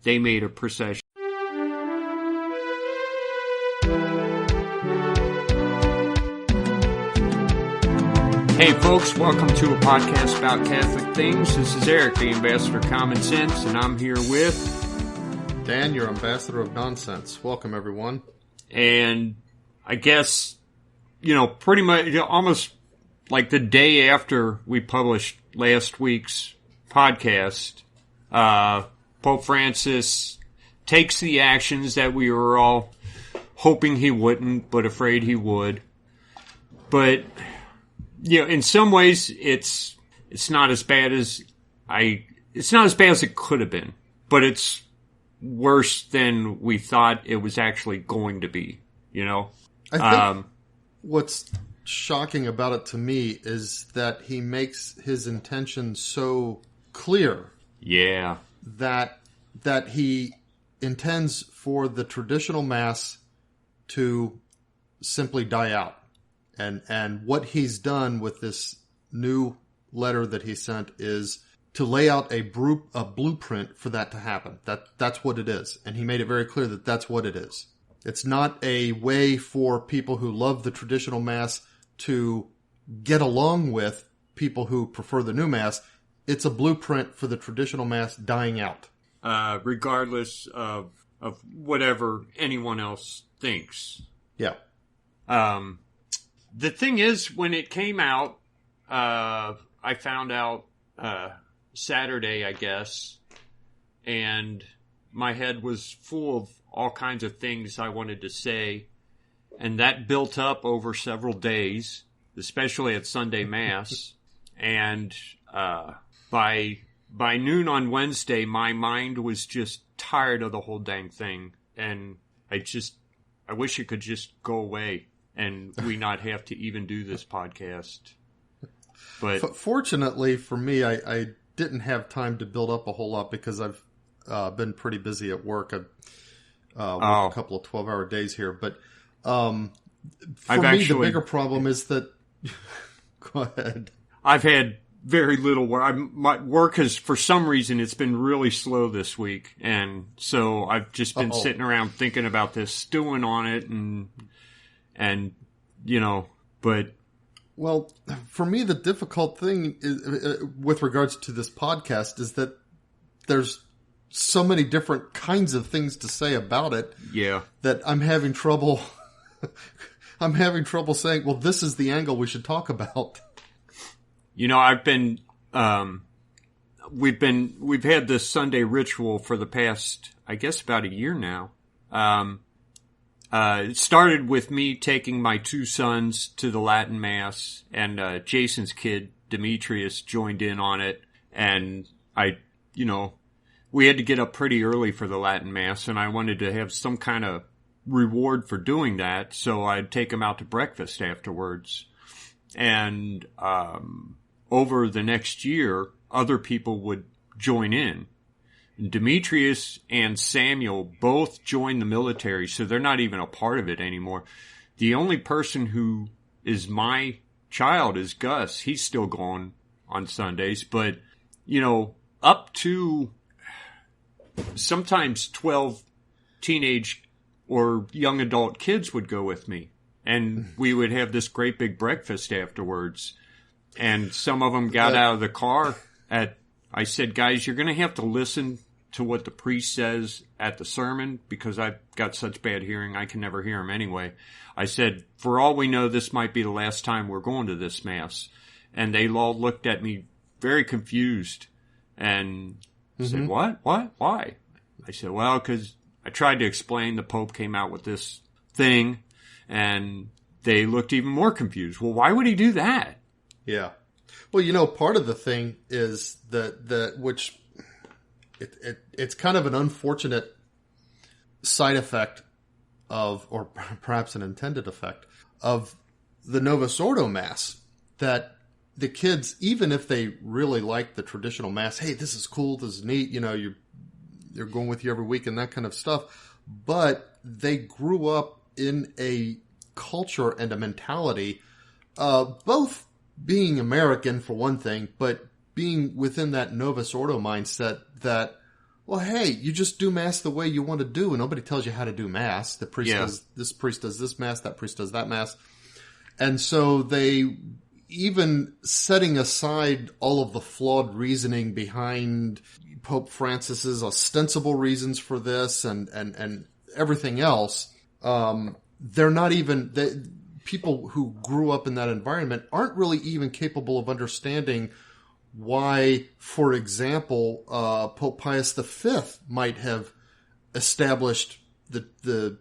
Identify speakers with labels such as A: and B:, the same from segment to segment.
A: they made a procession. Hey folks, welcome to a podcast about Catholic things. This is Eric, the ambassador of common sense, and I'm here with
B: Dan, your ambassador of nonsense. Welcome, everyone.
A: And I guess, pretty much almost like the day after we published last week's podcast, Pope Francis takes the actions that we were all hoping he wouldn't, but afraid he would. But in some ways, it's not as bad as it could have been, but it's worse than we thought it was actually going to be.
B: I think what's shocking about it to me is that he makes his intention so clear.
A: Yeah,
B: that he intends for the traditional Mass to simply die out. And what he's done with this new letter that he sent is to lay out a blueprint for that to happen. That's what it is. And he made it very clear that that's what it is. It's not a way for people who love the traditional Mass to get along with people who prefer the new Mass. It's a blueprint for the traditional Mass dying out.
A: Regardless of whatever anyone else thinks.
B: Yeah.
A: The thing is, when it came out, I found out Saturday, I guess, and my head was full of all kinds of things I wanted to say, and that built up over several days, especially at Sunday Mass, and by noon on Wednesday, my mind was just tired of the whole dang thing, and I wish it could just go away. And we not have to even do this podcast. But
B: fortunately for me, I didn't have time to build up a whole lot because I've been pretty busy at work. I've worked a couple of 12-hour days here. But the bigger problem is that... Go ahead.
A: I've had very little work. My work has, for some reason, it's been really slow this week. And so I've just been sitting around thinking about this, stewing on it, and but...
B: Well, for me, the difficult thing is, with regards to this podcast is that there's so many different kinds of things to say about it.
A: Yeah. That
B: I'm having trouble saying, well, this is the angle we should talk about.
A: I've been, we've had this Sunday ritual for the past, I guess, about a year now. It started with me taking my two sons to the Latin Mass, and Jason's kid, Demetrius, joined in on it. And we had to get up pretty early for the Latin Mass, and I wanted to have some kind of reward for doing that, so I'd take them out to breakfast afterwards. And over the next year, other people would join in. Demetrius and Samuel both joined the military, so they're not even a part of it anymore. The only person who is my child is Gus. He's still going on Sundays, but, up to sometimes 12 teenage or young adult kids would go with me, and we would have this great big breakfast afterwards. And some of them got out of the car I said, guys, you're going to have to listen to what the priest says at the sermon, because I've got such bad hearing, I can never hear him anyway. I said, for all we know, this might be the last time we're going to this Mass. And they all looked at me very confused and said, what? Why? I said, well, because I tried to explain the Pope came out with this thing, and they looked even more confused. Well, why would he do that?
B: Yeah. Well, part of the thing is which it's kind of an unfortunate side effect of, or perhaps an intended effect of, the Novus Ordo Mass, that the kids, even if they really like the traditional Mass, hey, this is cool, this is neat, you're going with you every week and that kind of stuff, but they grew up in a culture and a mentality, both being American for one thing, but being within that Novus Ordo mindset that well, hey, you just do Mass the way you want to do, and nobody tells you how to do Mass. The priest does this priest does this Mass, that priest does that Mass. And so they, even setting aside all of the flawed reasoning behind Pope Francis's ostensible reasons for this and everything else, they're not even... people who grew up in that environment aren't really even capable of understanding why, for example, Pope Pius V might have established the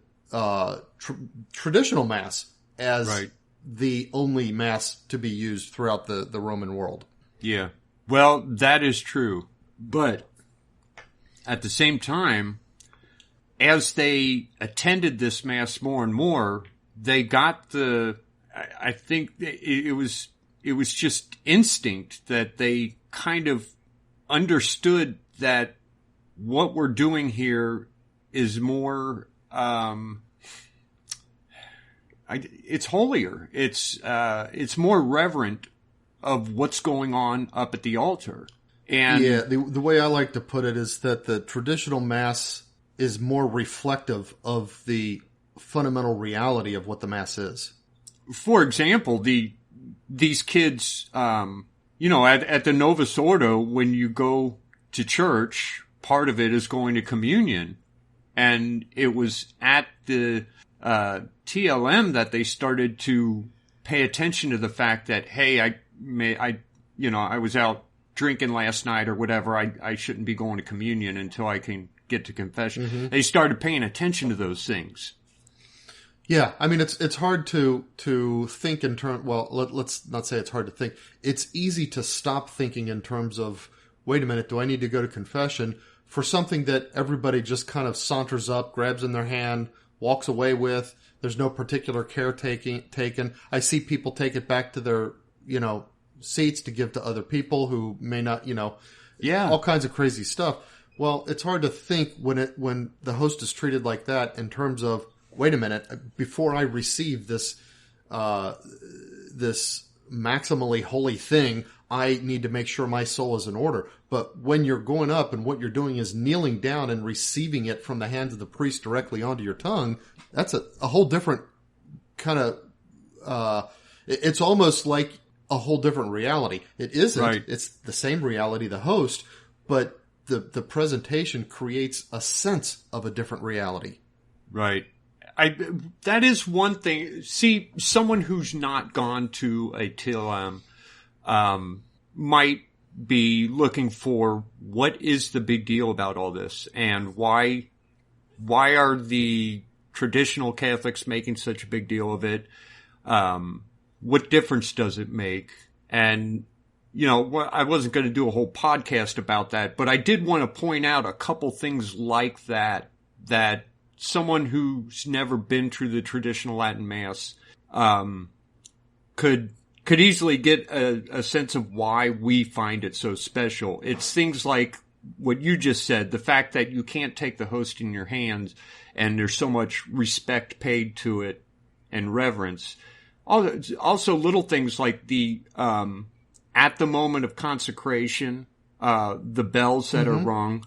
B: traditional Mass as the only Mass to be used throughout the Roman world.
A: Yeah. Well, that is true. But at the same time, as they attended this Mass more and more, they got I think it was just instinct that they kind of understood that what we're doing here is more, it's holier. It's more reverent of what's going on up at the altar. And
B: yeah, the way I like to put it is that the traditional Mass is more reflective of the fundamental reality of what the Mass is.
A: For example, these kids, at the Novus Ordo, when you go to church, part of it is going to communion. And it was at the TLM that they started to pay attention to the fact that, hey, I was out drinking last night or whatever. I shouldn't be going to communion until I can get to confession. Mm-hmm. They started paying attention to those things.
B: Yeah, I mean, it's hard to think in terms... Well, let's not say it's hard to think. It's easy to stop thinking in terms of, wait a minute, do I need to go to confession for something that everybody just kind of saunters up, grabs in their hand, walks away with? There's no particular care taken. I see people take it back to their, seats to give to other people who may not, all kinds of crazy stuff. Well, it's hard to think when the host is treated like that in terms of, wait a minute, before I receive this maximally holy thing, I need to make sure my soul is in order. But when you're going up and what you're doing is kneeling down and receiving it from the hands of the priest directly onto your tongue, that's a whole different kind of... it's almost like a whole different reality. It isn't. Right. It's the same reality, the host, but the presentation creates a sense of a different reality.
A: Right. That is one thing. See, someone who's not gone to a TLM might be looking for what is the big deal about all this, and why are the traditional Catholics making such a big deal of it? What difference does it make? And I wasn't going to do a whole podcast about that, but I did want to point out a couple things like that someone who's never been through the traditional Latin Mass could easily get a sense of why we find it so special. It's things like what you just said, the fact that you can't take the host in your hands and there's so much respect paid to it and reverence. Also little things like the at the moment of consecration, the bells that are rung,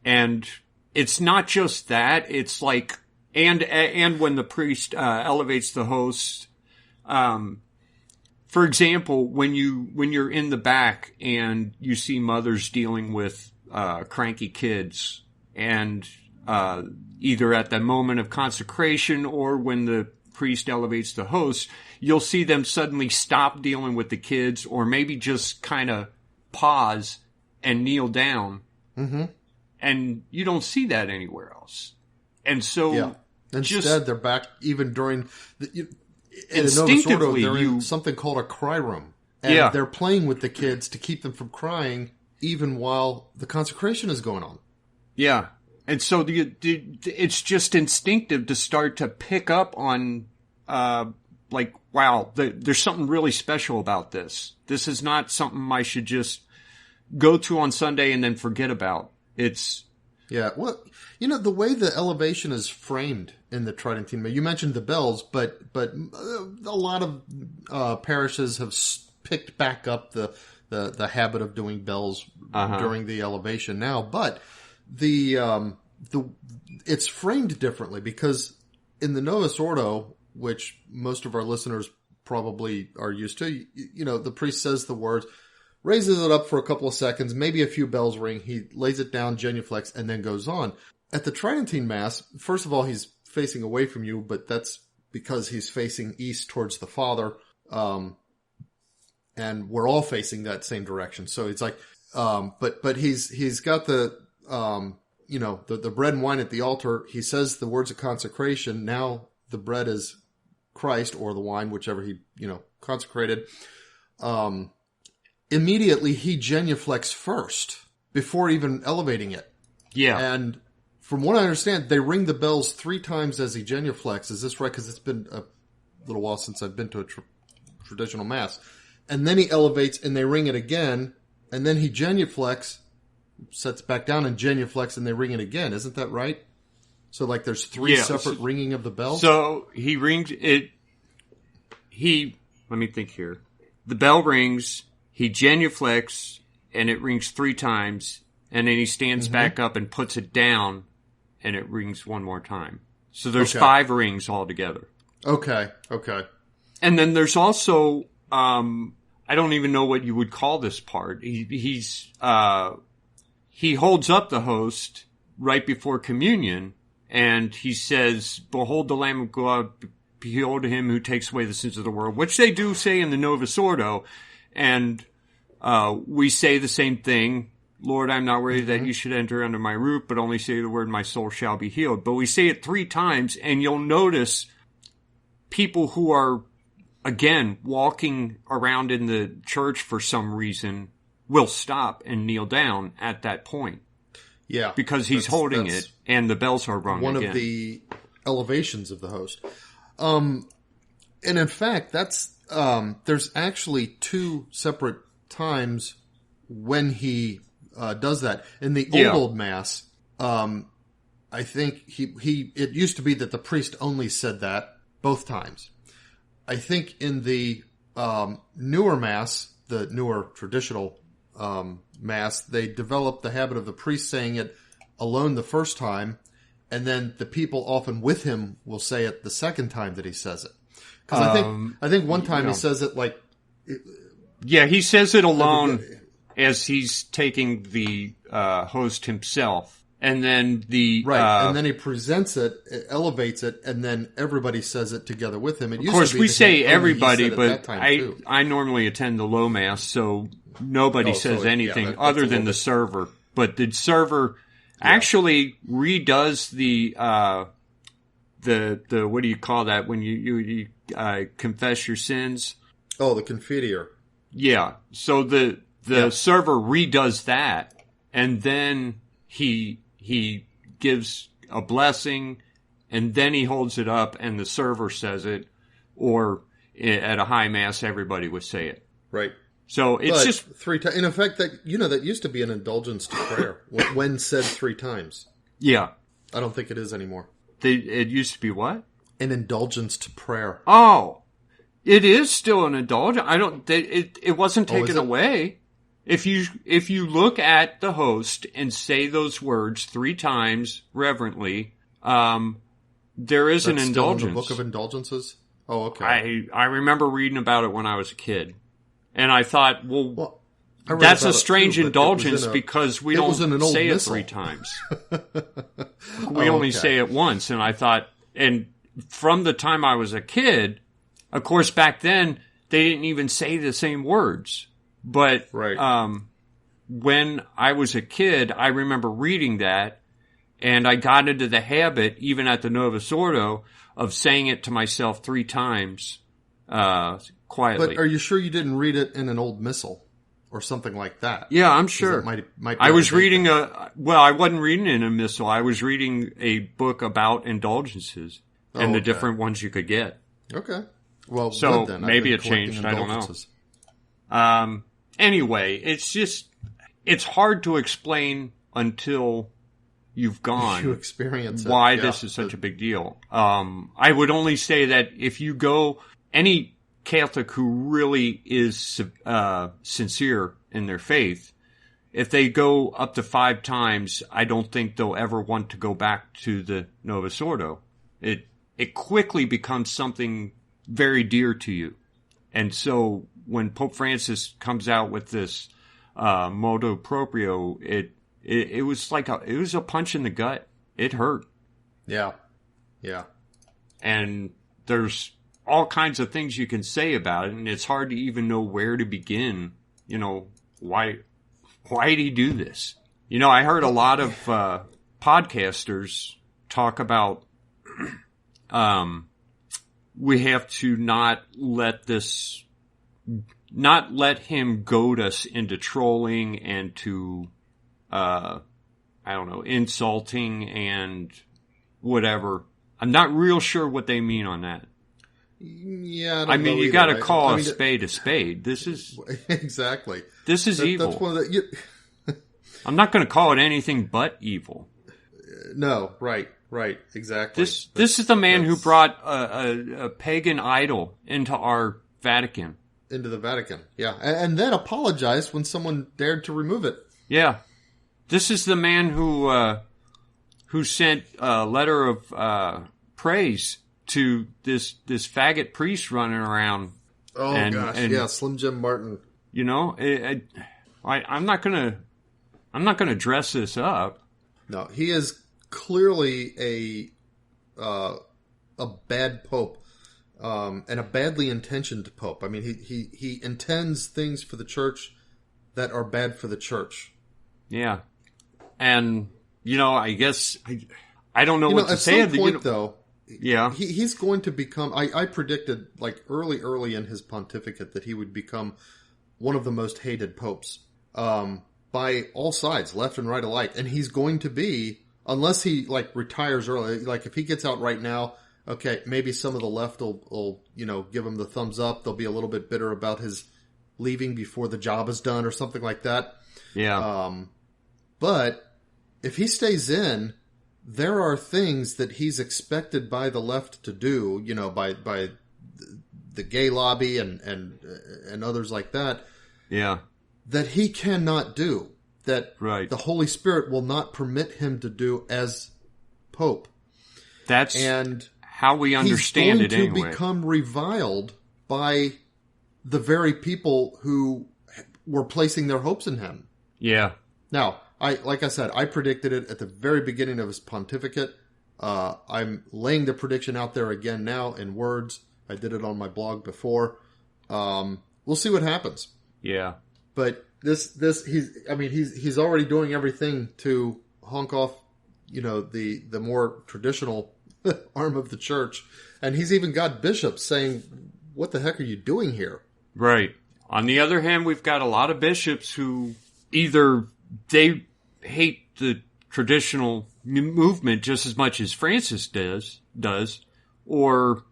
A: and it's not just that. It's like, and when the priest elevates the host, for example, when you're in the back and you see mothers dealing with cranky kids, and either at the moment of consecration or when the priest elevates the host, you'll see them suddenly stop dealing with the kids, or maybe just kind of pause and kneel down. Mm-hmm. And you don't see that anywhere else. And so...
B: Instead, they're back even during...
A: Instinctively,
B: they're in something called a cry room. And they're playing with the kids to keep them from crying even while the consecration is going on.
A: Yeah. And so it's just instinctive to start to pick up on, wow, there's something really special about this. This is not something I should just go to on Sunday and then forget about. It's...
B: Yeah, well, the way the elevation is framed in the Tridentine, you mentioned the bells, but a lot of parishes have picked back up the the habit of doing bells during the elevation now. But it's framed differently because in the Novus Ordo, which most of our listeners probably are used to, the priest says the words, raises it up for a couple of seconds, maybe a few bells ring, he lays it down, genuflects, and then goes on. At the Tridentine Mass, first of all, he's facing away from you, but that's because he's facing east towards the Father, and we're all facing that same direction. So it's like, but he's got the bread and wine at the altar. He says the words of consecration. Now the bread is Christ, or the wine, whichever he, consecrated. Immediately he genuflects first before even elevating it.
A: Yeah.
B: And from what I understand, they ring the bells 3 times as he genuflects. Is this right? Because it's been a little while since I've been to a traditional Mass. And then he elevates and they ring it again. And then he genuflects, sets back down and genuflects, and they ring it again. Isn't that right? So like there's 3 separate ringing of the bells?
A: So he rings it. Let me think here. The bell rings, he genuflects, and it rings 3 times. And then he stands back up and puts it down, and it rings one more time. So there's 5 rings altogether.
B: Okay.
A: And then there's also, I don't even know what you would call this part. He holds up the host right before communion, and he says, "Behold the Lamb of God, behold him who takes away the sins of the world," which they do say in the Novus Ordo. And we say the same thing. "Lord, I'm not worthy that you should enter under my roof, but only say the word, my soul shall be healed." But we say it 3 times, and you'll notice people who are, again, walking around in the church for some reason will stop and kneel down at that point.
B: Yeah.
A: Because he's holding it, and the bells are rung
B: one
A: again.
B: Of the elevations of the host. And in fact, that's there's actually 2 separate times when he does that. In the old Mass, I think it used to be that the priest only said that both times. I think in the newer Mass, the newer traditional Mass, they developed the habit of the priest saying it alone the first time, and then the people often with him will say it the second time that he says it. Because I think one time he says it like...
A: Yeah, he says it alone as he's taking the host himself. And then
B: and then he presents it, elevates it, and then everybody says it together with him.
A: Of course, we say everybody, but I normally attend the low Mass, so nobody says anything other than the server. But the server actually redoes the what do you call that when you confess your sins?
B: Oh, the Confiteor.
A: Yeah. So the server redoes that, and then he gives a blessing, and then he holds it up, and the server says it, or at a high Mass, everybody would say it.
B: Right.
A: So it's just
B: 3 times. In effect, that used to be an indulgence to prayer when said 3 times.
A: Yeah.
B: I don't think it is anymore.
A: It used to be what?
B: An indulgence to prayer.
A: Oh, it is still an indulgence. It wasn't taken away. If you look at the host and say those words 3 times reverently, there is an indulgence.
B: Still in the Book of Indulgences? Oh, okay.
A: I remember reading about it when I was a kid, and I thought, that's a strange indulgence because we don't say it 3 times. We only say it once, and I thought, and from the time I was a kid, of course, back then they didn't even say the same words. But when I was a kid, I remember reading that, and I got into the habit, even at the Novus Ordo, of saying it to myself 3 times quietly.
B: But are you sure you didn't read it in an old missal or something like that?
A: Yeah, I'm sure. I was reading I wasn't reading in a missal. I was reading a book about indulgences and the different ones you could get.
B: Okay. Well,
A: so
B: then.
A: Maybe it changed. I don't know. Anyway, it's hard to explain until you've gone.
B: You experience it.
A: Why this is such a big deal. I would only say that if you go any Catholic who really is sincere in their faith, if they go up to 5 times, I don't think they'll ever want to go back to the Novus Ordo. It quickly becomes something very dear to you. And so when Pope Francis comes out with this Motu Proprio, it was like it was a punch in the gut. It hurt.
B: Yeah. Yeah.
A: And there's all kinds of things you can say about it, and it's hard to even know where to begin. You know, why did he do this? You know, I heard a lot of podcasters talk about we have to not let him goad us into trolling and to, insulting and whatever. I'm not real sure what they mean on that.
B: Yeah,
A: I mean, you got to call a spade a spade. This is
B: exactly.
A: This is evil.
B: That's one of the.
A: I'm not going to call it anything but evil.
B: No, right, exactly.
A: This is the man who brought a pagan idol into our Vatican.
B: Into the Vatican, yeah, and then apologized when someone dared to remove it.
A: Yeah, this is the man who sent a letter of praise to this faggot priest running around.
B: Oh gosh, yeah, Slim Jim Martin.
A: You know, I'm not gonna dress this up.
B: No, he is clearly a bad pope, and a badly intentioned pope. I mean, he intends things for the church that are bad for the church.
A: Yeah, and you know, I guess I don't know what to say.
B: At some point, though.
A: Yeah.
B: He's going to become, I predicted like early in his pontificate that he would become one of the most hated popes, by all sides, left and right alike. And he's going to be, unless he like retires early, like if he gets out right now, okay, maybe some of the left will give him the thumbs up. They'll be a little bit bitter about his leaving before the job is done or something like that.
A: Yeah.
B: But if he stays in, there are things that he's expected by the left to do, you know, by the gay lobby and others like that.
A: Yeah.
B: That he cannot do. That the Holy Spirit will not permit him to do as Pope.
A: That's how we understand it anyway.
B: He's going to become reviled by the very people who were placing their hopes in him.
A: Yeah.
B: Now, like I said, I predicted it at the very beginning of his pontificate. I'm laying the prediction out there again now in words. I did it on my blog before. We'll see what happens.
A: Yeah.
B: But he's already doing everything to honk off, you know, the more traditional arm of the church. And he's even got bishops saying, what the heck are you doing here?
A: Right. On the other hand, we've got a lot of bishops who either they hate the traditional movement just as much as Francis does, or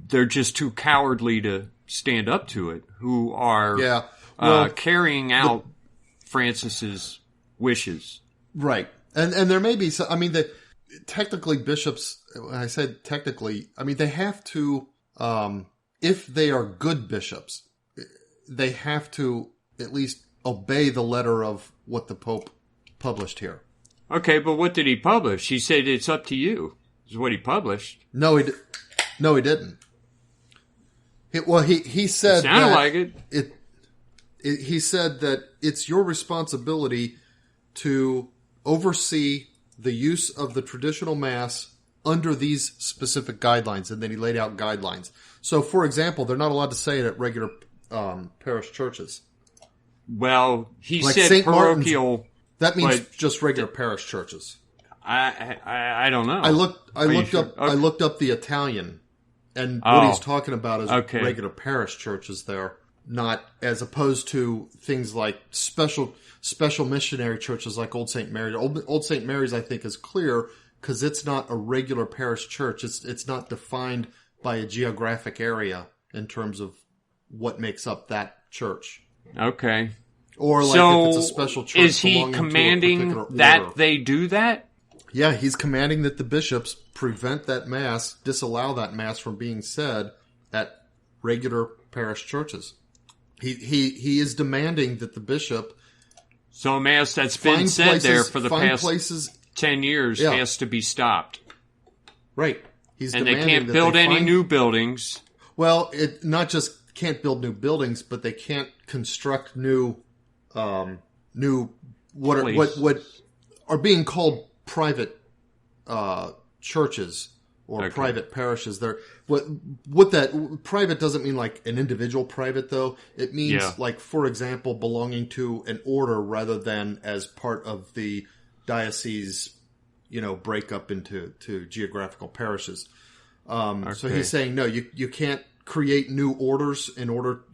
A: they're just too cowardly to stand up to it, who are carrying out Francis's wishes.
B: Right. And there may be some, I mean, technically bishops, when I said technically, I mean, they have to, if they are good bishops, they have to at least obey the letter of what the Pope published here.
A: Okay, but what did he publish? He said it's up to you. Is what he published.
B: No, he didn't. He said
A: it sounded like it.
B: He said that it's your responsibility to oversee the use of the traditional Mass under these specific guidelines, and then he laid out guidelines. So, for example, they're not allowed to say it at regular parish churches.
A: Well, he
B: like
A: said
B: St.
A: parochial.
B: Martin's, that means just regular parish churches.
A: I don't know.
B: I looked up the Italian, and what he's talking about is regular parish churches there, not as opposed to things like special missionary churches like Old St. Mary's. Old St. Mary's, I think, is clear because it's not a regular parish church. It's not defined by a geographic area in terms of what makes up that church.
A: Okay.
B: Or like if it's a special church.
A: Is he commanding that they do that?
B: Yeah, he's commanding that the bishops prevent that Mass, disallow that Mass from being said at regular parish churches. He is demanding that the bishop.
A: So a mass that's been said there for the past 10 years
B: Yeah.
A: has to be stopped.
B: Right. He's
A: And they
B: demanding
A: can't
B: that
A: build
B: they
A: any
B: find-
A: new buildings.
B: Well, it not just can't build new buildings, but they can't construct new what are being called private churches or private parishes. There, what that private doesn't mean like an individual private though. It means like, for example, belonging to an order rather than as part of the diocese. Break up into geographical parishes. So he's saying no, you can't create new orders in order,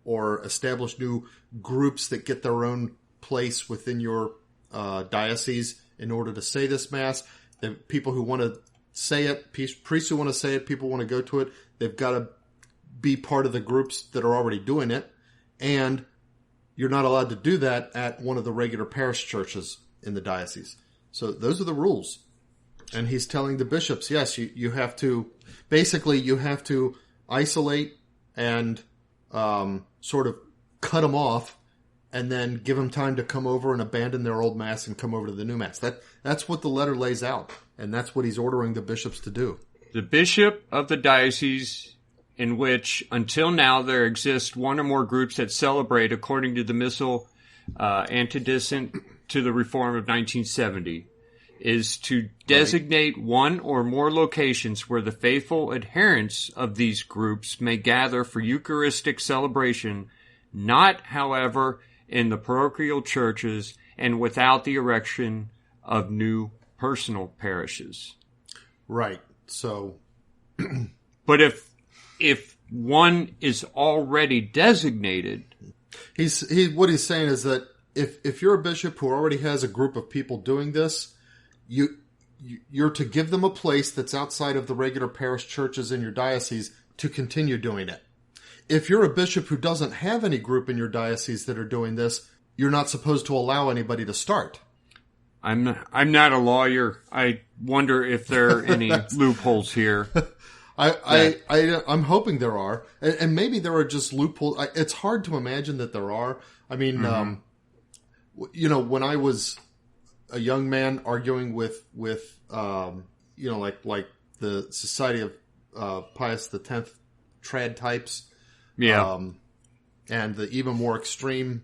B: or establish new groups that get their own place within your diocese in order to say this mass. The people who want to say it, priests who want to say it, people want to go to it, they've got to be part of the groups that are already doing it. And you're not allowed to do that at one of the regular parish churches in the diocese. So those are the rules. And he's telling the bishops, yes, you have to, basically you have to isolate and sort of cut them off and then give them time to come over and abandon their old mass and come over to the new mass. That's what the letter lays out. And that's what he's ordering the bishops to do.
A: The bishop of the diocese in which until now there exist one or more groups that celebrate according to the missal antecedent to the reform of 1970 is to designate one or more locations where the faithful adherents of these groups may gather for Eucharistic celebration, not, however, in the parochial churches and without the erection of new personal parishes.
B: Right. So,
A: but if one is already designated,
B: what he's saying is that if you're a bishop who already has a group of people doing this, you're to give them a place that's outside of the regular parish churches in your diocese to continue doing it. If you're a bishop who doesn't have any group in your diocese that are doing this, you're not supposed to allow anybody to start.
A: I'm not a lawyer. I wonder if there are any loopholes here.
B: I'm hoping there are, and maybe there are just loopholes. It's hard to imagine that there are. I mean, when I was a young man arguing with like the Society of Pius X trad types, and the even more extreme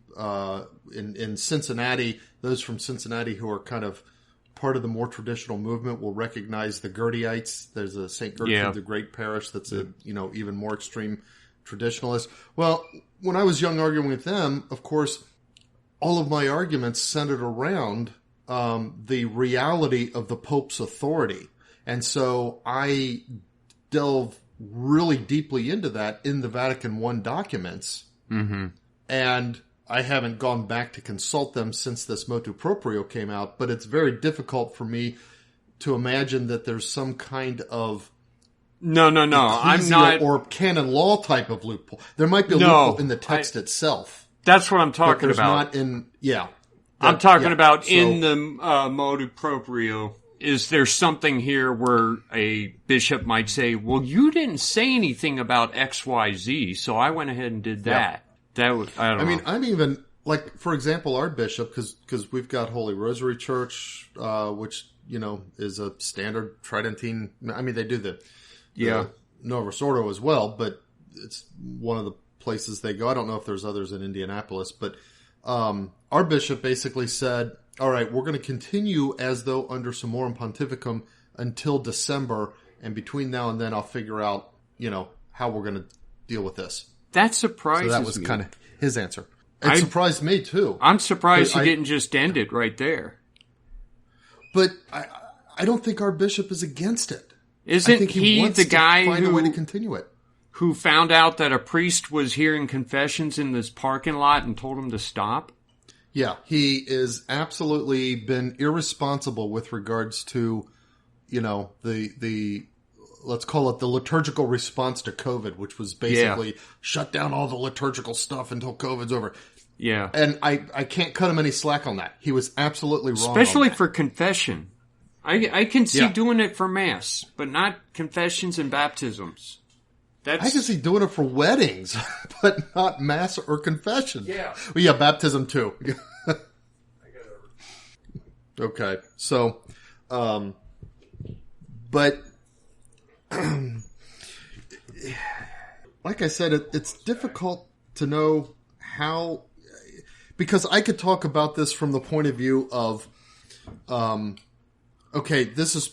B: in Cincinnati, those from Cincinnati who are kind of part of the more traditional movement will recognize the Gertyites. There's a St. Gertrude the Great parish that's a even more extreme traditionalist. Well, when I was young arguing with them, of course, all of my arguments centered around the reality of the Pope's authority. And so I delve really deeply into that in the Vatican I documents. Mm-hmm. And I haven't gone back to consult them since this Motu Proprio came out, but it's very difficult for me to imagine that there's some kind of
A: No. I'm not,
B: or canon law type of loophole. There might be a loophole in the text itself.
A: That's what I'm talking about.
B: Not in,
A: I'm talking about in the Motu Proprio. Is there something here where a bishop might say, well, you didn't say anything about XYZ, so I went ahead and did that. I don't know.
B: I'm even, like, for example, our bishop, because we've got Holy Rosary Church, which, is a standard Tridentine. I mean, they do the Novus Ordo as well, but it's one of the places they go. I don't know if there's others in Indianapolis, but our bishop basically said, all right, we're going to continue as though under Summorum Pontificum until December, and between now and then I'll figure out, how we're going to deal with this.
A: That surprises me.
B: So that was kind of his answer. It surprised me, too.
A: I'm surprised he didn't just end it right there.
B: But I don't think our bishop is against it.
A: Isn't he the guy
B: find a way to continue it?
A: Who found out that a priest was hearing confessions in this parking lot and told him to stop?
B: Yeah, he is absolutely been irresponsible with regards to, the let's call it the liturgical response to COVID, which was basically shut down all the liturgical stuff until COVID's over.
A: Yeah.
B: And I can't cut him any slack on that. He was absolutely wrong.
A: Especially for confession. I can see doing it for Mass, but not confessions and baptisms.
B: I can see doing it for weddings, but not mass or confession.
A: Yeah.
B: Well, yeah, baptism too. Okay, so, but like I said, it's difficult to know how, because I could talk about this from the point of view of, okay, this is,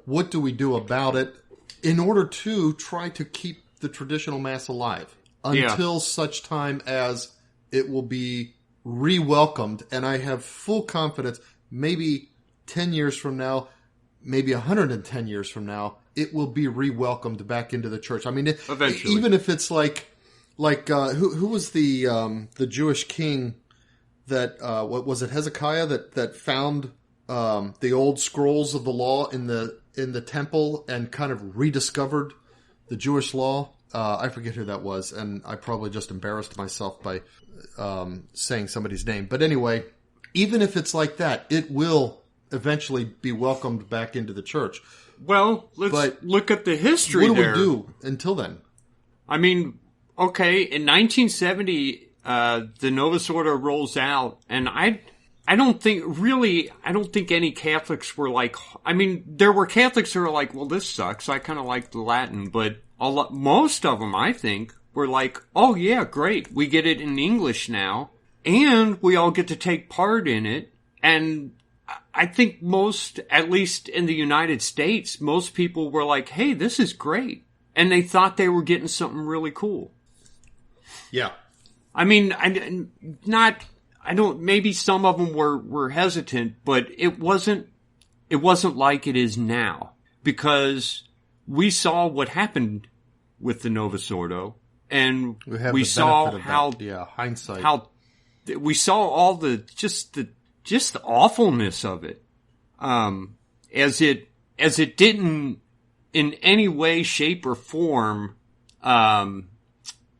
B: what do we do about it in order to try to keep the traditional Mass alive until such time as it will be re-welcomed. And I have full confidence, maybe 10 years from now, maybe 110 years from now, it will be re-welcomed back into the church. I mean,
A: eventually,
B: even if it's like who was the Jewish king that what was it, Hezekiah, that found the old scrolls of the law in the temple and kind of rediscovered the Jewish law. I forget who that was, and I probably just embarrassed myself by saying somebody's name. But anyway, even if it's like that, it will eventually be welcomed back into the church.
A: Well, let's look at the history there.
B: What do we do until then?
A: I mean, okay, in 1970, the Novus Ordo rolls out, and I don't think any Catholics were like, I mean, there were Catholics who were like, well, this sucks. I kind of like the Latin, but most of them, I think, were like, oh yeah, great. We get it in English now, and we all get to take part in it. And I think most, at least in the United States, most people were like, hey, this is great. And they thought they were getting something really cool.
B: Yeah.
A: I mean, maybe some of them were hesitant, but it wasn't like it is now, because we saw what happened with the Novus Ordo, and we saw
B: hindsight.
A: How we saw all the awfulness of it, as it didn't in any way, shape, or form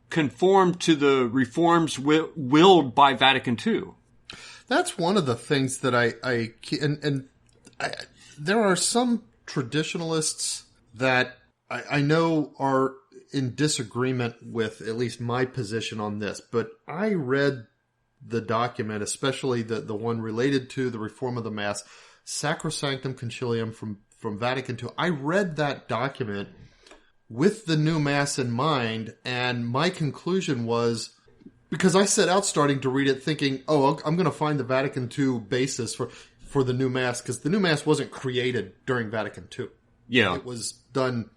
A: conform to the reforms willed by Vatican II.
B: That's one of the things that I there are some traditionalists that I know are in disagreement with at least my position on this, but I read the document, especially the one related to the reform of the Mass, Sacrosanctum Concilium from Vatican II. I read that document with the new Mass in mind, and my conclusion was, because I set out starting to read it thinking, oh, I'm going to find the Vatican II basis for the new Mass, because the new Mass wasn't created during Vatican II.
A: Yeah.
B: It was done,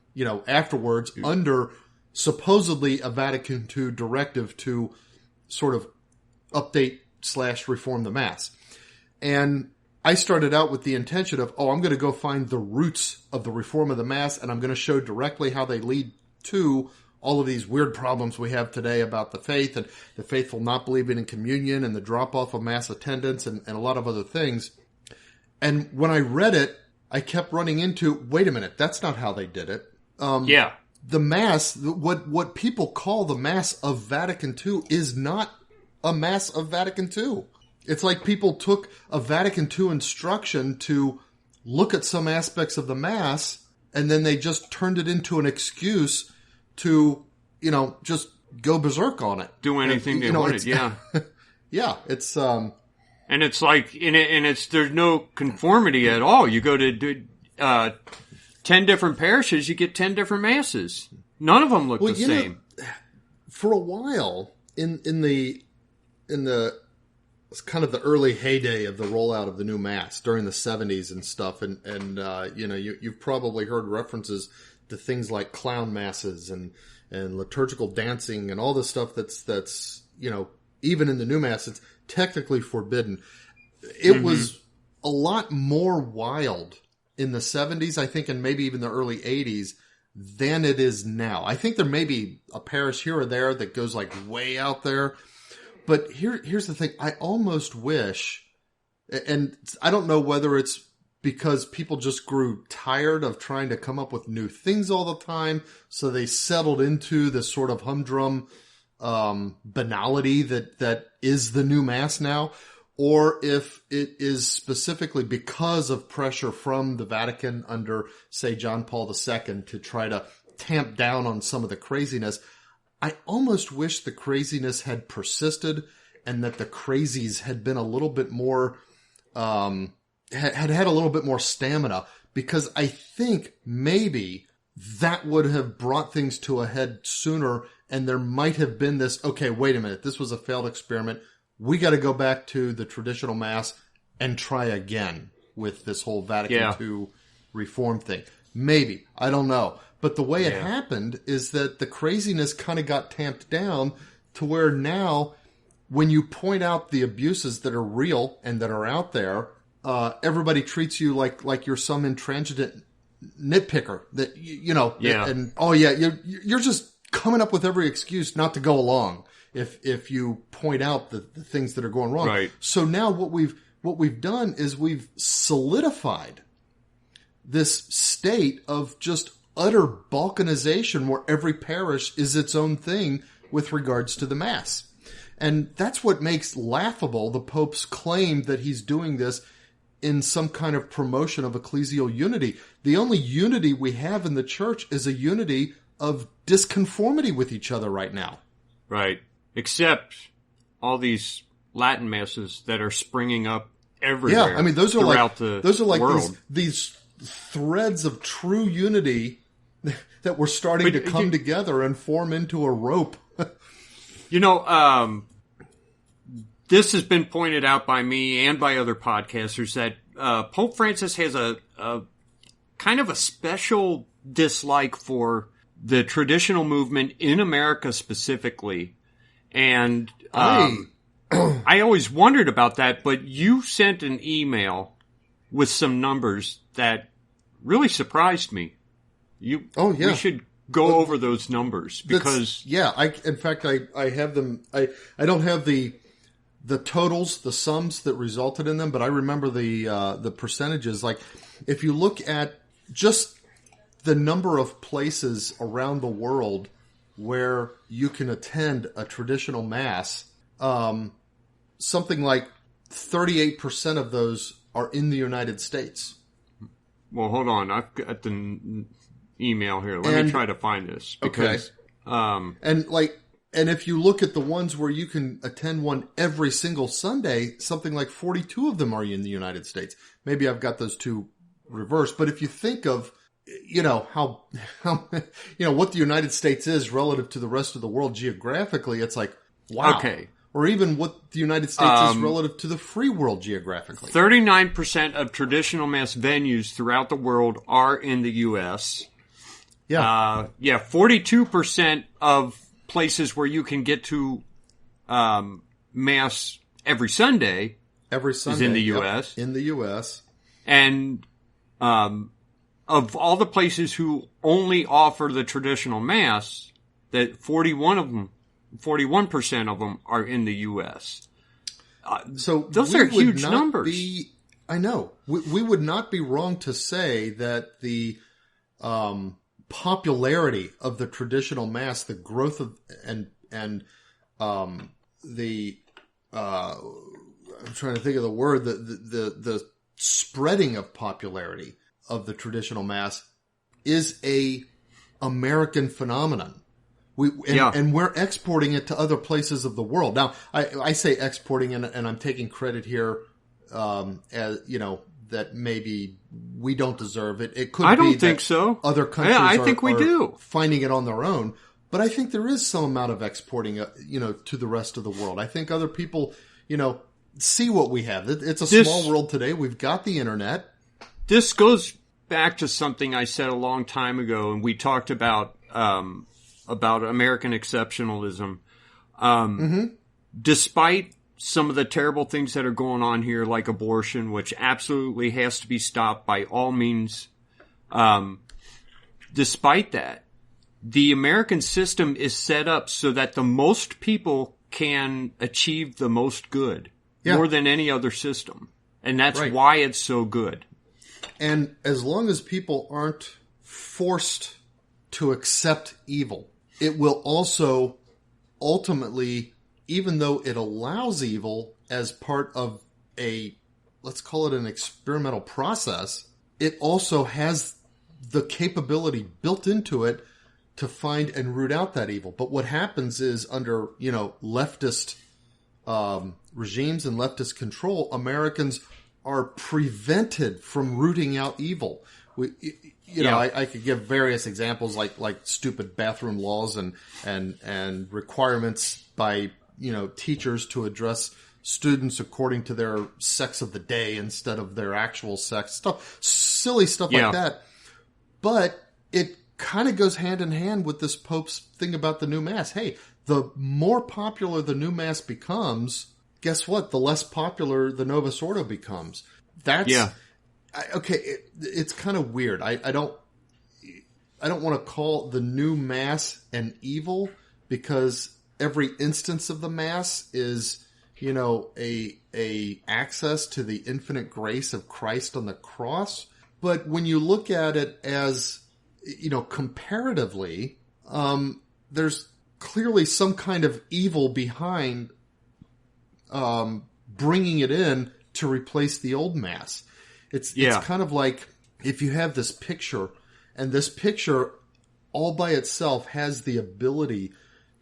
B: afterwards under supposedly a Vatican II directive to sort of update/reform the Mass. And I started out with the intention of, I'm going to go find the roots of the reform of the Mass, and I'm going to show directly how they lead to all of these weird problems we have today about the faith and the faithful not believing in communion and the drop-off of Mass attendance and a lot of other things. And when I read it, I kept running into, wait a minute, that's not how they did it. The Mass, what people call the Mass of Vatican II is not a Mass of Vatican II. It's like people took a Vatican II instruction to look at some aspects of the Mass, and then they just turned it into an excuse to, just go berserk on it.
A: Do anything they wanted, yeah.
B: Yeah, it's...
A: And it's like, there's no conformity at all. You go to 10 different parishes, you get 10 different Masses. None of them look the same.
B: For a while, in the kind of the early heyday of the rollout of the new Mass during the 70s and stuff, and you've probably heard references to things like clown masses and liturgical dancing and all this stuff that's even in the new Mass, it's technically forbidden. It was a lot more wild in the 70s, I think, and maybe even the early 80s than it is now. I think there may be a parish here or there that goes like way out there. But here's the thing. I almost wish, and I don't know whether it's because people just grew tired of trying to come up with new things all the time, so they settled into this sort of humdrum banality that is the new Mass now, or if it is specifically because of pressure from the Vatican under, say, John Paul II to try to tamp down on some of the craziness. I almost wish the craziness had persisted and that the crazies had been a little bit more, had a little bit more stamina, because I think maybe that would have brought things to a head sooner, and there might have been this, okay, wait a minute, this was a failed experiment. We got to go back to the traditional Mass and try again with this whole Vatican II reform thing. Maybe. I don't know. But the way it happened is that the craziness kind of got tamped down to where now, when you point out the abuses that are real and that are out there, everybody treats you like you're some intransigent nitpicker that, and you're just coming up with every excuse not to go along if you point out the things that are going wrong.
A: Right.
B: So now what we've done is we've solidified this state of just utter balkanization where every parish is its own thing with regards to the Mass. And that's what makes laughable the Pope's claim that he's doing this in some kind of promotion of ecclesial unity. The only unity we have in the church is a unity of disconformity with each other right now.
A: Right. Except all these Latin Masses that are springing up everywhere.
B: Yeah, I mean, those are like
A: world.
B: these threads of true unity that we're starting to come together and form into a rope.
A: This has been pointed out by me and by other podcasters that Pope Francis has a kind of a special dislike for the traditional movement in America specifically. And I always wondered about that, but you sent an email with some numbers that really surprised me. We should go over those numbers because
B: in fact I have them. I don't have the totals, the sums that resulted in them, but I remember the percentages. Like if you look at just the number of places around the world where you can attend a traditional Mass, something like 38% of those are in the United States.
A: Well, hold on. I've got the email here. Let me try to find this. Because,
B: And if you look at the ones where you can attend one every single Sunday, something like 42 of them are in the United States. Maybe I've got those two reversed. But if you think of, how what the United States is relative to the rest of the world geographically, it's like, wow.
A: Okay.
B: Or even what the United States is relative to the free world geographically.
A: 39% of traditional Mass venues throughout the world are in the U.S.
B: Yeah.
A: 42% of places where you can get to Mass every Sunday is in the U.S.
B: In the U.S.
A: And of all the places who only offer the traditional Mass, that 41% of them are in the U.S.
B: So
A: those are huge numbers.
B: I know. We would not be wrong to say that the popularity of the traditional Mass, the growth of I'm trying to think of the word, the spreading of popularity of the traditional Mass is a American phenomenon. And we're exporting it to other places of the world. Now, I say exporting, and I'm taking credit here, as that maybe we don't deserve it. It could.
A: I don't think so.
B: Other countries,
A: I think we do,
B: finding it on their own. But I think there is some amount of exporting, to the rest of the world. I think other people, see what we have. It's a small world today. We've got the internet.
A: This goes back to something I said a long time ago, and we talked about American exceptionalism. Despite some of the terrible things that are going on here, like abortion, which absolutely has to be stopped by all means, despite that, the American system is set up so that the most people can achieve the most good, more than any other system. And that's why it's so good.
B: And as long as people aren't forced to accept evil, it will also ultimately, even though it allows evil as part of let's call it an experimental process, it also has the capability built into it to find and root out that evil. But what happens is under, leftist regimes and leftist control, Americans are prevented from rooting out evil. I could give various examples like stupid bathroom laws and requirements by, teachers to address students according to their sex of the day instead of their actual sex, silly stuff like that. But it kind of goes hand in hand with this Pope's thing about the new Mass. Hey, the more popular the new Mass becomes, guess what? The less popular the Novus Ordo becomes. That's okay. It's kind of weird. I don't want to call the new Mass an evil because every instance of the Mass is, a access to the infinite grace of Christ on the cross. But when you look at it as, comparatively, there's clearly some kind of evil behind bringing it in to replace the old Mass. It's kind of like if you have this picture, and this picture all by itself has the ability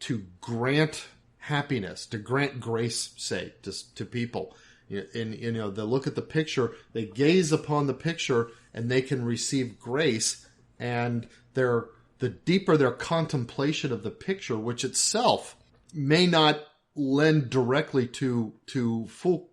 B: to grant happiness, to grant grace, say, to people. And, they look at the picture, they gaze upon the picture, and they can receive grace. And the deeper their contemplation of the picture, which itself may not lend directly to full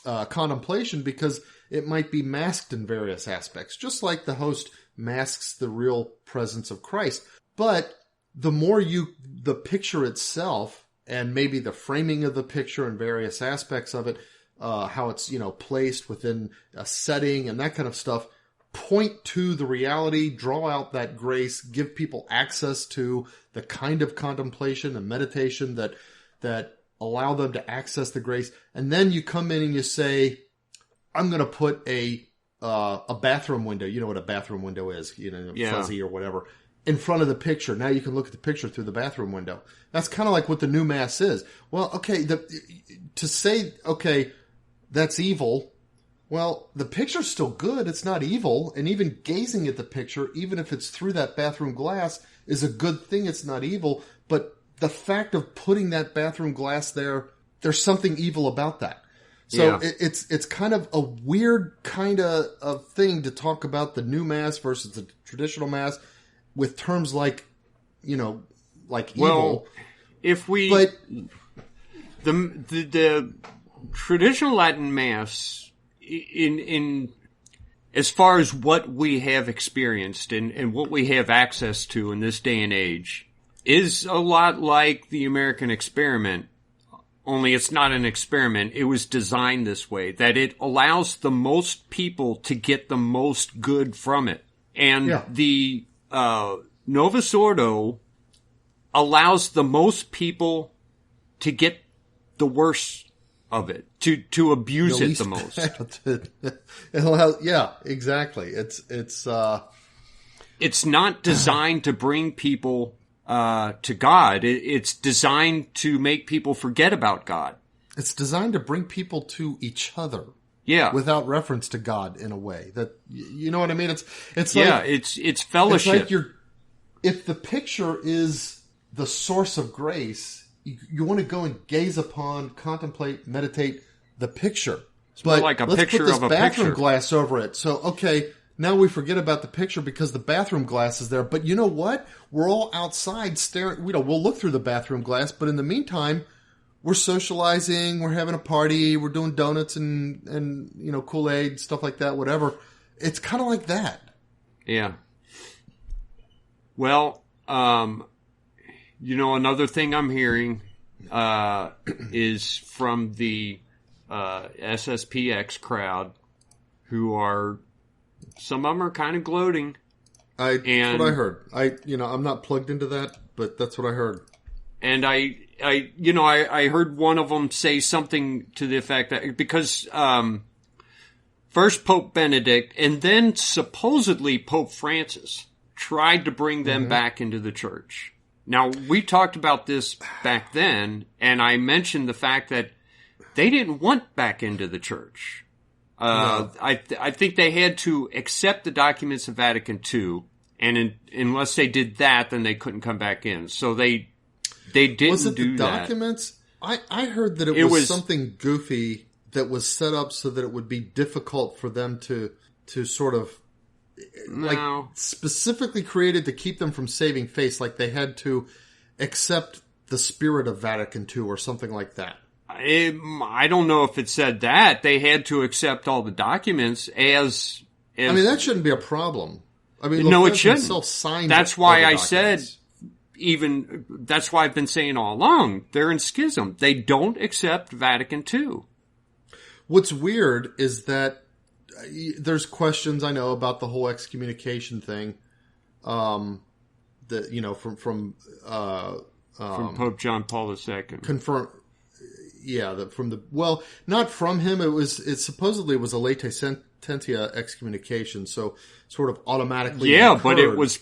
B: contemplation because it might be masked in various aspects, just like the host masks the real presence of Christ. But the more the picture itself, and maybe the framing of the picture and various aspects of it, how it's, placed within a setting and that kind of stuff, point to the reality, draw out that grace, give people access to the kind of contemplation and meditation that allow them to access the grace. And then you come in and you say, I'm going to put a bathroom window. You know what a bathroom window is, fuzzy or whatever, in front of the picture. Now you can look at the picture through the bathroom window. That's kind of like what the new Mass is. Well, okay, to say, okay, that's evil. Well, the picture's still good. It's not evil. And even gazing at the picture, even if it's through that bathroom glass, is a good thing. It's not evil. But the fact of putting that bathroom glass there, there's something evil about that. So it's kind of a weird kind of thing to talk about the new Mass versus the traditional Mass with terms like, like evil.
A: Well, if we...
B: But
A: the traditional Latin Mass, in as far as what we have experienced and what we have access to in this day and age, is a lot like the American experiment. Only it's not an experiment. It was designed this way, that it allows the most people to get the most good from it. And the Novus Ordo allows the most people to get the worst of it, to abuse it the most.
B: It allows, exactly. It's
A: not designed to bring people to God. It's designed to make people forget about God.
B: It's designed to bring people to each other.
A: Yeah.
B: Without reference to God in a way that, you know what I mean? It's
A: like, it's fellowship.
B: It's like if the picture is the source of grace, you want to go and gaze upon, contemplate, meditate the picture.
A: It's more like a picture of a picture. Let's put this bathroom
B: glass over it. So, okay, now we forget about the picture because the bathroom glass is there. But you know what? We're all outside staring. We'll look through the bathroom glass, but in the meantime, we're socializing, we're having a party, we're doing donuts and Kool-Aid, stuff like that, whatever. It's kind of like that.
A: Yeah. Well, another thing I'm hearing is from the SSPX crowd, who are, some of them are kind of gloating.
B: That's what I heard. I'm not plugged into that, but that's what I heard.
A: And I heard one of them say something to the effect that, because first Pope Benedict and then supposedly Pope Francis tried to bring them back into the church. Now, we talked about this back then, and I mentioned the fact that they didn't want back into the church. No. I think they had to accept the documents of Vatican II And unless they did that, then they couldn't come back in. So they didn't
B: was it
A: do
B: the
A: that.
B: documents? I heard that it was something goofy that was set up so that it would be difficult for them to sort of specifically created to keep them from saving face. Like they had to accept the spirit of Vatican II or something like that.
A: I don't know if it said that. They had to accept all the documents as
B: I mean, that shouldn't be a problem. I mean,
A: no, it shouldn't.
B: That's why
A: I said, that's why I've been saying all along, they're in schism. They don't accept Vatican II.
B: What's weird is that there's questions I know about the whole excommunication thing. From
A: Pope John Paul II.
B: Confirm. Yeah, not from him. It supposedly was a late sententia excommunication, so sort of automatically.
A: Yeah, but it was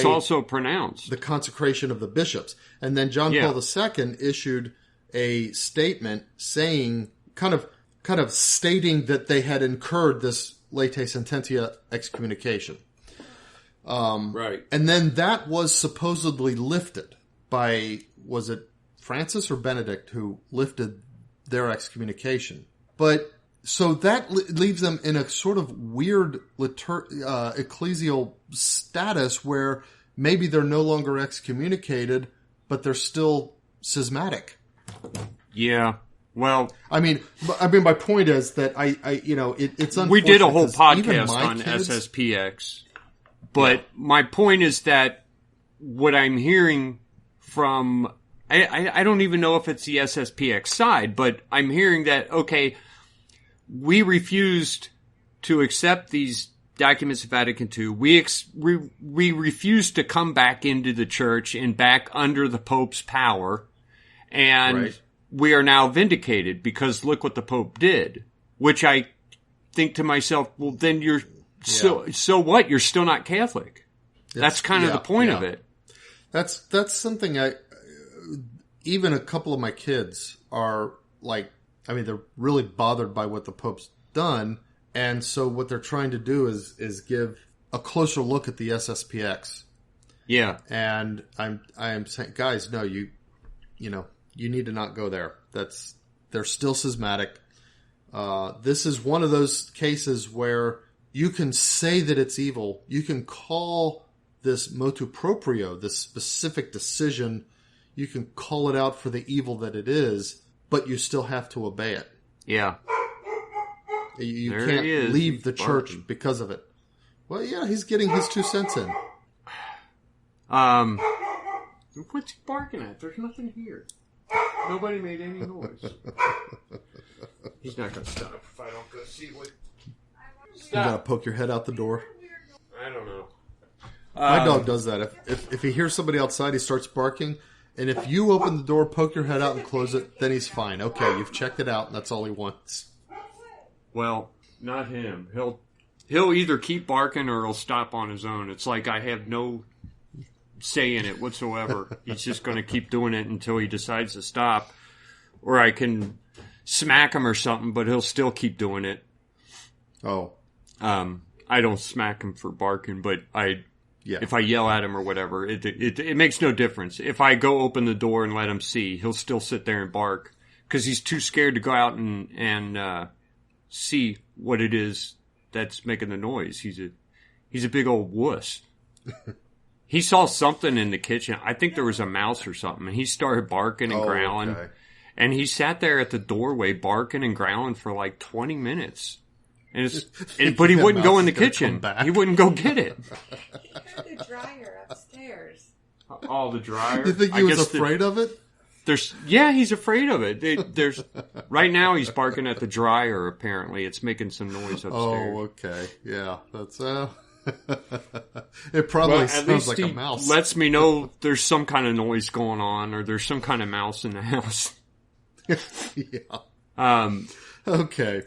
A: also pronounced
B: the consecration of the bishops, and then John Paul II issued a statement saying, kind of stating that they had incurred this late sententia excommunication.
A: Right,
B: and then that was supposedly lifted by, was it Francis or Benedict who lifted their excommunication? But so that leaves them in a sort of weird ecclesial status where maybe they're no longer excommunicated, but they're still schismatic.
A: Yeah. Well,
B: I mean, my point is that it's unfortunate.
A: We did a whole podcast on SSPX, but my point is that what I'm hearing from, I don't even know if it's the SSPX side, but I'm hearing that, okay, we refused to accept these documents of Vatican II. We refused to come back into the church and back under the Pope's power. And we are now vindicated because look what the Pope did. Which I think to myself, well, then you're so what? You're still not Catholic. That's kind of the point of it.
B: That's something even a couple of my kids are like, I mean, they're really bothered by what the Pope's done. And so what they're trying to do is give a closer look at the SSPX.
A: Yeah.
B: And I'm saying, guys, no, you need to not go there. They're still schismatic. This is one of those cases where you can say that it's evil. You can call this motu proprio, this specific decision, you can call it out for the evil that it is, but you still have to obey it.
A: Yeah.
B: You can't leave the church because of it. Well, yeah, he's getting his 2 cents in.
A: What's he barking at? There's nothing here. Nobody made any noise. He's not going to stop if I don't go see what...
B: You got to poke your head out the door.
A: I don't know.
B: My dog does that. If he hears somebody outside, he starts barking. And if you open the door, poke your head out and close it, then he's fine. Okay, you've checked it out, and that's all he wants.
A: Well, not him. He'll either keep barking or he'll stop on his own. It's like I have no say in it whatsoever. He's just going to keep doing it until he decides to stop. Or I can smack him or something, but he'll still keep doing it.
B: Oh.
A: I don't smack him for barking, but if I yell at him or whatever, it makes no difference. If I go open the door and let him see, he'll still sit there and bark because he's too scared to go out and see what it is that's making the noise. He's a big old wuss. He saw something in the kitchen. I think there was a mouse or something, and he started barking and growling. Okay. And he sat there at the doorway barking and growling for like 20 minutes. But he wouldn't go in the kitchen. He wouldn't go get it.
C: He had the dryer upstairs.
A: Oh, the dryer?
B: You think he was afraid of it?
A: He's afraid of it. Right now he's barking at the dryer, apparently. It's making some noise upstairs.
B: Oh, okay. Yeah, that's... It probably sounds like a mouse.
A: Lets me know there's some kind of noise going on or there's some kind of mouse in the house.
B: Yeah. Okay.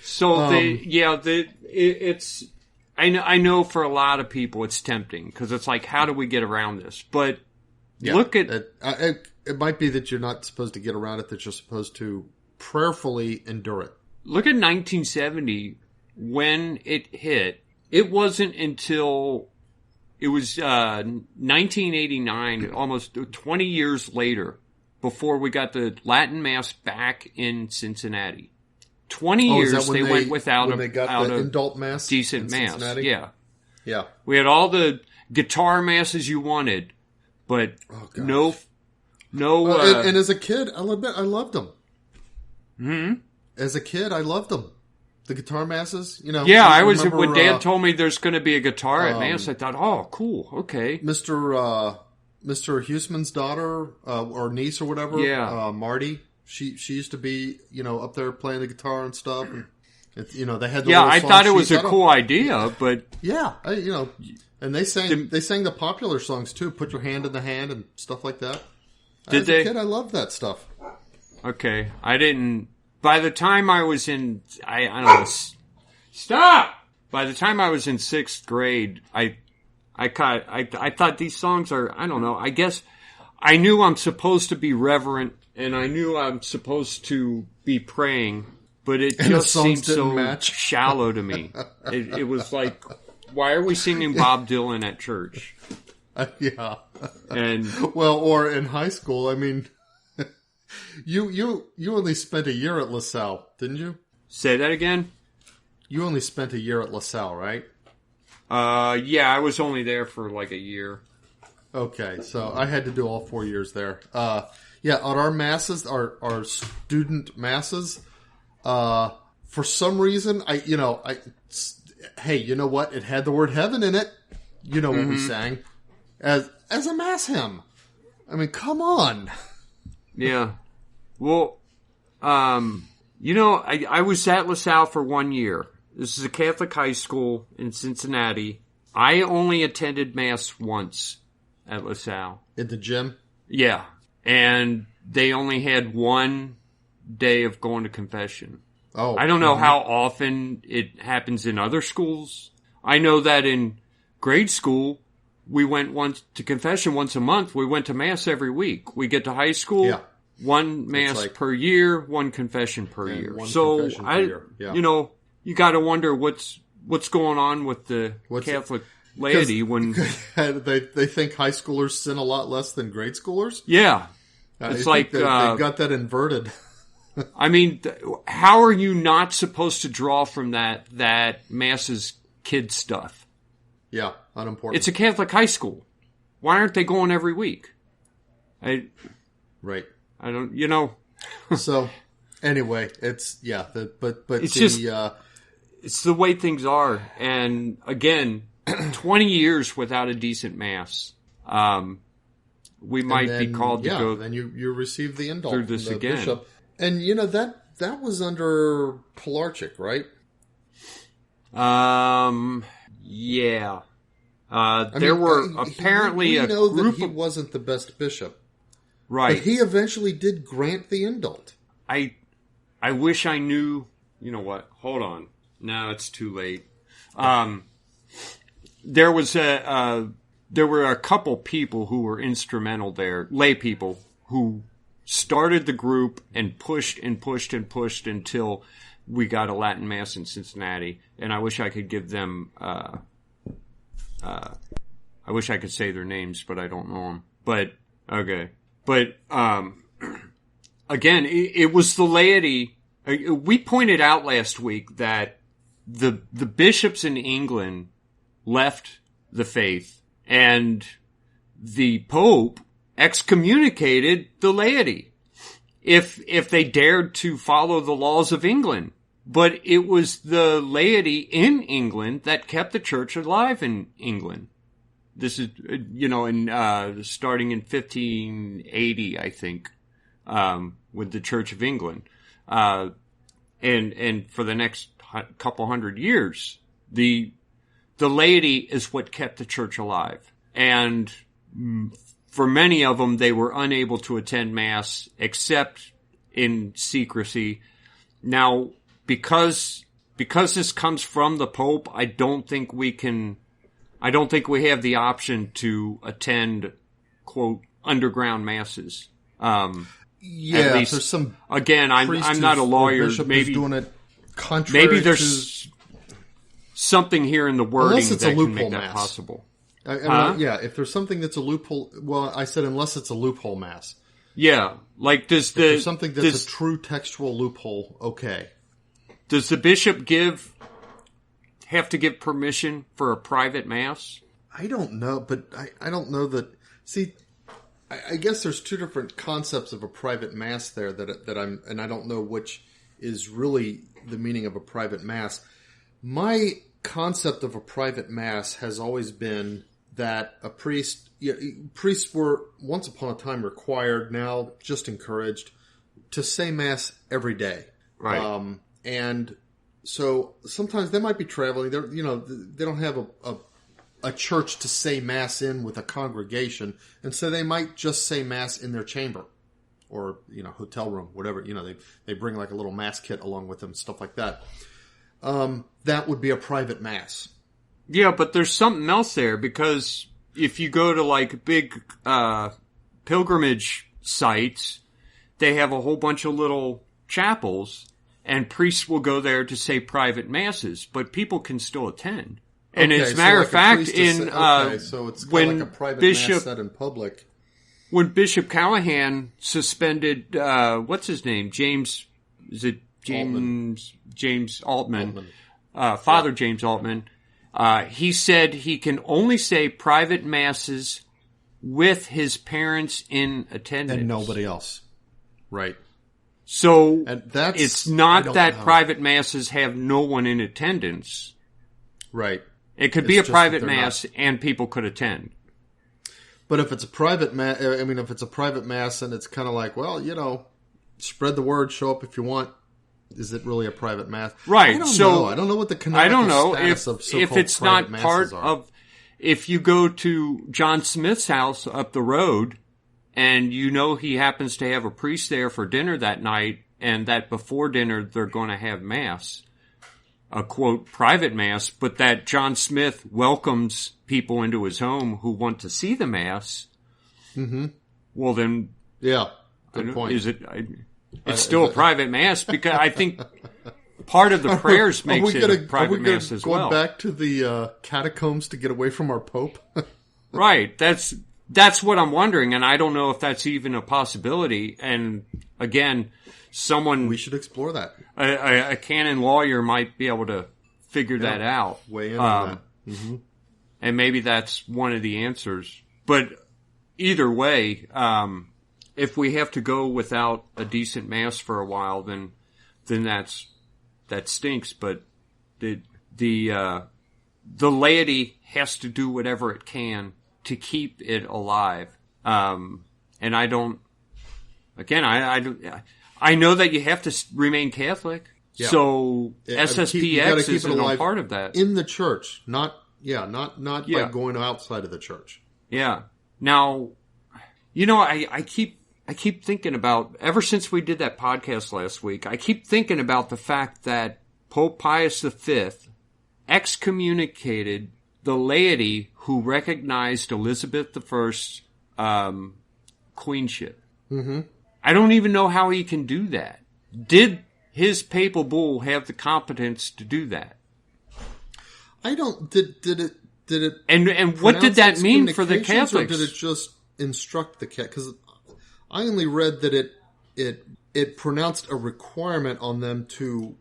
A: So it's. I know for a lot of people it's tempting because it's like, how do we get around this? But look at
B: it might be that you're not supposed to get around it; that you're supposed to prayerfully endure it.
A: Look at 1970 when it hit. It wasn't until It was 1989, almost 20 years later, before we got the Latin Mass back in Cincinnati. 20 years they went without
B: when they got the adult mass
A: decent mass.
B: Cincinnati?
A: Yeah.
B: Yeah.
A: We had all the guitar masses you wanted, but no.
B: And as a kid, I loved them.
A: Hmm?
B: As a kid, I loved them. The guitar masses, you know.
A: Yeah,
B: remember,
A: when Dad told me there's going to be a guitar at Mass, I thought, oh, cool, okay.
B: Mr. Huseman's daughter, or niece or whatever, Marty, she used to be, you know, up there playing the guitar and stuff. And they had the little
A: I
B: song
A: thought it was
B: sheets.
A: a cool idea, but
B: yeah, and they sang the popular songs too. Put your hand in the hand and stuff like that. As a kid, I loved that stuff.
A: Okay, I didn't. By the time I was in, I don't know. Stop! By the time I was in 6th grade, I thought these songs are, I don't know. I guess I knew I'm supposed to be reverent, and I knew I'm supposed to be praying, but it just seemed so shallow to me. It was like, why are we singing Bob Dylan at church?
B: Yeah.
A: And
B: or in high school, I mean, you only spent a year at LaSalle, didn't you?
A: Say that again?
B: You only spent a year at LaSalle, right?
A: Yeah, I was only there for like a year.
B: Okay, so I had to do all 4 years there. Yeah, on our masses, our student masses, for some reason, hey, you know what? It had the word heaven in it. You know what we sang as a mass hymn. I mean, come on.
A: Yeah. Well, I was at LaSalle for 1 year. This is a Catholic high school in Cincinnati. I only attended Mass once at LaSalle.
B: In the gym?
A: Yeah. And they only had 1 day of going to confession.
B: Oh.
A: I don't know how often it happens in other schools. I know that in grade school, we went to confession once a month. We went to Mass every week. We get to high school, 1 Mass per year, 1 confession per year. So, you got to wonder what's going on with the Catholic laity when
B: they think high schoolers sin a lot less than grade schoolers.
A: Yeah, it's like
B: they got that inverted.
A: I mean, how are you not supposed to draw from that Mass's kid stuff?
B: Yeah, unimportant.
A: It's a Catholic high school. Why aren't they going every week?
B: Right.
A: I don't.
B: So anyway, it's but
A: it's it's the way things are, and again, 20 years without a decent Mass. We might be called to go.
B: Then you receive the indult
A: through this
B: from the
A: again.
B: bishop. And that was under Pilarczyk, right?
A: Yeah. There were apparently
B: we know
A: a group
B: that he wasn't the best bishop,
A: right?
B: But he eventually did grant the indult.
A: I wish I knew. You know what? Hold on. No, it's too late. There were a couple people who were instrumental there, lay people who started the group and pushed and pushed and pushed until we got a Latin Mass in Cincinnati. And I wish I could give them, I wish I could say their names, but I don't know them. But, okay. But, again, it was the laity. We pointed out last week that the bishops in England left the faith, and the Pope excommunicated the laity if they dared to follow the laws of England. But it was the laity in England that kept the church alive in England. This is, starting in 1580, I think, with the Church of England. And for the next couple hundred years, the laity is what kept the church alive. And for many of them, they were unable to attend Mass except in secrecy. Now, because this comes from the Pope, I don't think we have the option to attend, quote, underground Masses.
B: Yeah, there's some.
A: Again, I'm not a lawyer. Maybe
B: doing it contrary.
A: Maybe there's something here in the wording
B: that
A: can make that
B: mass.
A: possible.
B: Yeah, if there's something that's a loophole, well, I said unless it's a loophole mass.
A: Yeah, like
B: If there's something that's a true textual loophole, okay.
A: Does the bishop have to give permission for a private mass?
B: I don't know, but I don't know that. See, I guess there's two different concepts of a private mass there and I don't know which is really the meaning of a private mass. My concept of a private mass has always been that a priests were once upon a time required, now just encouraged, to say mass every day.
A: Right.
B: And so sometimes they might be traveling. They don't have a church to say mass in with a congregation, and so they might just say mass in their chamber or hotel room, whatever. They bring like a little mass kit along with them, stuff like that. That would be a private mass.
A: Yeah, but there's something else there, because if you go to like big pilgrimage sites, they have a whole bunch of little chapels, and priests will go there to say private masses, but people can still attend. And as a matter of fact,
B: so it's kind of like a private mass said in public.
A: When Bishop Callahan suspended, what's his name? James Altman. Father James Altman. He said he can only say private masses with his parents in attendance.
B: And nobody else. Right.
A: So
B: and
A: it's not that private masses have no one in attendance.
B: Right.
A: It could be a private mass and people could attend.
B: But if it's a private mass, if it's a private mass and it's kind of like, well, spread the word, show up if you want. Is it really a private mass?
A: Right.
B: I don't know what the canonical status of so-called
A: if it's not part
B: are.
A: of. If you go to John Smith's house up the road, and he happens to have a priest there for dinner that night, and that before dinner they're going to have mass, a quote private mass, but that John Smith welcomes people into his home who want to see the mass. Mm-hmm. Well, then,
B: yeah, good point.
A: Is it? It's still a private mass, because I think part of the prayers makes it a private mass as well.
B: Going back to the catacombs to get away from our Pope?
A: Right. That's what I'm wondering, and I don't know if that's even a possibility. And again,
B: we should explore that.
A: A canon lawyer might be able to figure that out.
B: Weigh in on that.
A: Mm-hmm. And maybe that's one of the answers. But either way, if we have to go without a decent mass for a while, then that stinks. But the laity has to do whatever it can to keep it alive. And I don't. Again, I know that you have to remain Catholic. Yeah. So SSPX is a part of that
B: in the church, not by going outside of the church.
A: Yeah. Now, I keep thinking about, ever since we did that podcast last week, I keep thinking about the fact that Pope Pius V excommunicated the laity who recognized Elizabeth I's queenship. Mm-hmm. I don't even know how he can do that. Did his papal bull have the competence to do that?
B: I don't. Did it?
A: And what did that mean for the Catholics?
B: Or did it just instruct the Catholics? Because I only read that it pronounced a requirement on them to.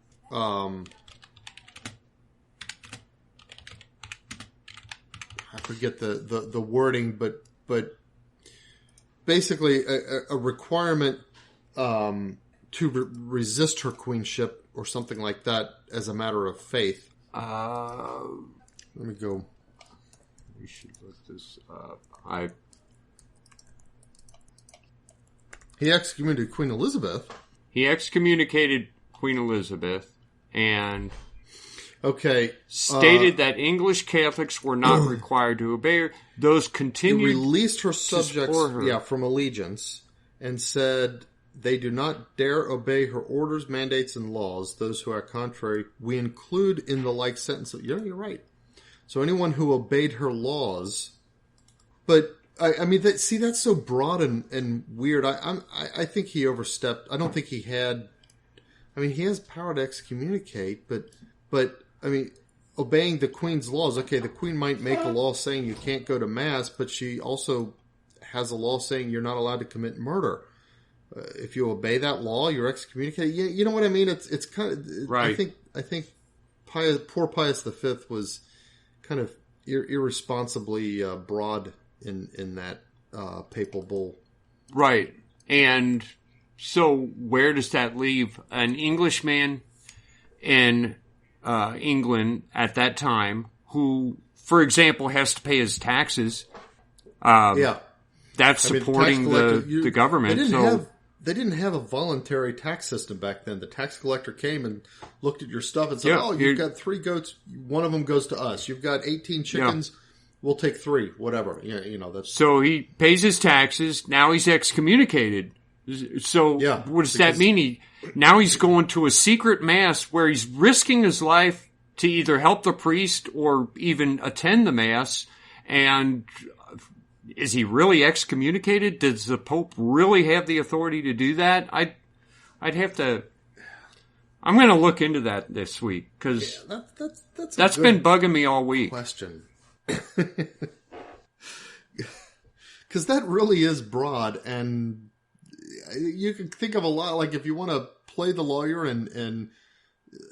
B: I forget the wording, but basically a requirement to resist her queenship or something like that as a matter of faith. Let me go.
A: We should look this up.
B: He excommunicated Queen Elizabeth.
A: He excommunicated Queen Elizabeth and stated that English Catholics were not required to obey her. Those continued.
B: He released her subjects from allegiance and said they do not dare obey her orders, mandates, and laws. Those who are contrary, we include in the like sentence. You're right. So anyone who obeyed her laws, but that's so broad and weird. I think he overstepped. I don't think he had. He has power to excommunicate, but obeying the Queen's laws. Okay, the Queen might make a law saying you can't go to Mass, but she also has a law saying you're not allowed to commit murder. If you obey that law, you're excommunicated. You know what I mean? It's kind of
A: right.
B: I think poor Pius V was kind of irresponsibly broad in that papal bull.
A: Right. And so where does that leave an Englishman in England at that time who, for example, has to pay his taxes? That's supporting the government.
B: They didn't have a voluntary tax system back then. The tax collector came and looked at your stuff and said, you've got 3 goats. One of them goes to us. You've got 18 chickens. We'll take 3, whatever. That's...
A: So he pays his taxes. Now he's excommunicated. So what does that mean? Now he's going to a secret mass where he's risking his life to either help the priest or even attend the mass. And is he really excommunicated? Does the Pope really have the authority to do that? I'd have to... I'm going to look into that this week because that's been bugging me all week.
B: Question. Because that really is broad, and you can think of a lot. Like if you want to play the lawyer, and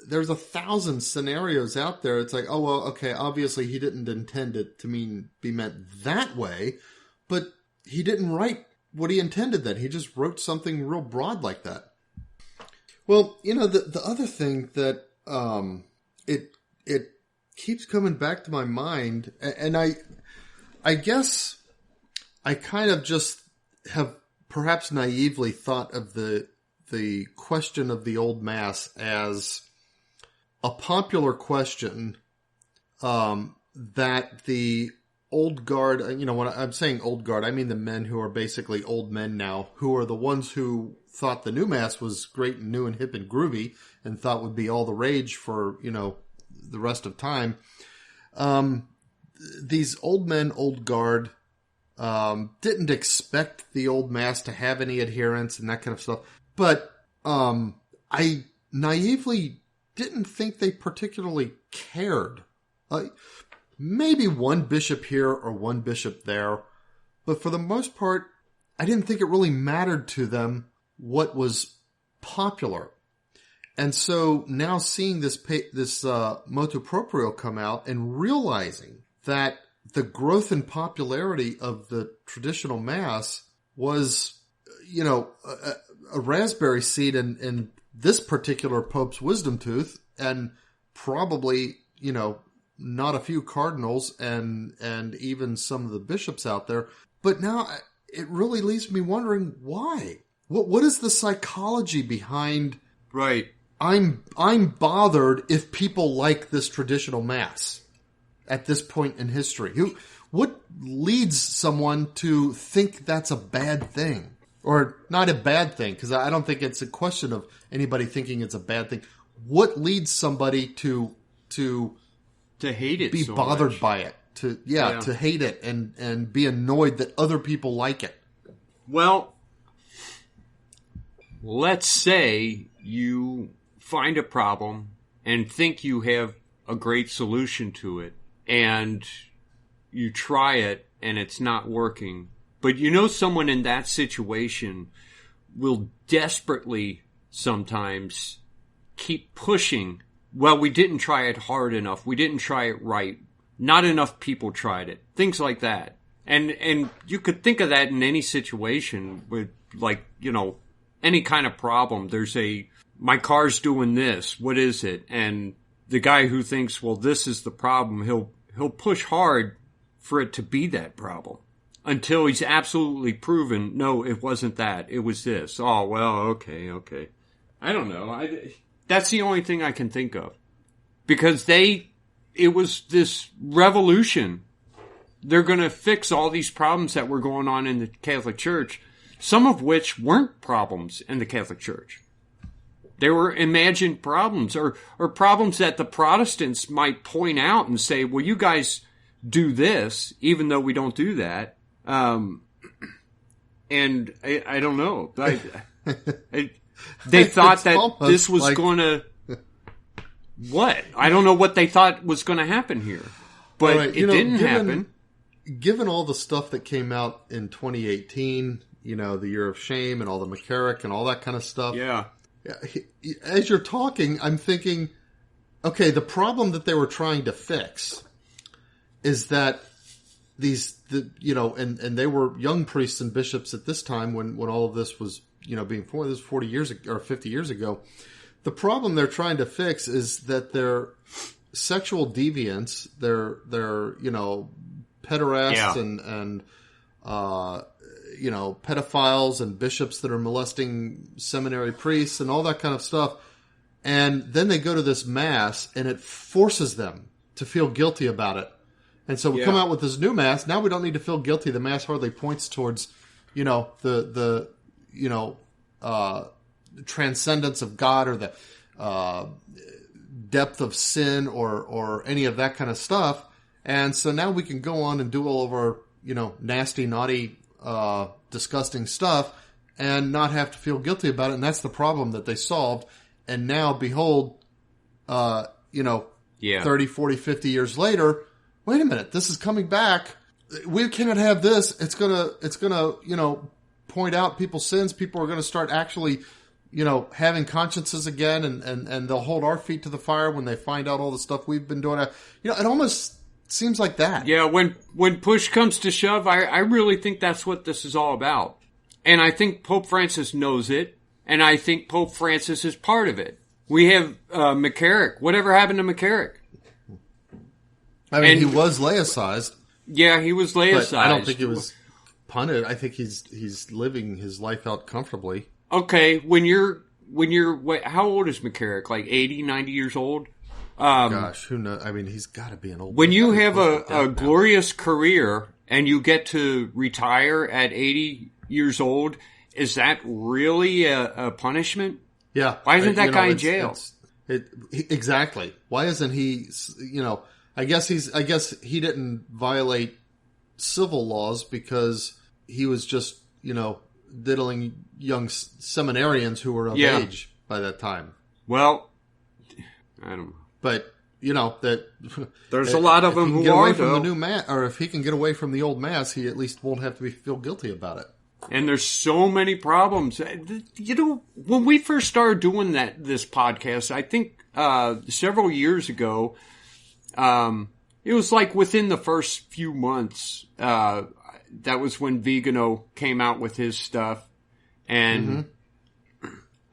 B: there's 1,000 scenarios out there. It's like, oh well, okay, obviously he didn't intend it to be meant that way, but he didn't write what he intended. Then he just wrote something real broad like that. Well, the other thing that it keeps coming back to my mind, and I guess I kind of just have perhaps naively thought of the question of the old Mass as a popular question that the old guard, when I'm saying old guard, I mean the men who are basically old men now, who are the ones who thought the new Mass was great and new and hip and groovy and thought would be all the rage for, the rest of time. These old men, old guard, didn't expect the old Mass to have any adherents and that kind of stuff. But I naively didn't think they particularly cared. Maybe one bishop here or one bishop there. But for the most part, I didn't think it really mattered to them what was popular. And so now seeing this Motu Proprio come out and realizing that the growth in popularity of the traditional Mass was, a raspberry seed in this particular Pope's wisdom tooth, and probably, not a few cardinals and even some of the bishops out there. But now it really leaves me wondering why. What is the psychology behind?
A: Right.
B: I'm bothered if people like this traditional Mass at this point in history. What leads someone to think that's a bad thing? Or not a bad thing, because I don't think it's a question of anybody thinking it's a bad thing. What leads somebody to
A: hate it,
B: be
A: so
B: bothered
A: much
B: by it, to hate it and be annoyed that other people like it?
A: Well, let's say you find a problem and think you have a great solution to it, and you try it and it's not working. But someone in that situation will desperately sometimes keep pushing. Well, we didn't try it hard enough. We didn't try it right. Not enough people tried it. Things like that. And you could think of that in any situation with, any kind of problem. There's my car's doing this. What is it? And the guy who thinks, well, this is the problem, he'll push hard for it to be that problem until he's absolutely proven, no, it wasn't that. It was this. Oh, well, okay. I don't know. That's the only thing I can think of. Because it was this revolution. They're going to fix all these problems that were going on in the Catholic Church, some of which weren't problems in the Catholic Church. They were imagined problems or problems that the Protestants might point out and say, well, you guys do this, even though we don't do that. And I don't know. They thought that this was going to what? I don't know what they thought was going to happen here. But
B: right,
A: it didn't happen.
B: Given all the stuff that came out in 2018, the Year of Shame and all the McCarrick and all that kind of stuff.
A: Yeah.
B: As you're talking, I'm thinking, okay, the problem that they were trying to fix is that and they were young priests and bishops at this time when all of this was, being formed. This was 40 years or 50 years ago. The problem they're trying to fix is that their sexual deviants, their pederasts and pedophiles and bishops that are molesting seminary priests and all that kind of stuff. And then they go to this mass and it forces them to feel guilty about it. And so we come out with this new mass. Now we don't need to feel guilty. The mass hardly points towards, the transcendence of God or the depth of sin or any of that kind of stuff. And so now we can go on and do all of our, nasty, naughty, disgusting stuff and not have to feel guilty about it. And that's the problem that they solved. And now, behold, 30, 40, 50 years later, wait a minute, this is coming back. We cannot have this. It's gonna, point out people's sins. People are going to start actually, having consciences again, and they'll hold our feet to the fire when they find out all the stuff we've been doing. It almost seems like that.
A: Yeah, when push comes to shove, I really think that's what this is all about. And I think Pope Francis knows it, and I think Pope Francis is part of it. We have McCarrick. Whatever happened to McCarrick?
B: He was laicized.
A: Yeah, he was laicized.
B: But I don't think he was punted. I think he's living his life out comfortably.
A: Okay, when you're how old is McCarrick? Like 80, 90 years old?
B: Gosh, who knows? He's got to be an old.
A: When you have a glorious career and you get to retire at 80 years old, is that really a punishment?
B: Yeah.
A: Why isn't that guy in jail?
B: Exactly. Why isn't he? I guess he didn't violate civil laws because he was just diddling young seminarians who were of age by that time.
A: Well, I don't know.
B: But that
A: there's a lot of them who
B: get away
A: are
B: from
A: though.
B: the new mass, or if he can get away from the old mass, he at least won't have to feel guilty about it.
A: And there's so many problems. When we first started doing this podcast, I think several years ago, it was like within the first few months. That was when Vigano came out with his stuff, and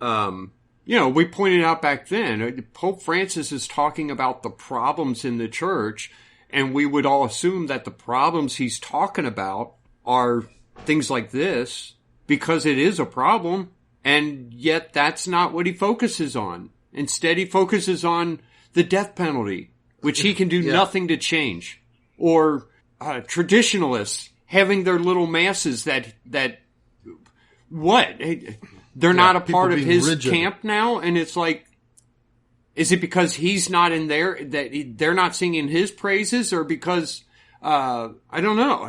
A: we pointed out back then, Pope Francis is talking about the problems in the church, and we would all assume that the problems he's talking about are things like this, because it is a problem, and yet that's not what he focuses on. Instead, he focuses on the death penalty, which he can do nothing to change. Or traditionalists having their little masses that what? They're not a part of his rigid camp now, and it's like, is it because he's not in there that they're not singing his praises, or because I don't know.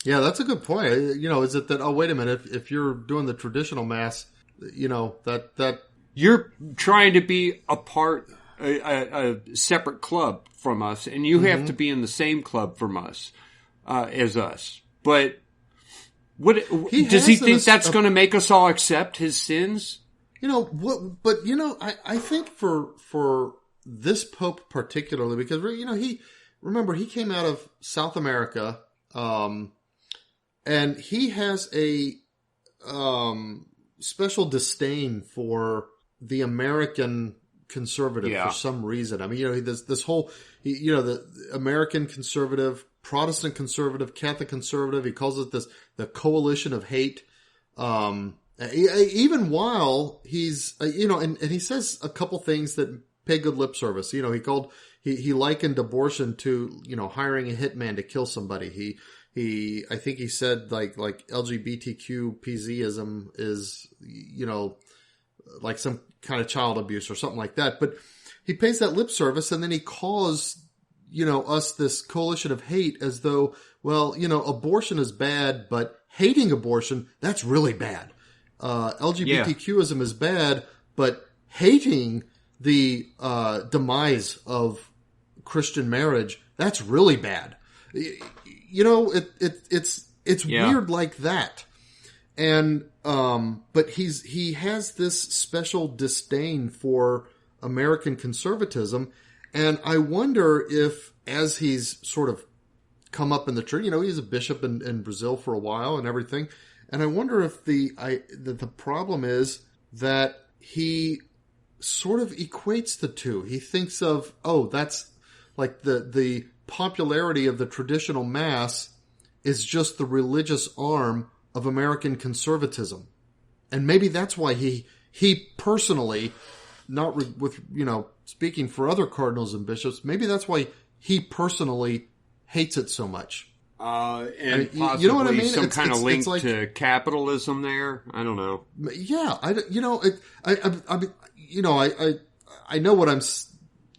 B: Yeah, that's a good point. Is it that, oh, wait a minute, if you're doing the traditional mass, that
A: you're trying to be a part, a separate club from us, and you have to be in the same club from us, as us. But does he think that's going to make us all accept his sins?
B: But I think for this Pope particularly, because he came out of South America, and he has a special disdain for the American conservative for some reason. This whole, the American conservative, Protestant conservative, Catholic conservative, he calls it the coalition of hate. Even while he's, and he says a couple things that pay good lip service. He likened abortion to, hiring a hitman to kill somebody. I think he said like LGBTQ PZism is, like some kind of child abuse or something like that. But he pays that lip service, and then he calls, us this coalition of hate as though, well, abortion is bad, but hating abortion, that's really bad. LGBTQism is bad, but hating the demise of Christian marriage, that's really bad. You know, it's weird like that. And but he has this special disdain for American conservatism, and I wonder if, as he's sort of come up in the church, you know, he's a bishop in Brazil for a while and everything, and I wonder if the problem is that he sort of equates the two. He thinks of, oh, that's like the popularity of the traditional Mass is just the religious arm of American conservatism. And maybe that's why he personally, not with, you know, speaking for other cardinals and bishops, maybe that's why he personally hates it so much.
A: And possibly
B: you know what I mean?
A: Some kind of link
B: like,
A: to capitalism there. I don't know.
B: Yeah, I know what I'm,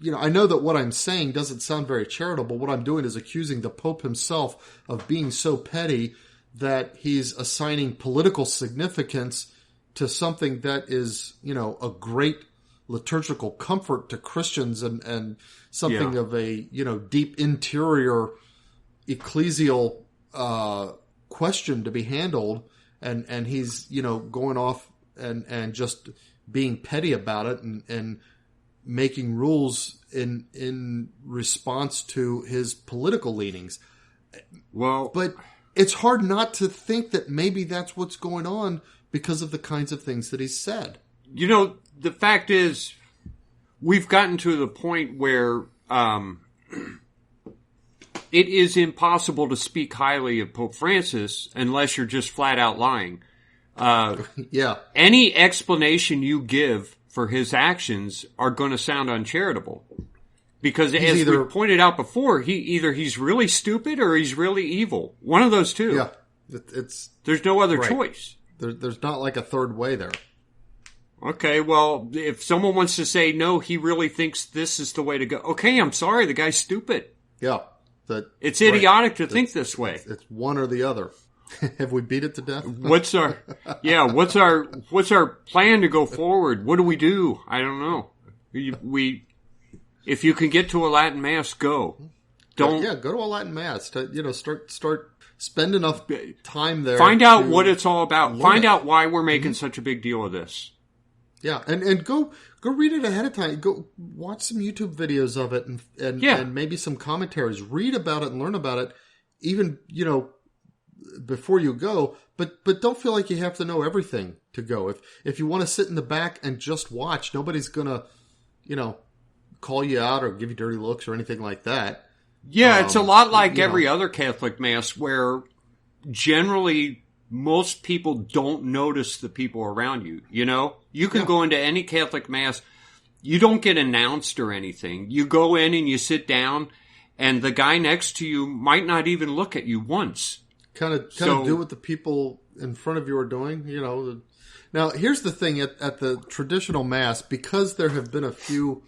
B: you know, I know that what I'm saying doesn't sound very charitable. What I'm doing is accusing the Pope himself of being so petty that he's assigning political significance to something that is, you know, a great liturgical comfort to Christians and something of a, you know, deep interior ecclesial question to be handled, and he's, you know, going off and just being petty about it and making rules in response to his political leanings.
A: Well,
B: but it's hard not to think that maybe that's what's going on because of the kinds of things that he's said.
A: You know, the fact is, we've gotten to the point where it is impossible to speak highly of Pope Francis unless you're just flat out lying. Any explanation you give for his actions are going to sound uncharitable. Because as we pointed out before, he's really stupid or he's really evil. One of those two.
B: Yeah.
A: There's no other choice.
B: There's not like a third way there.
A: Okay, well, if someone wants to say, no, he really thinks this is the way to go. Okay, I'm sorry, the guy's stupid.
B: Yeah.
A: It's idiotic to think this way.
B: It's one or the other. Have we beat it to death?
A: What's our plan to go forward? What do we do? I don't know. If you can get to a Latin Mass, go.
B: Go to a Latin Mass. Start spend enough time there.
A: Find out what it's all about. Find out why we're making such a big deal of this.
B: Yeah, and go read it ahead of time. Go watch some YouTube videos of it and maybe some commentaries. Read about it and learn about it, even, you know, before you go. But don't feel like you have to know everything to go. If you want to sit in the back and just watch, nobody's gonna, you know, call you out or give you dirty looks or anything like that.
A: Yeah, it's a lot like every other Catholic Mass where generally most people don't notice the people around you, you know? You can go into any Catholic Mass. You don't get announced or anything. You go in and you sit down, and the guy next to you might not even look at you once.
B: Kind of do what the people in front of you are doing, you know. Now, here's the thing. At the traditional Mass, because there have been a few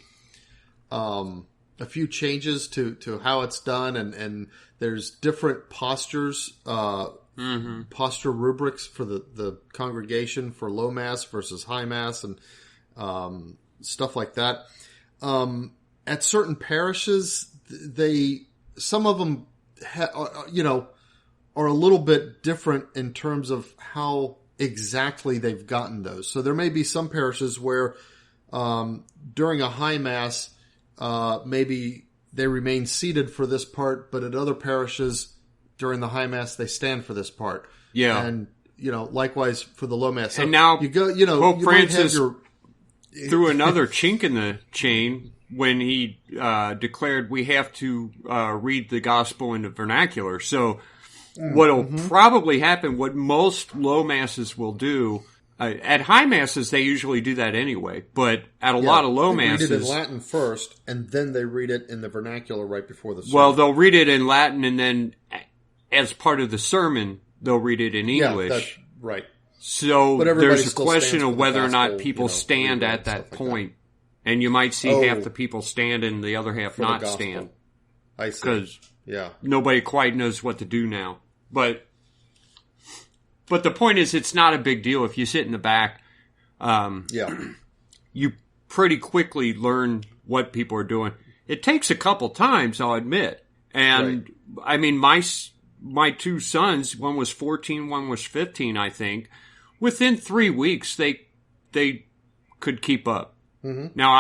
B: changes to how it's done, and there's different postures, posture rubrics for the congregation for low Mass versus high Mass and stuff like that. At certain parishes, some of them are a little bit different in terms of how exactly they've gotten those. So there may be some parishes where during a high Mass, maybe they remain seated for this part, but at other parishes during the high Mass they stand for this part.
A: Yeah,
B: and likewise for the low Mass. So
A: and now
B: you go,
A: Pope Francis threw another chink in the chain when he declared we have to read the Gospel in the vernacular. So what'll probably happen, what most low Masses will do. At high Masses, they usually do that anyway, but at a lot of low Masses...
B: They read it in Latin first, and then they read it in the vernacular right before the sermon.
A: Well, they'll read it in Latin, and then as part of the sermon, they'll read it in English.
B: Yeah, that's right.
A: So there's a question of whether or not people stand at that point, and you might see half the people stand and the other half not stand.
B: I see.
A: Because nobody quite knows what to do now. But the point is, it's not a big deal if you sit in the back. You pretty quickly learn what people are doing. It takes a couple times, I'll admit. And I mean, my two sons, one was 14, one was 15, I think. Within 3 weeks, they could keep up. Mm-hmm. Now,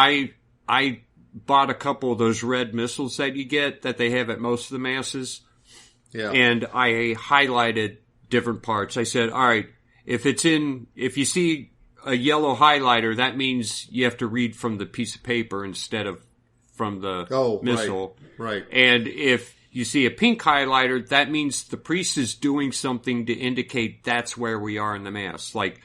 A: I bought a couple of those red missiles that you get that they have at most of the masses. Yeah. And I highlighted different parts. I said, all right, if you see a yellow highlighter, that means you have to read from the piece of paper instead of from the missile.
B: Right.
A: And if you see a pink highlighter, that means the priest is doing something to indicate that's where we are in the mass. Like,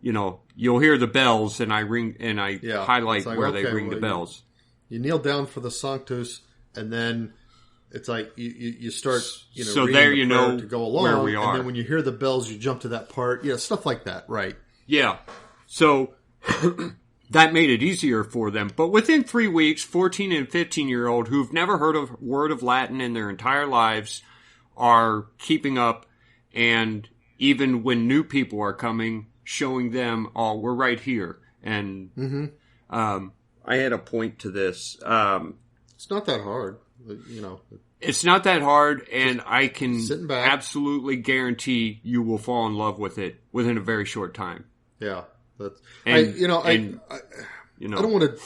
A: you know, you'll hear the bells, and I highlight where they ring the bells.
B: You kneel down for the Sanctus, and then it's like you start,
A: so there
B: the
A: you know
B: to go along,
A: where we are.
B: And then when you hear the bells, you jump to that part. Yeah, stuff like that, right?
A: Yeah. So that made it easier for them. But within 3 weeks, 14 and 15-year-old who've never heard a word of Latin in their entire lives are keeping up. And even when new people are coming, showing them, oh, we're right here. And I had a point to this.
B: It's not that hard,
A: It's not that hard, and I can absolutely guarantee you will fall in love with it within a very short time.
B: Yeah. I don't want to.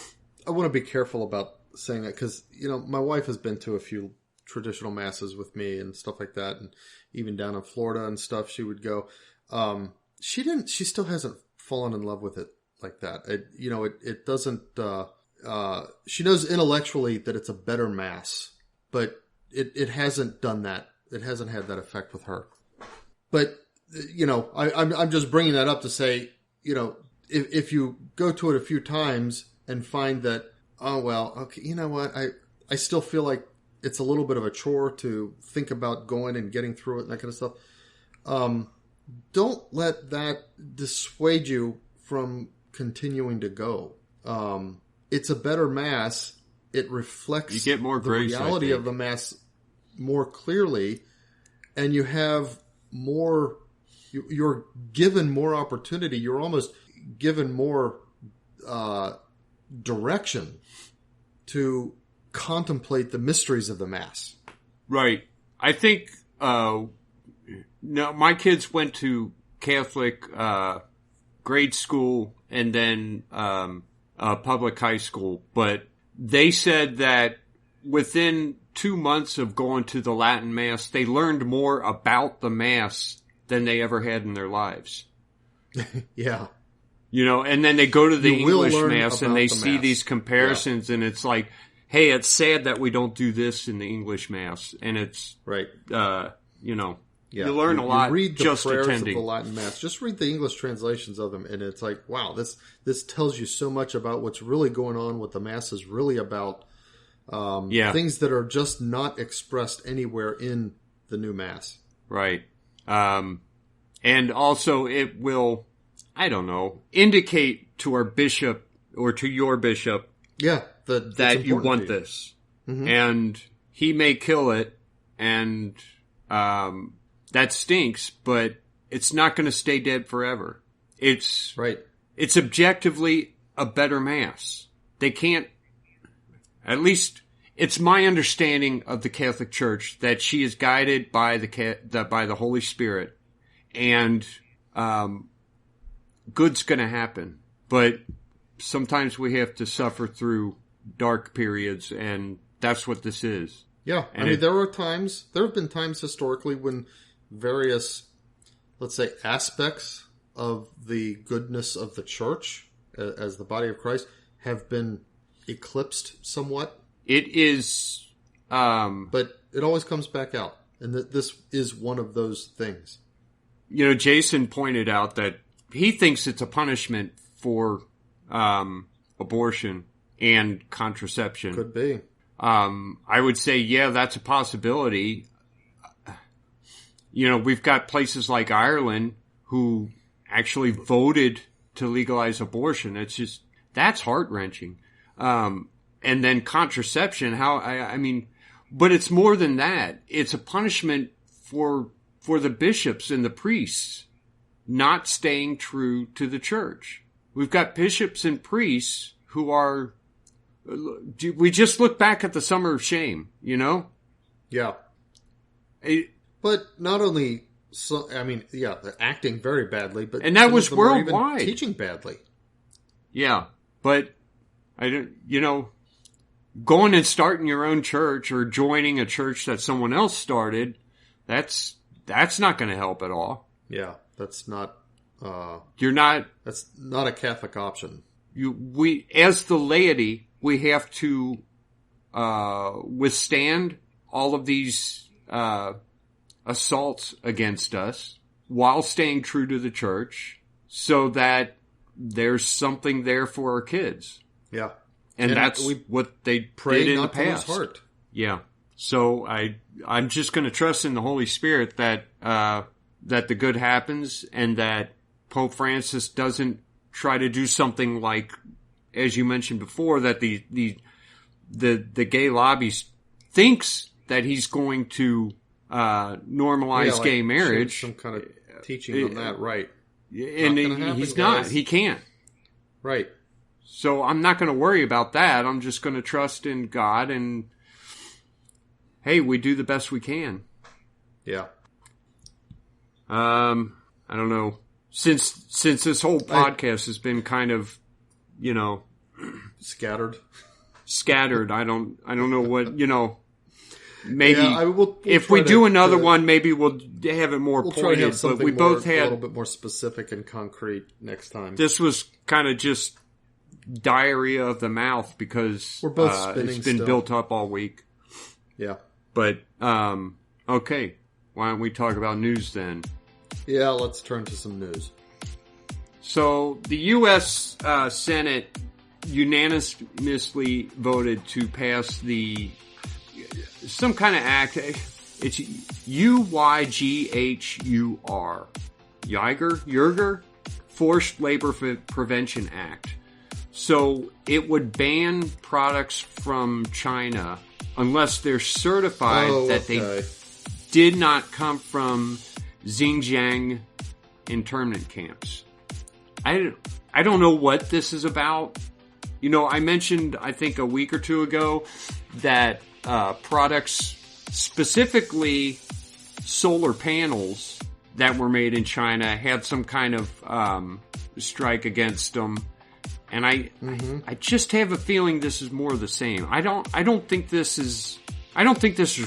B: I want to be careful about saying that because my wife has been to a few traditional masses with me and stuff like that, and even down in Florida and stuff, she would go. She didn't. She still hasn't fallen in love with it like that. It doesn't. She knows intellectually that it's a better mass, but it hasn't done that. It hasn't had that effect with her. But I'm just bringing that up to say. If you go to it a few times and find that, oh, well, okay, you know what? I still feel like it's a little bit of a chore to think about going and getting through it and that kind of stuff. Don't let that dissuade you from continuing to go. It's a better mass. It reflects
A: you get more
B: the
A: grace,
B: reality of the mass more clearly, and you have more... You're given more opportunity. You're almost given more direction to contemplate the mysteries of the Mass.
A: Right. I think my kids went to Catholic grade school and then public high school, but they said that within 2 months of going to the Latin Mass, they learned more about the Mass than they ever had in their lives.
B: Yeah.
A: And then they go to the English Mass and they see these comparisons and it's like, hey, it's sad that we don't do this in the English Mass. And it's,
B: right.
A: You learn a lot
B: read the
A: just
B: prayers
A: attending.
B: Of the Latin Mass. Just read the English translations of them and it's like, wow, this tells you so much about what's really going on, what the Mass is really about. Things that are just not expressed anywhere in the new Mass.
A: Right. And also it will, I don't know, indicate to our bishop or to your bishop that you want this. Mm-hmm. And he may kill it and that stinks, but it's not going to stay dead forever. It's objectively a better Mass. They can't, at least it's my understanding of the Catholic Church that she is guided by the Holy Spirit, and good's going to happen. But sometimes we have to suffer through dark periods, and that's what this is.
B: Yeah, and there have been times historically when various, let's say, aspects of the goodness of the Church as the body of Christ have been eclipsed somewhat.
A: It is...
B: but it always comes back out. And this is one of those things.
A: Jason pointed out that he thinks it's a punishment for abortion and contraception.
B: Could be.
A: I would say, yeah, that's a possibility. We've got places like Ireland who actually voted to legalize abortion. It's just, that's heart-wrenching. And then contraception, but it's more than that. It's a punishment for the bishops and the priests not staying true to the church. We've got bishops and priests who are... We just look back at the Summer of Shame, you know?
B: Yeah. But not only... So, I mean, yeah, they're acting very badly, but...
A: And that was worldwide.
B: Even teaching badly.
A: Yeah, but, I don't, you know, going and starting your own church or joining a church that someone else started, that's not going to help at all.
B: Yeah, that's not...
A: That's
B: not a Catholic option.
A: We, as the laity, we have to withstand all of these assaults against us while staying true to the church so that there's something there for our kids.
B: Yeah.
A: And that's what they
B: pray
A: did in
B: not
A: the past.
B: To lose heart.
A: Yeah. So I'm just going to trust in the Holy Spirit that the good happens and that Pope Francis doesn't try to do something like, as you mentioned before, that the gay lobby thinks that he's going to normalize gay marriage.
B: Some kind of teaching on that, right?
A: And he's not. He can't.
B: Right.
A: So I'm not going to worry about that. I'm just going to trust in God and, hey, we do the best we can.
B: Yeah.
A: I don't know. Since this whole podcast has been kind of, you know,
B: scattered.
A: I don't know what, you know, maybe
B: we'll
A: if we do another one, maybe we'll have it more pointed.
B: Try to have something
A: but we both had
B: a little bit more specific and concrete next time.
A: This was kind of just diarrhea of the mouth because
B: we're both spinning
A: it's been built up all week.
B: Yeah.
A: But, okay. Why don't we talk about news then?
B: Yeah, let's turn to some news. So,
A: the U.S. Senate unanimously voted to pass some kind of act. It's UYGHUR. Uyghur Forced Labor Prevention Act. So, it would ban products from China unless they're certified that they did not come from Xinjiang internment camps. I don't know what this is about. You know, I mentioned, I think a week or two ago, that products, specifically solar panels that were made in China, had some kind of strike against them. And I just have a feeling this is more of the same. I don't think this is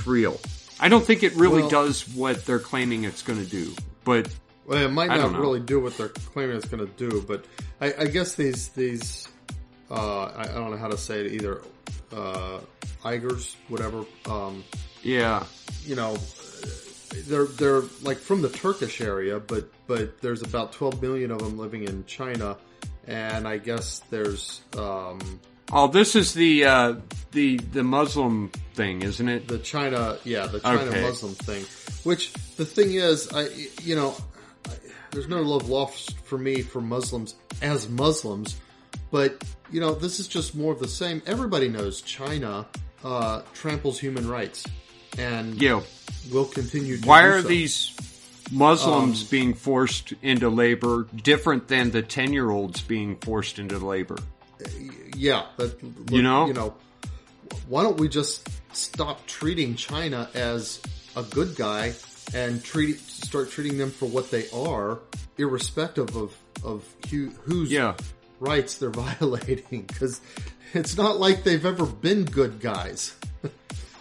A: real. I don't think it really does what they're claiming it's going to do. But
B: it might not really do what they're claiming it's going to do. But I guess these I don't know how to say it either. Uyghurs, whatever.
A: Yeah.
B: You know, they're like from the Turkish area, but there's about 12 million of them living in China, and I guess there's.
A: This is the Muslim thing, isn't it?
B: The China Muslim thing. Which the thing is, there's no love lost for me for Muslims as Muslims, but you know, this is just more of the same. Everybody knows China tramples human rights, and will continue to.
A: Why are these Muslims being forced into labor different than the 10-year-olds being forced into labor?
B: Yeah, but
A: you know,
B: why don't we just stop treating China as a good guy and start treating them for what they are, irrespective of whose rights they're violating? Because it's not like they've ever been good guys.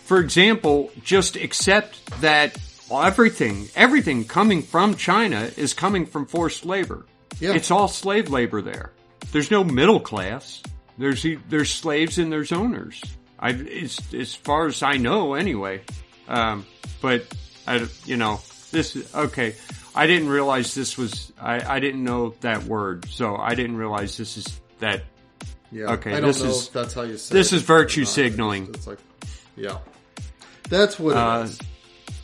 A: For example, just accept that everything coming from China is coming from forced labor. Yeah. It's all slave labor there. There's no middle class. There's slaves and there's owners. As far as I know, anyway. But this is okay. I didn't realize this was. I didn't know that word, so I didn't realize this is that.
B: Yeah.
A: Okay.
B: I don't know if that's how you say.
A: This is virtue signaling.
B: It's like, yeah, that's what it is.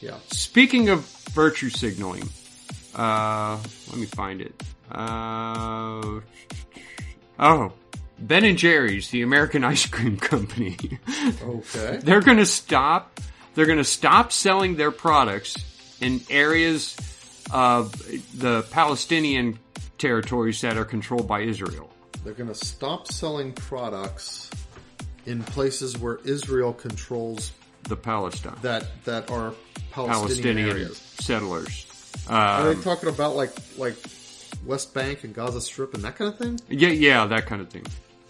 B: Yeah.
A: Speaking of virtue signaling, let me find it. Ben and Jerry's, the American ice cream company.
B: Okay.
A: They're going to stop selling their products in areas of the Palestinian territories that are controlled by Israel.
B: They're going to stop selling products in places where Israel controls
A: the Palestine
B: that are Palestinian
A: Palestinian
B: areas.
A: settlers.
B: Are they talking about like West Bank and Gaza Strip and that kind of thing?
A: Yeah, that kind of thing.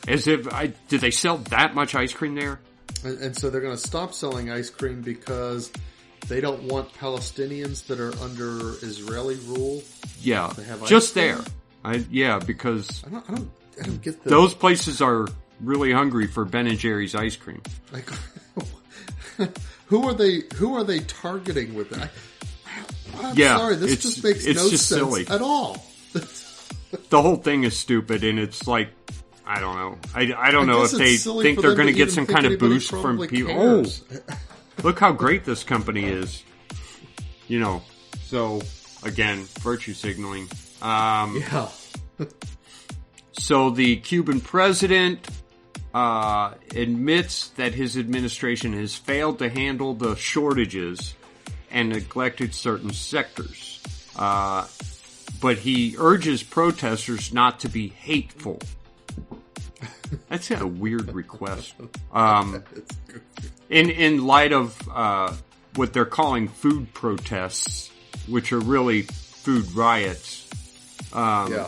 A: As if did they sell that much ice cream there?
B: And so they're going to stop selling ice cream because they don't want Palestinians that are under Israeli rule.
A: Yeah,
B: to have
A: just
B: ice
A: there.
B: cream?
A: Because
B: I don't get the,
A: those places are really hungry for Ben and Jerry's ice cream.
B: like. Who are they targeting with that? I'm sorry, this just makes no
A: just
B: sense
A: silly.
B: at all.
A: The whole thing is stupid, and it's like, I don't know. I don't know if they think they're going to get some kind of boost from people.
B: Cares.
A: Oh, look how great this company is. So, again, virtue signaling.
B: Yeah.
A: So the Cuban president admits that his administration has failed to handle the shortages and neglected certain sectors. But he urges protesters not to be hateful. That's a weird request. In light of what they're calling food protests, which are really food riots.
B: Yeah.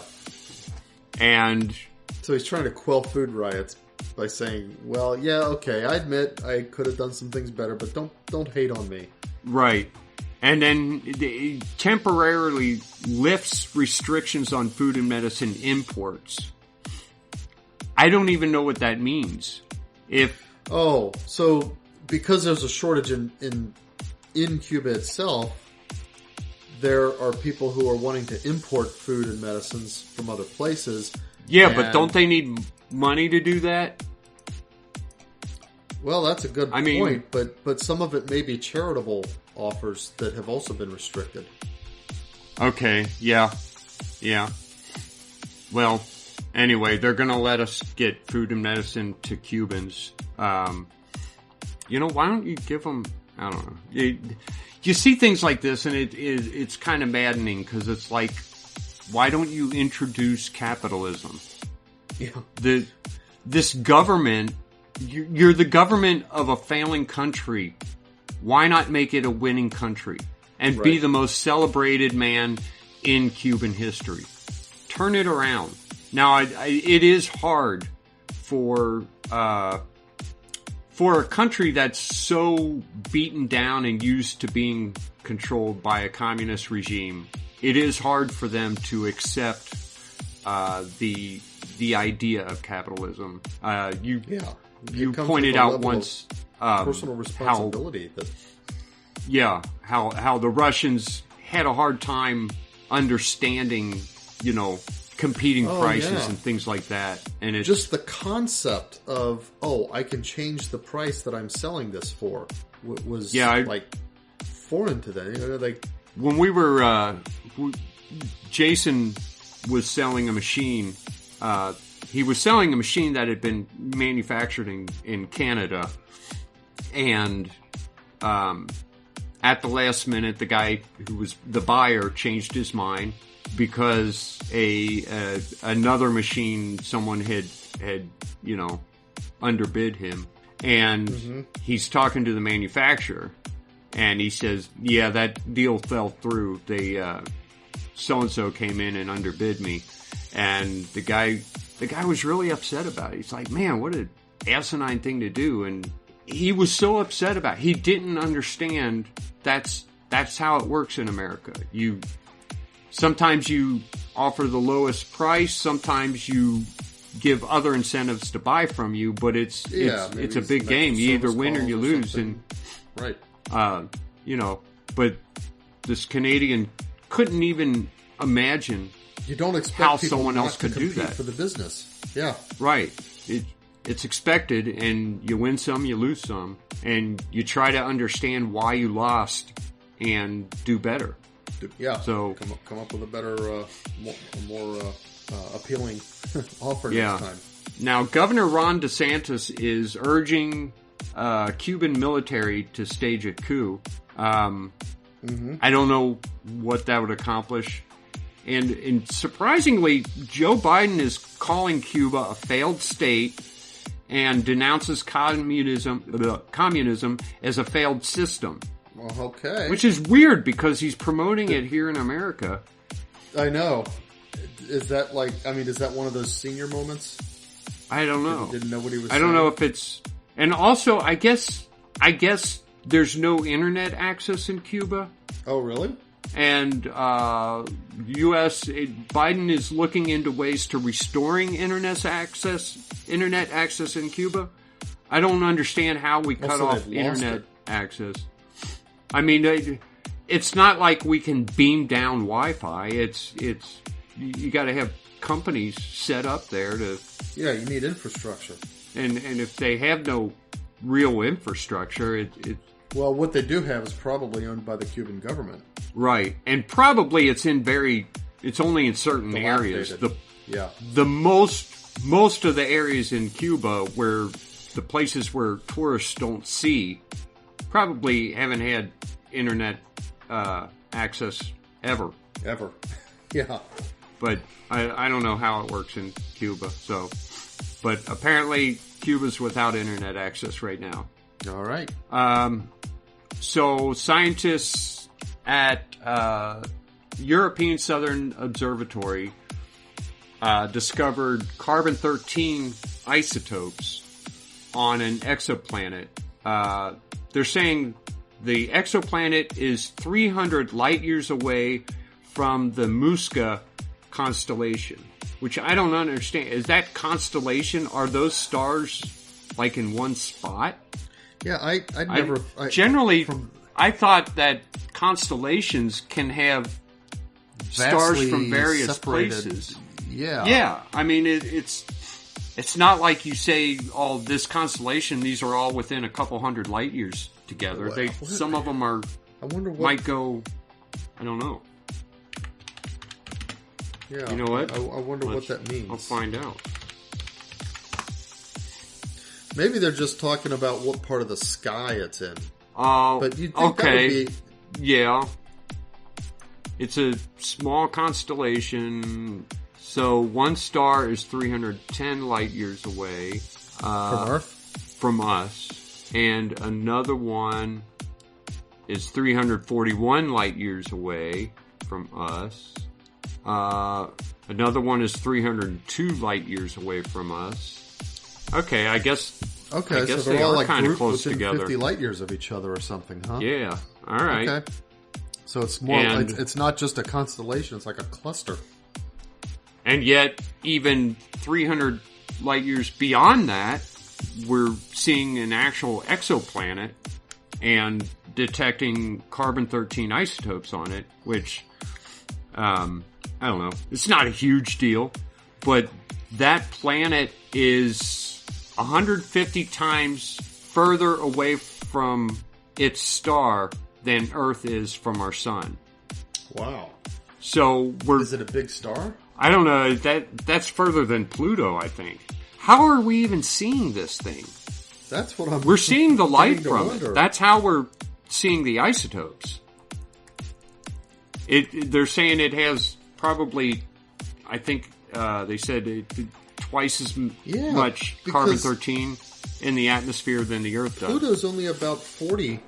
A: And
B: so he's trying to quell food riots by saying, "Well, yeah, okay, I admit I could have done some things better, but don't hate on me."
A: Right. And then it temporarily lifts restrictions on food and medicine imports. I don't even know what that means.
B: So because there's a shortage in Cuba itself, there are people who are wanting to import food and medicines from other places.
A: Yeah, but don't they need money to do that?
B: Well, that's a good point, but some of it may be charitable offers that have also been restricted.
A: Okay, yeah. Well, anyway, they're going to let us get food and medicine to Cubans. Why don't you give them, I don't know. You see things like this, and it's kind of maddening, because it's like, why don't you introduce capitalism?
B: Yeah.
A: This government, you're the government of a failing country. Why not make it a winning country and be the most celebrated man in Cuban history? Turn it around. Now, it is hard for a country that's so beaten down and used to being controlled by a communist regime. It is hard for them to accept the idea of capitalism. You pointed out once
B: personal responsibility
A: how the Russians had a hard time understanding, competing prices and things like that. And it's
B: just the concept of, I can change the price that I'm selling this for was foreign to them.
A: When we were, Jason was selling a machine. He was selling a machine that had been manufactured in Canada, and at the last minute, the guy who was the buyer changed his mind because another machine someone had underbid him, and he's talking to the manufacturer, and he says, "Yeah, that deal fell through. They so and so came in and underbid me," and the guy was really upset about it. He's like, "Man, what an asinine thing to do!" And he was so upset about it. He didn't understand that's how it works in America. Sometimes you offer the lowest price, sometimes you give other incentives to buy from you, but it's a big game. You either win or you lose, and
B: right.
A: But this Canadian couldn't even imagine
B: you don't expect
A: how
B: people
A: someone
B: not
A: else could
B: to
A: do
B: compete
A: that
B: for the business. Yeah,
A: right. It's expected, and you win some, you lose some, and you try to understand why you lost and do better.
B: Yeah.
A: So
B: come up with a better, more appealing offer
A: next
B: time.
A: Now, Governor Ron DeSantis is urging Cuban military to stage a coup. I don't know what that would accomplish. And surprisingly, Joe Biden is calling Cuba a failed state and denounces communism as a failed system.
B: Well, okay.
A: Which is weird because he's promoting it here in America.
B: I know. Is that is that one of those senior moments?
A: I don't know.
B: Didn't know what he was
A: saying? I don't know if it's... And also, I guess there's no internet access in Cuba.
B: Oh, really?
A: And Biden is looking into ways to restoring internet access in Cuba. I don't understand how we cut off internet access. I mean, it's not like we can beam down Wi-Fi. You got to have companies set up there to...
B: Yeah, you need infrastructure.
A: And if they have no real infrastructure,
B: Well, what they do have is probably owned by the Cuban government.
A: Right. And probably it's only in certain areas. The most of the areas in Cuba where the places where tourists don't see probably haven't had internet access ever.
B: Ever. Yeah.
A: But I don't know how it works in Cuba. But apparently Cuba's without internet access right now.
B: All right.
A: So scientists at European Southern Observatory discovered carbon-13 isotopes on an exoplanet. They're saying the exoplanet is 300 light years away from the Musca constellation, which I don't understand. Is that constellation? Are those stars like in one spot?
B: Yeah, I
A: thought that constellations can have stars from various
B: separated
A: places.
B: Yeah.
A: Yeah. I mean, it's not like you say, oh, this constellation, these are all within a couple hundred light years together. Some of them are, might go, I don't know.
B: Yeah.
A: You know what?
B: I wonder what that means.
A: I'll find out.
B: Maybe they're just talking about what part of the sky it's in.
A: But
B: you'd think that would be...
A: Yeah. It's a small constellation. So one star is 310 light years away.
B: From Earth?
A: From us. And another one is 341 light years away from us. Another one is 302 light years away from us. Okay, I guess
B: so they're
A: they
B: all
A: are
B: like
A: kind of
B: grouped
A: close
B: within
A: together.
B: 50 light years of each other or something, huh?
A: Yeah. All right.
B: Okay. So it's more. It's not just a constellation; it's like a cluster.
A: And yet, even 300 light years beyond that, we're seeing an actual exoplanet and detecting carbon-13 isotopes on it, which I don't know. It's not a huge deal, but that planet is 150 times further away from its star than Earth is from our sun.
B: Wow.
A: So
B: is it a big star?
A: I don't know. That's further than Pluto, I think. How are we even seeing this thing?
B: That's what I'm...
A: We're seeing the light from
B: wonder.
A: it. That's how we're seeing the isotopes. They're saying it has probably, I think they said twice as much carbon-13 in the atmosphere than the Earth does.
B: Pluto's only about 40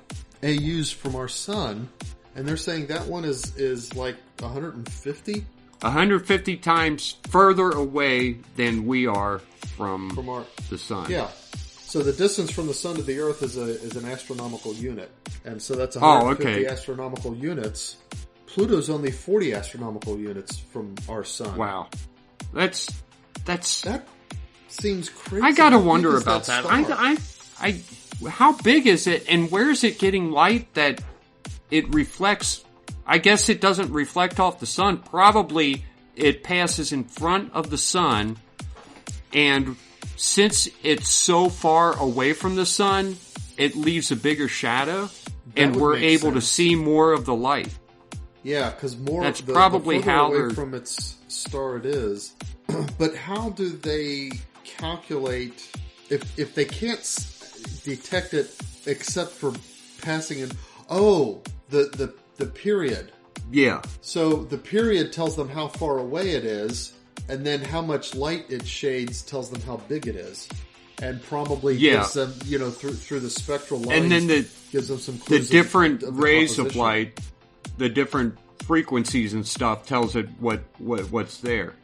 B: AUs from our sun, and they're saying that one is like 150?
A: 150 times further away than we are from the sun.
B: Yeah. So the distance from the sun to the Earth is an astronomical unit. And so that's 150 astronomical units. Pluto's only 40 astronomical units from our sun.
A: Wow. That
B: seems crazy.
A: I gotta wonder about that. How big is it, and where is it getting light that it reflects? I guess it doesn't reflect off the sun. Probably it passes in front of the sun, and since it's so far away from the sun, it leaves a bigger shadow, and we're able to see more of the light.
B: Yeah, because
A: that's probably how
B: away from its star it is. But how do they calculate if they can't detect it except for passing in? Oh, the period.
A: Yeah.
B: So the period tells them how far away it is, and then how much light it shades tells them how big it is. And probably gives them, through the spectral lines,
A: and then
B: gives them some clues.
A: The different
B: of the
A: rays of
B: composition.
A: light, the different frequencies and stuff tells it what's there.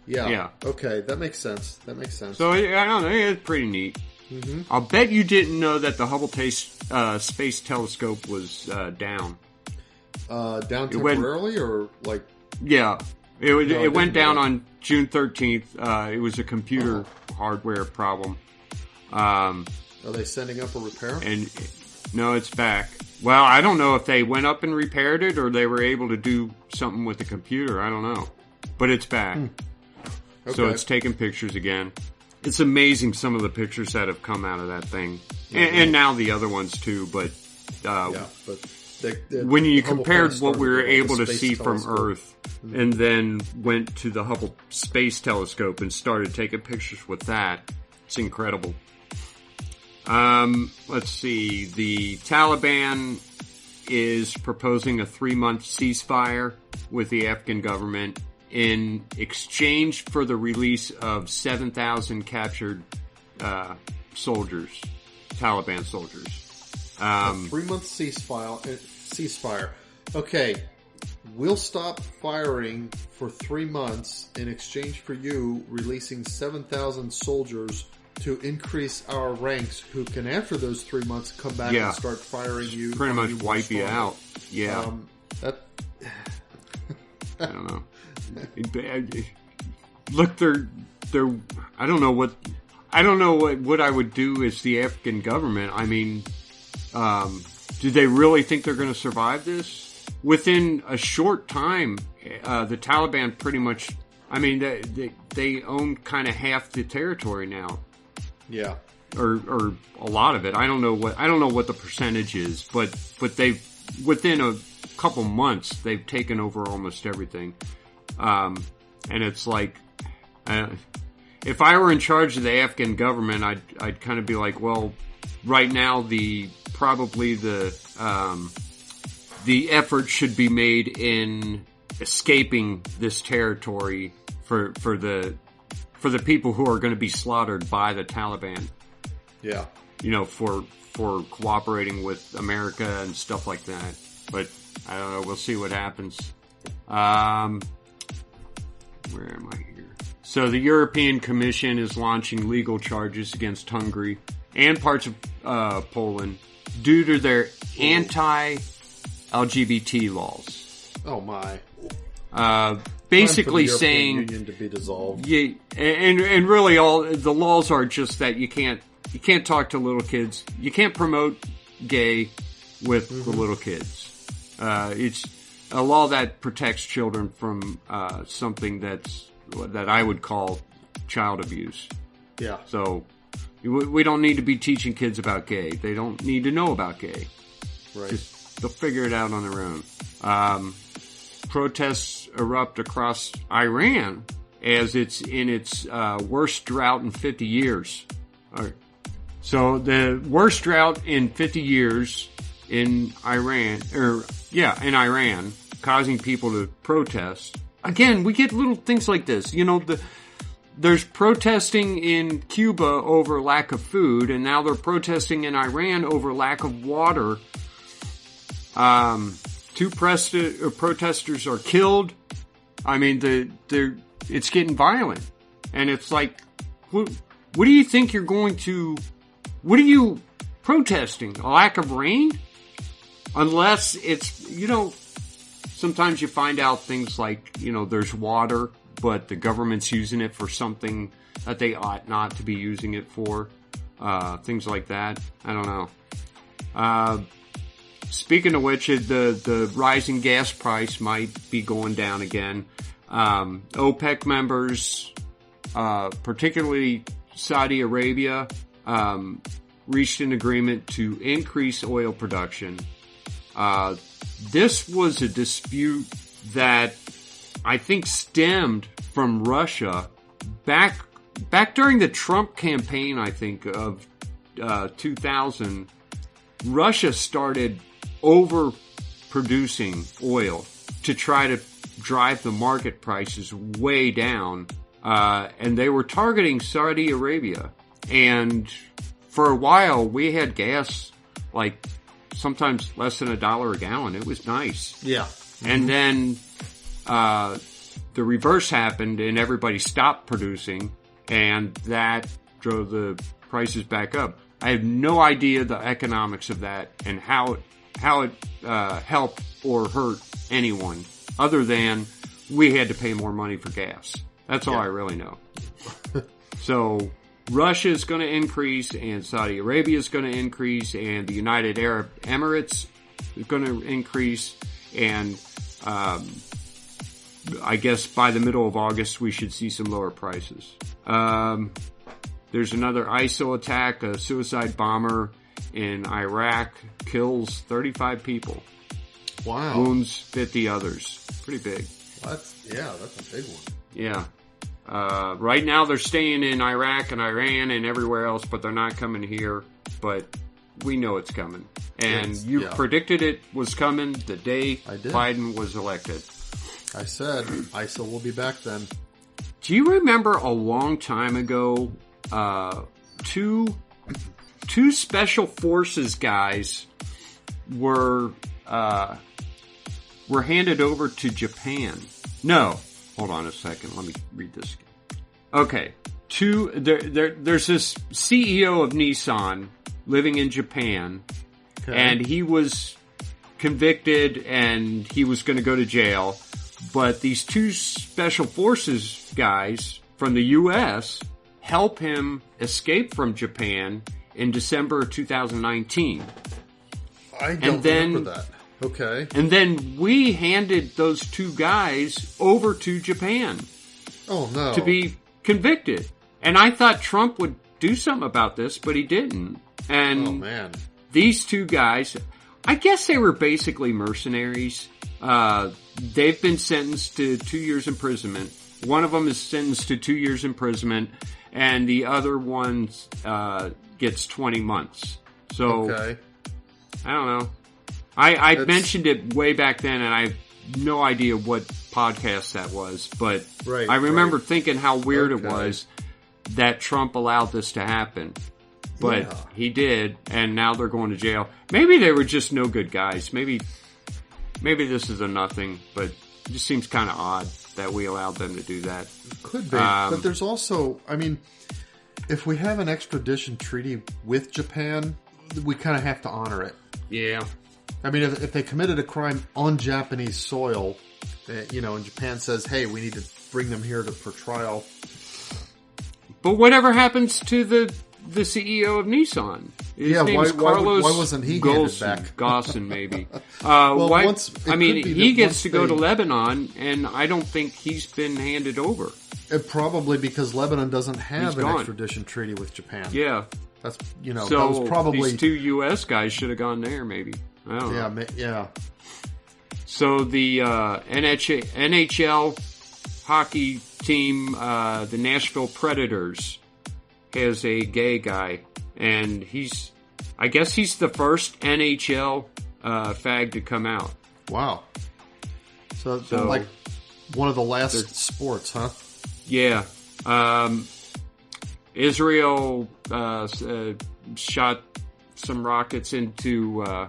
B: Yeah. Okay, that makes sense.
A: So I don't know, it's pretty neat. Mm-hmm. I'll bet you didn't know that the Hubble Space Telescope was down.
B: Down temporarily, or like?
A: Yeah, it went down on June 13th. It was a computer hardware problem.
B: Are they sending up a repair?
A: And no, it's back. Well, I don't know if they went up and repaired it or they were able to do something with the computer. I don't know, but it's back. Okay. So it's taking pictures again. It's amazing some of the pictures that have come out of that thing, and now the other ones too. But when you compared what we were able to see from Earth, and then went to the Hubble Space Telescope and started taking pictures with that, it's incredible. Let's see. The Taliban is proposing a 3-month ceasefire with the Afghan government in exchange for the release of 7,000 captured soldiers, Taliban soldiers.
B: A 3-month ceasefire. Okay, we'll stop firing for 3 months in exchange for you releasing 7,000 soldiers to increase our ranks, who can, after those 3 months, come back and start firing you.
A: Pretty much wipe you out. Yeah. I don't know. Look, they're. I don't know what I would do as the Afghan government. I mean, do they really think they're going to survive this? Within a short time, the Taliban pretty much. I mean, they own kind of half the territory now.
B: Yeah.
A: Or a lot of it. I don't know what the percentage is, but they've within a couple months they've taken over almost everything. And it's like, if I were in charge of the Afghan government, I'd kind of be like, well, right now the effort should be made in escaping this territory for the people who are going to be slaughtered by the Taliban.
B: Yeah.
A: For cooperating with America and stuff like that. But I don't know. We'll see what happens. Where am I here? So the European Commission is launching legal charges against Hungary and parts of Poland due to their anti-LGBT laws.
B: Oh my.
A: Basically saying
B: Union to be dissolved.
A: Yeah, and really all the laws are just that you can't talk to little kids. You can't promote gay with the little kids. It's a law that protects children from something that I would call child abuse.
B: Yeah.
A: So we don't need to be teaching kids about gay. They don't need to know about gay.
B: Right.
A: They'll figure it out on their own. Protests erupt across Iran as it's in its worst drought in 50 years. So the worst drought in 50 years in Iran, causing people to protest. Again, we get little things like this. There's protesting in Cuba over lack of food, and now they're protesting in Iran over lack of water. Two protesters are killed. I mean, it's getting violent. And it's like, what do you think you're going to... What are you protesting? A lack of rain? Unless it's, sometimes you find out things like, there's water, but the government's using it for something that they ought not to be using it for. Things like that. I don't know. Speaking of which, the rising gas price might be going down again. OPEC members, particularly Saudi Arabia, reached an agreement to increase oil production. This was a dispute that I think stemmed from Russia back during the Trump campaign, I think, of 2000. Russia started overproducing oil to try to drive the market prices way down. And they were targeting Saudi Arabia. And for a while, we had gas like sometimes less than $1 a gallon. It was nice.
B: Yeah.
A: And then the reverse happened and everybody stopped producing, and that drove the prices back up. I have no idea the economics of that and how it helped or hurt anyone, other than we had to pay more money for gas. That's all I really know. So Russia's going to increase, and Saudi Arabia is going to increase, and the United Arab Emirates is going to increase, and I guess by the middle of August we should see some lower prices. There's another ISIL attack, a suicide bomber in Iraq kills 35 people.
B: Wow.
A: Wounds 50 others. Pretty big.
B: That's a big one.
A: Yeah. Right now they're staying in Iraq and Iran and everywhere else, but they're not coming here. But we know it's coming. And you predicted it was coming the day Biden was elected.
B: I said ISIL will be back then.
A: Do you remember a long time ago, two special forces guys were handed over to Japan? No. Hold on a second. Let me read this again. Okay. There's this CEO of Nissan living in Japan, and he was convicted and he was going to go to jail. But these two special forces guys from the U.S. help him escape from Japan in December of 2019.
B: I don't remember that. Okay.
A: And then we handed those two guys over to Japan.
B: Oh, no.
A: To be convicted. And I thought Trump would do something about this, but he didn't. And
B: oh, man.
A: These two guys, I guess they were basically mercenaries. They've been sentenced to 2 years imprisonment. One of them is sentenced to 2 years imprisonment, and the other one gets 20 months. So, I don't know. I mentioned it way back then, and I have no idea what podcast that was, but I remember thinking how weird it was that Trump allowed this to happen. But he did, and now they're going to jail. Maybe they were just no good guys. Maybe this is a nothing, but it just seems kind of odd that we allowed them to do that.
B: Could be. But there's also, I mean, if we have an extradition treaty with Japan, we kind of have to honor it.
A: Yeah.
B: I mean, if they committed a crime on Japanese soil, and Japan says, hey, we need to bring them here for trial.
A: But whatever happens to the CEO of Nissan? His name is Carlos
B: why wasn't he handed back?
A: Gosson, maybe.
B: He
A: gets to go to Lebanon, and I don't think he's been handed over.
B: Probably because Lebanon doesn't have an extradition treaty with Japan.
A: Yeah.
B: That's,
A: so
B: that was probably...
A: these two U.S. guys should have gone there, maybe. I don't know.
B: Yeah.
A: So the NHL hockey team, the Nashville Predators, has a gay guy, and I guess he's the first NHL fag to come out.
B: Wow. So like one of the last sports, huh?
A: Yeah. Israel shot some rockets into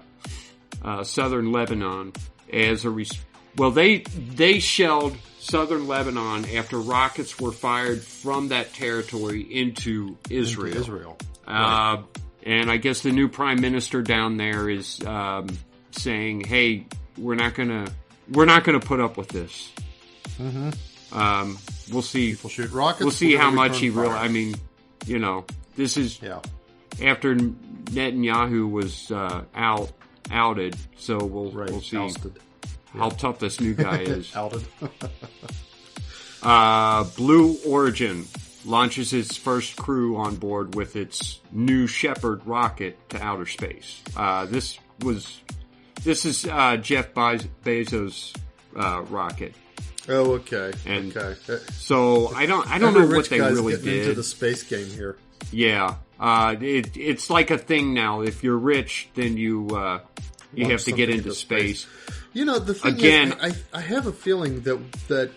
A: southern Lebanon as a they shelled southern Lebanon after rockets were fired from that territory into Israel.
B: Right.
A: And I guess the new prime minister down there is saying, "Hey, we're not gonna put up with this."
B: Mm-hmm.
A: We'll see.
B: People shoot rockets.
A: We'll see how much he really. I mean, this is after Netanyahu was outed. So we'll see.
B: Ousted.
A: How tough this new guy is.
B: Outed.
A: Blue Origin launches its first crew on board with its New Shepard rocket to outer space. This is Jeff Bezos' rocket.
B: Oh, okay.
A: So I don't know what they really did.
B: Into the space game here.
A: Yeah. It's like a thing now. If you're rich, then you have to get into space.
B: The thing
A: Again,
B: is, I have a feeling that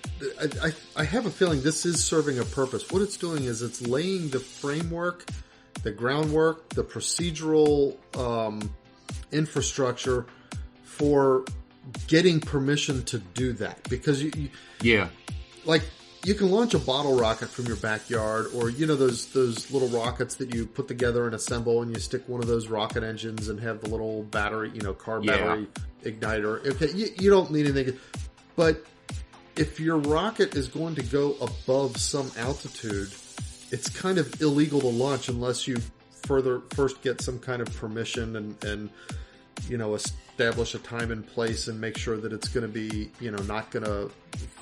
B: I have a feeling this is serving a purpose. What it's doing is it's laying the framework, the groundwork, the procedural infrastructure for getting permission to do that. Because you can launch a bottle rocket from your backyard, or those little rockets that you put together and assemble, and you stick one of those rocket engines and have the little battery, car battery igniter. Okay, you don't need anything, but if your rocket is going to go above some altitude, it's kind of illegal to launch unless you first get some kind of permission and establish a time and place and make sure that it's going to be, not going to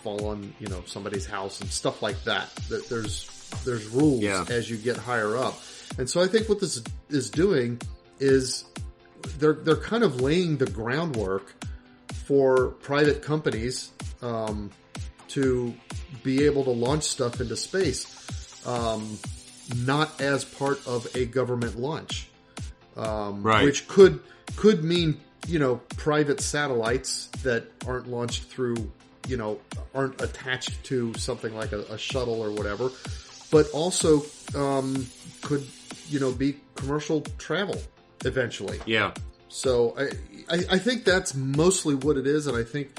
B: fall on, somebody's house and stuff like that. That there's rules as you get higher up. And so I think what this is doing is they're kind of laying the groundwork for private companies to be able to launch stuff into space, not as part of a government launch, which could mean private satellites that aren't launched through, aren't attached to something like a shuttle or whatever, but also could be commercial travel eventually.
A: Yeah.
B: So I think that's mostly what it is, and I think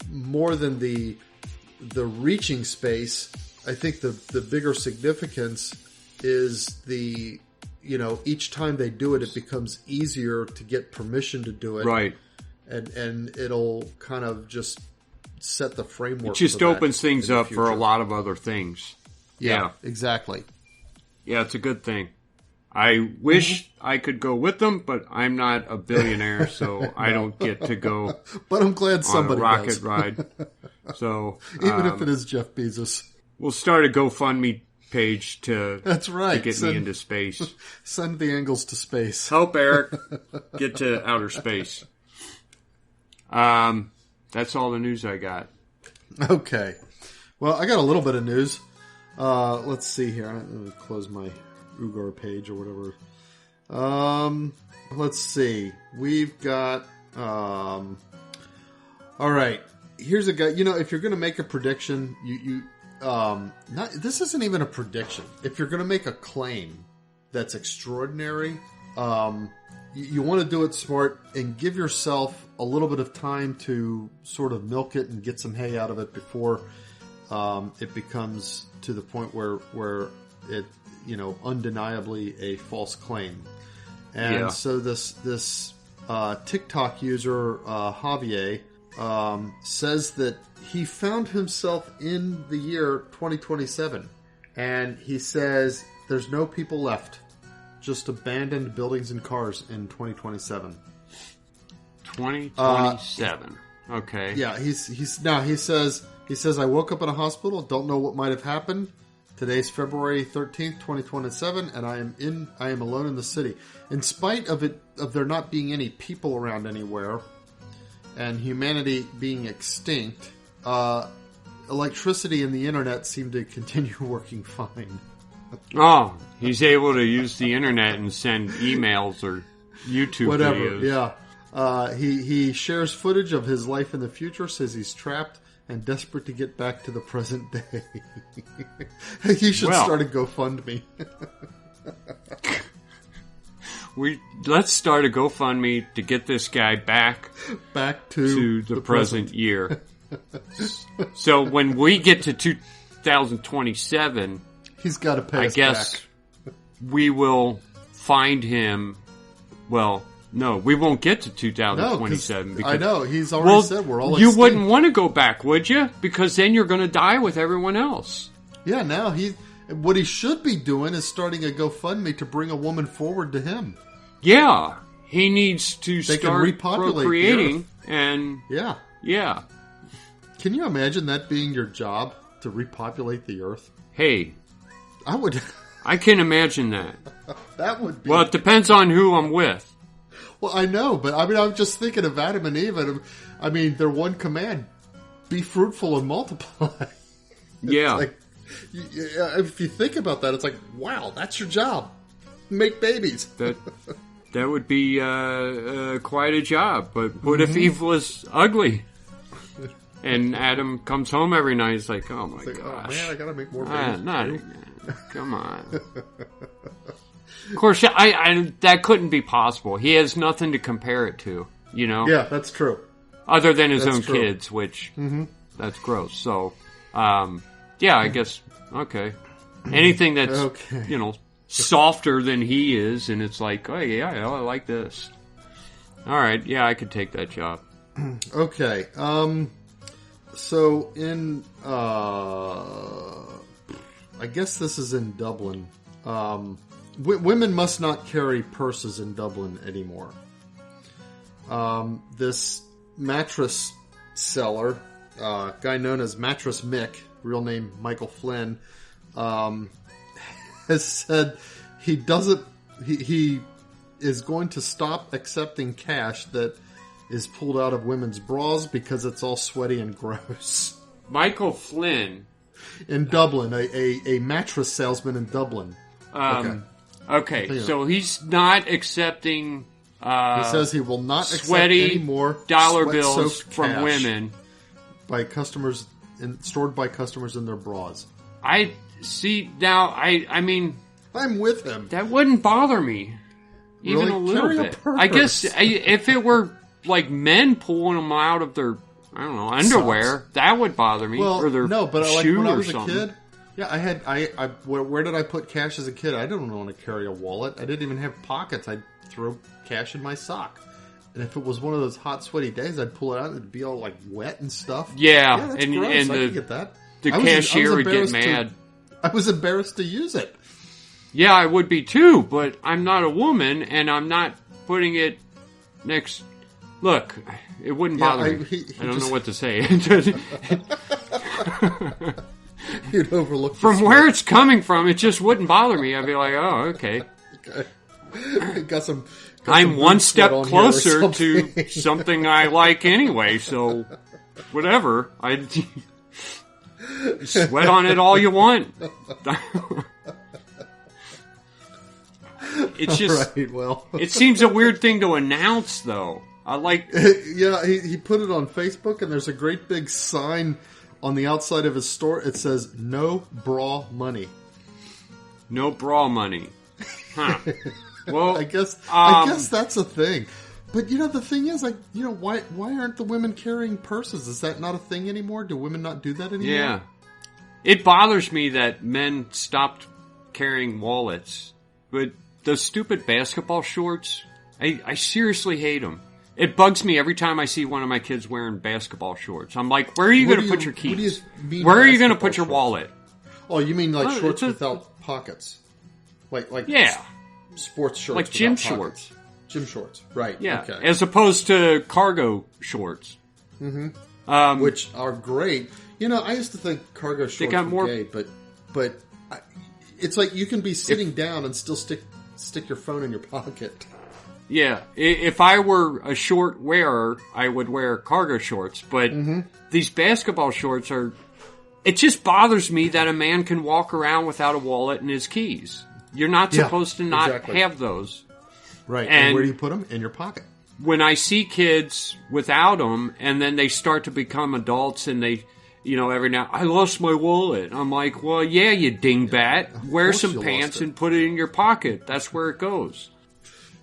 B: more than the reaching space, I think the bigger significance is the each time they do it, it becomes easier to get permission to do it,
A: right?
B: And it'll kind of just set the framework.
A: It just opens things up for a lot of other things.
B: Yeah, exactly.
A: Yeah, it's a good thing. I wish I could go with them, but I'm not a billionaire, so I don't get to go.
B: But I'm glad somebody
A: on a rocket
B: does.
A: ride. So
B: even if it is Jeff Bezos,
A: we'll start a GoFundMe page to get me into space.
B: Send the angles to space.
A: Help Eric get to outer space. That's all the news I got.
B: Okay. Well, I got a little bit of news. Let's see here. I'm going to close my Ugar page or whatever. Let's see. We've got... all right. Here's a guy. If you're going to make a prediction, this isn't even a prediction. If you're going to make a claim that's extraordinary, you want to do it smart and give yourself a little bit of time to sort of milk it and get some hay out of it before it becomes to the point where it, undeniably a false claim. And so this TikTok user, Javier, says that he found himself in the year 2027. And he says there's no people left. Just abandoned buildings and cars in 2027.
A: 2027. Okay.
B: Yeah, he says I woke up in a hospital, don't know what might have happened. Today's February 13th, 2027, and I am alone in the city. In spite of there not being any people around anywhere and humanity being extinct, electricity and the internet seem to continue working fine.
A: Oh, he's able to use the internet and send emails or YouTube videos.
B: Yeah. He shares footage of his life in the future, says he's trapped and desperate to get back to the present day. He should start a GoFundMe.
A: Let's start a GoFundMe to get this guy back to the present year. So when we get to 2027,
B: he's got to pay us
A: guess
B: back.
A: We will find him. Well, no, we won't get to 2027.
B: No, I know. He's already said we're all
A: extinct. You wouldn't want to go back, would you? Because then you're going to die with everyone else.
B: Yeah, now what he should be doing is starting a GoFundMe to bring a woman forward to him.
A: Yeah. He needs to start procreating. And
B: yeah. Can you imagine that being your job, to repopulate the Earth?
A: Hey.
B: I would.
A: I can imagine that.
B: That would be.
A: Well, it depends on who I'm with.
B: Well, I know, but I'm just thinking of Adam and Eve, and their one command: be fruitful and multiply.
A: Yeah.
B: Like, if you think about that, it's like, wow, that's your job. Make babies.
A: That would be quite a job. But what if Eve was ugly? And Adam comes home every night. He's like, "Oh my gosh,
B: oh man, I gotta make more babies."
A: Not again. Come on. Of course, I that couldn't be possible. He has nothing to compare it to, you know.
B: Yeah, that's true.
A: Other than his
B: That's
A: own
B: true.
A: kids, which that's gross. So, yeah, I guess okay. Anything that's you know softer than he is, and it's like, oh yeah, I like this. All right, yeah, I could take that job.
B: Okay. So in I guess this is in Dublin. Women must not carry purses in Dublin anymore. This mattress seller, guy known as Mattress Mick, real name Michael Flynn, has said he is going to stop accepting cash that is pulled out of women's bras because it's all sweaty and gross.
A: Michael Flynn.
B: In Dublin, a mattress salesman in Dublin.
A: Okay, so he's not accepting
B: he says he will not
A: sweaty
B: accept any more
A: dollar bills
B: sweat-soaked
A: from
B: cash
A: women
B: by customers stored by customers in their bras.
A: I see now. I mean,
B: I'm with him.
A: that wouldn't bother me even
B: Really?
A: a little
B: Carry a
A: bit. I guess if it were like men pulling them out of their underwear,
B: Socks.
A: that would bother me.
B: Well,
A: or their
B: no, but like
A: shoe
B: when I
A: or
B: was
A: something.
B: a kid, yeah, where did I put cash as a kid? I didn't want to carry a wallet. I didn't even have pockets. I'd throw cash in my sock. And if it was one of those hot, sweaty days, I'd pull it out and it'd be all like wet and stuff.
A: Yeah,
B: that's
A: and
B: gross. I
A: the
B: could get that.
A: the
B: I was
A: cashier would get
B: embarrassed
A: mad.
B: I was embarrassed to use it.
A: Yeah, I would be too, but I'm not a woman, and I'm not putting it next. Look, it wouldn't bother me. I don't know what to say.
B: You'd overlook
A: From where it's coming from, it just wouldn't bother me. I'd be like, oh, okay.
B: got some.
A: I'm one step
B: on here or
A: closer to something I like anyway, so whatever. I sweat on it all you want. It's just,
B: right, well.
A: it seems a weird thing to announce, though. I like,
B: Yeah, he put it on Facebook, and there's a great big sign on the outside of his store. It says, "No bra money."
A: no bra money. Huh. Well,
B: I guess that's a thing. But the thing is, like, why aren't the women carrying purses? Is that not a thing anymore? Do women not do that anymore?
A: yeah. It bothers me that men stopped carrying wallets. But those stupid basketball shorts, I seriously hate them. It bugs me every time I see one of my kids wearing basketball shorts. I'm like, where are you going to put your keys?
B: What do you mean
A: Where are you going to
B: basketball
A: put your
B: shorts?
A: wallet?
B: Oh, you mean like
A: Oh,
B: shorts
A: it's a-
B: without pockets? Like
A: Yeah.
B: sports shorts,
A: Like gym
B: without pockets.
A: shorts.
B: Gym shorts, right?
A: Yeah.
B: Okay.
A: As opposed to cargo shorts.
B: Which are great. I used to think cargo shorts
A: got
B: were
A: more-
B: gay, but it's like you can be sitting down and still stick your phone in your pocket.
A: Yeah, if I were a short wearer, I would wear cargo shorts. But these basketball shorts are... It just bothers me that a man can walk around without a wallet and his keys. You're not
B: Yeah,
A: supposed to not
B: exactly.
A: have those.
B: Right.
A: And-
B: And where do you put them? In your pocket.
A: When I see kids without them, and then they start to become adults, and they... every now, I lost my wallet. I'm like, well, yeah, you dingbat. Wear
B: course
A: some
B: you
A: pants
B: lost it.
A: and put it in your pocket. That's where it goes.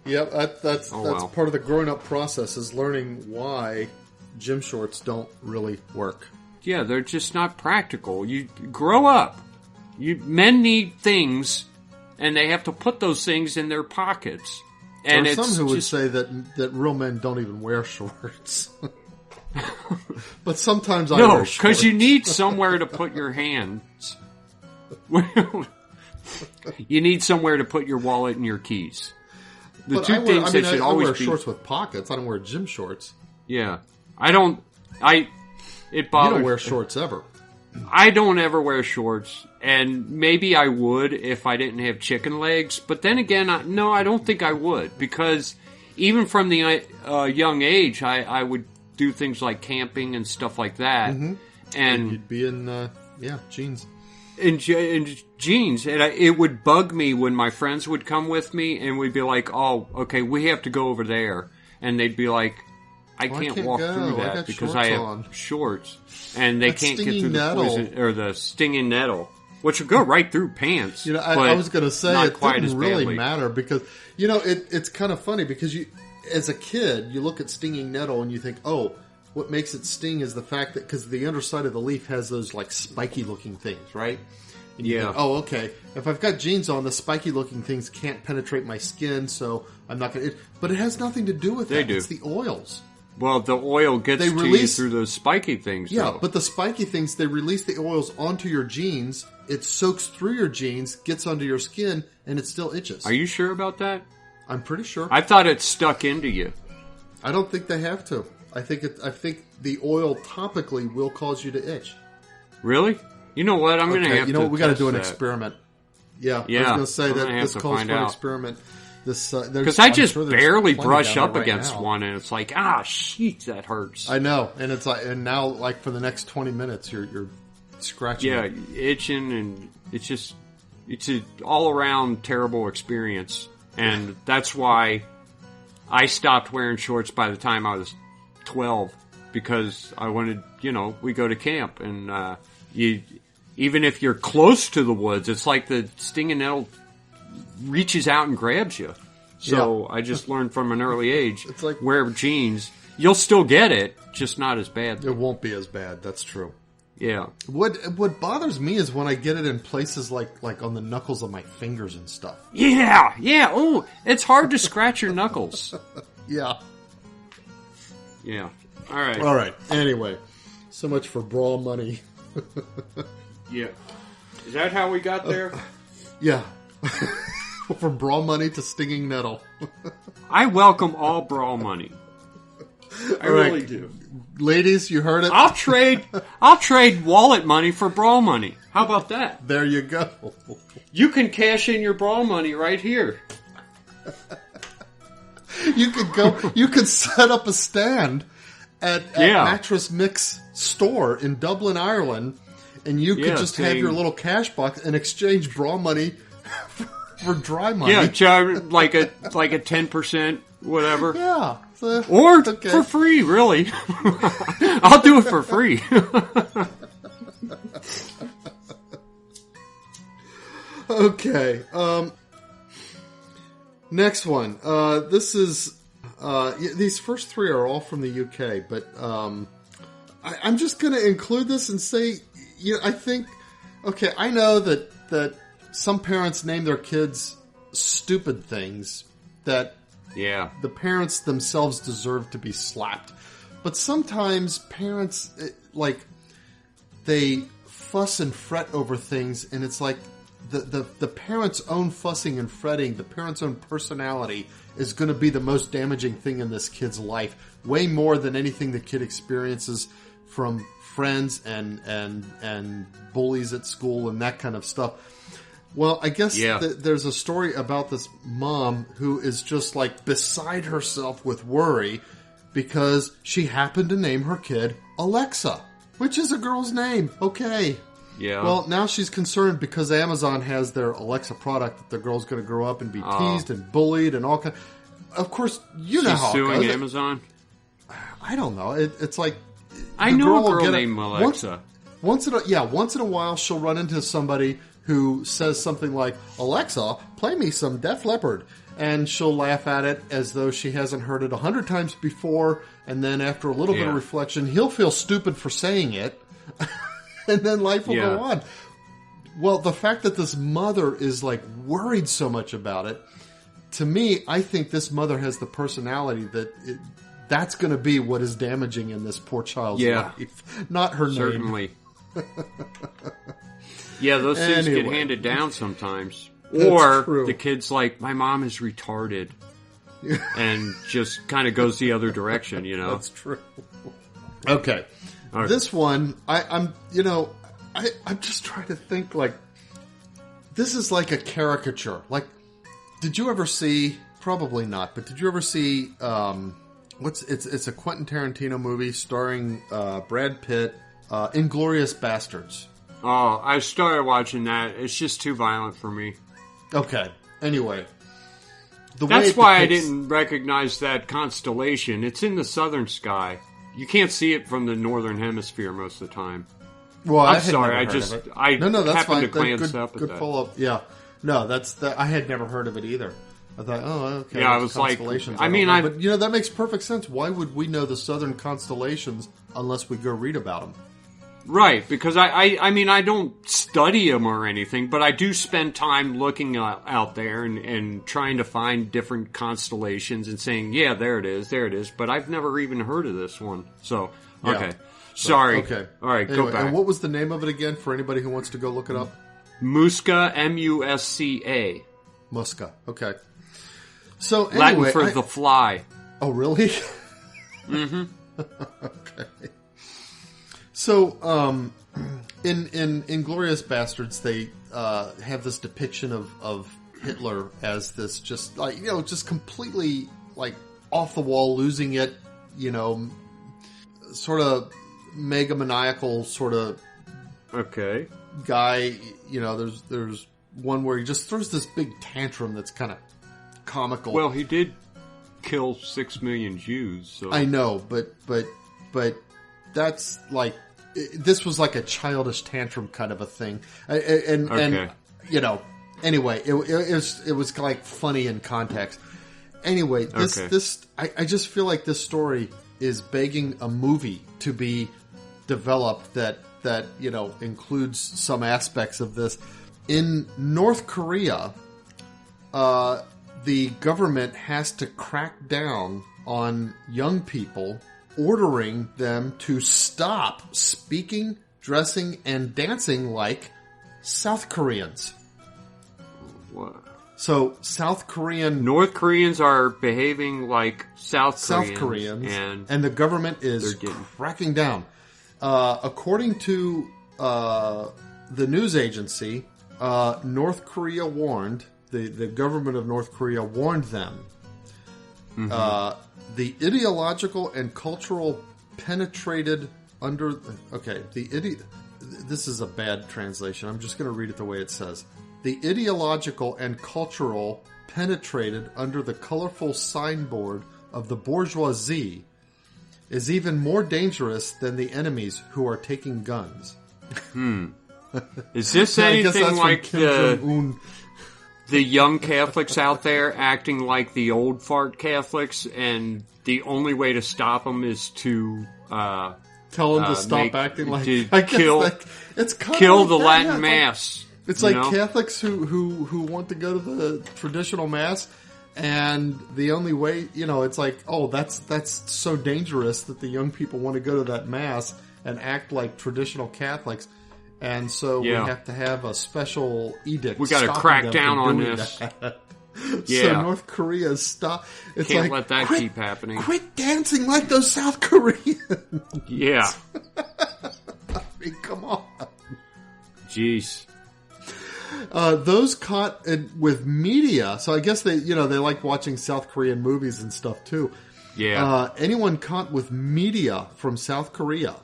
B: Yep, that's
A: well.
B: part of the growing up process is learning why gym shorts don't really work.
A: Yeah, they're just not practical. You grow up. Men need things, and they have to put those things in their pockets. And
B: There are
A: it's
B: some who would
A: just,
B: say that real men don't even wear shorts. But sometimes I
A: no,
B: wear shorts.
A: because you need somewhere to put your hands. You need somewhere to put your wallet and your keys. The
B: But
A: two things that should
B: I
A: always
B: wear
A: be.
B: shorts with pockets. I don't wear gym shorts.
A: Yeah, I don't. It
B: You
A: bothers.
B: don't wear shorts ever.
A: I don't ever wear shorts, and maybe I would if I didn't have chicken legs. But then again, no, I don't think I would, because even from the young age, I would do things like camping and stuff like that. And
B: You'd be in jeans.
A: in jeans, and it would bug me when my friends would come with me, and we'd be like, "Oh, okay, we have to go over there," and they'd be like, "I can't walk through that because I have shorts, and they can't get through the poison or the stinging nettle, which would go right through pants."
B: You know, I was going to say it didn't really matter because you know it's kind of funny because you, as a kid, you look at stinging nettle and you think, "Oh, what makes it sting is the fact that because the underside of the leaf has those like spiky looking things, right?" And you think, oh, okay. If I've got jeans on, the spiky looking things can't penetrate my skin, so I'm not going to. But it has nothing to do with that. It's the oils.
A: Well, the oil gets to you through those spiky things.
B: Yeah,
A: though.
B: But the spiky things, they release the oils onto your jeans. It soaks through your jeans, gets under your skin, and it still itches.
A: Are you sure about that?
B: I'm pretty sure.
A: I thought it stuck into you.
B: I don't think they have to. I think the oil topically will cause you to itch.
A: Really? You know what? I'm going to have to.
B: You know what? We got to do an
A: that.
B: experiment. Yeah, I was
A: Yeah,
B: going to say that this calls for an
A: out.
B: experiment.
A: Because I just barely brush up
B: right
A: against
B: now.
A: one, and it's like, sheet, that hurts.
B: I know, and it's like, and now like for the next 20 minutes, you're scratching.
A: Yeah,
B: it.
A: itching, and it's an all around terrible experience, and that's why I stopped wearing shorts by the time I was 12 because I wanted, we go to camp, and even if you're close to the woods, it's like the stinging nettle reaches out and grabs you. So I just learned from an early age,
B: it's like,
A: wear jeans. You'll still get it, just not as bad.
B: It won't be as bad. That's true.
A: Yeah.
B: What bothers me is when I get it in places like on the knuckles of my fingers and stuff.
A: Yeah. Oh, it's hard to scratch your knuckles.
B: Yeah.
A: Yeah. All right.
B: All right. Anyway, so much for brawl money.
A: Yeah. Is that how we got there?
B: Yeah. From brawl money to stinging nettle.
A: I welcome all brawl money. I really do.
B: Ladies, you heard it.
A: I'll trade wallet money for brawl money. How about that?
B: There you go.
A: You can cash in your brawl money right here.
B: You could set up a stand at Mattress Mix store in Dublin, Ireland, and you could just have your little cash box and exchange brawl money for dry money.
A: Yeah, charge like a 10%, whatever.
B: Yeah.
A: Or for free, really. I'll do it for free.
B: Okay. Next one. This is... these first three are all from the UK, but I'm just going to include this and say, I think... Okay, I know that some parents name their kids stupid things that the parents themselves deserve to be slapped. But sometimes parents, they fuss and fret over things, and it's like the parent's own fussing and fretting, the parent's own personality is going to be the most damaging thing in this kid's life, way more than anything the kid experiences from friends and bullies at school and that kind of stuff. Well, I guess there's a story about this mom who is just like beside herself with worry because she happened to name her kid Alexa, which is a girl's name. Okay.
A: Yeah.
B: Well, now she's concerned because Amazon has their Alexa product that the girl's going to grow up and be teased and bullied and all kind. Of course, you know how it goes.
A: She's suing Amazon?
B: I don't know. It's like
A: I know a girl named Alexa.
B: Once in a while, she'll run into somebody who says something like, "Alexa, play me some Def Leppard," and she'll laugh at it as though she hasn't heard it 100 times before. And then after a little bit of reflection, he'll feel stupid for saying it, and then life will go on. Well, the fact that this mother is like worried so much about it, to me, I think this mother has the personality that that's going to be what is damaging in this poor child's life, not her name.
A: Certainly. Yeah, those things get handed down sometimes. Or the kid's like, my mom is retarded. And just kind of goes the other direction,
B: That's true. Okay. This one, I'm just trying to think, like, this is like a caricature. Like, did you ever see, probably not, but did you ever see, it's a Quentin Tarantino movie starring Brad Pitt, Inglourious Bastards.
A: Oh, I started watching that. It's just too violent for me.
B: Okay. Anyway.
A: That's why I didn't recognize that constellation. It's in the southern sky. You can't see it from the northern hemisphere most of the time.
B: Well,
A: I'm sorry. I just
B: that's
A: happened
B: fine.
A: to glance up at
B: good
A: that.
B: follow up. Yeah. No, I had never heard of it either. I thought, oh, okay.
A: Yeah, I was like,
B: but that makes perfect sense. Why would we know the southern constellations unless we go read about them?
A: Right, because I don't study them or anything, but I do spend time looking out there and trying to find different constellations and saying, yeah, there it is. But I've never even heard of this one. So, okay.
B: Yeah.
A: Sorry.
B: Okay.
A: All right,
B: anyway,
A: go back.
B: And what was the name of it again for anybody who wants to go look it up?
A: Musca, M-U-S-C-A.
B: Musca. Okay. So anyway,
A: Latin for the fly.
B: Oh, really?
A: Mm-hmm.
B: Okay. So, in Inglourious Bastards, they have this depiction of Hitler as this just completely like off the wall, losing it, sort of megamaniacal sort of guy. There's one where he just throws this big tantrum that's kind of comical.
A: Well, he did kill 6 million Jews. So.
B: I know, but that's like. This was like a childish tantrum kind of a thing, and anyway, it was like funny in context. Anyway, I just feel like this story is begging a movie to be developed that includes some aspects of this. In North Korea, the government has to crack down on young people, ordering them to stop speaking, dressing, and dancing like South Koreans.
A: What?
B: So,
A: North Koreans are behaving like South
B: Koreans,
A: and
B: the government is cracking down. According to the news agency, North Korea warned, the government of North Korea warned them. Mm-hmm. The ideological and cultural penetrated under... Okay, this is a bad translation. I'm just going to read it the way it says. The ideological and cultural penetrated under the colorful signboard of the bourgeoisie is even more dangerous than the enemies who are taking guns.
A: Is this anything like the young Catholics out there acting like the old fart Catholics, and the only way to stop them is to
B: tell them to stop acting like
A: kill the Latin Mass.
B: It's like Catholics who want to go to the traditional Mass, and the only way, it's like, oh, that's so dangerous that the young people want to go to that Mass and act like traditional Catholics. And so we have to have a special edict.
A: We got to crack down on this.
B: So North Korea stop. It's
A: Can't let that keep happening.
B: Quit dancing like those South Koreans.
A: Yeah.
B: I mean, come on.
A: Jeez.
B: Those caught with media. So I guess they like watching South Korean movies and stuff too.
A: Yeah.
B: Anyone caught with media from South Korea,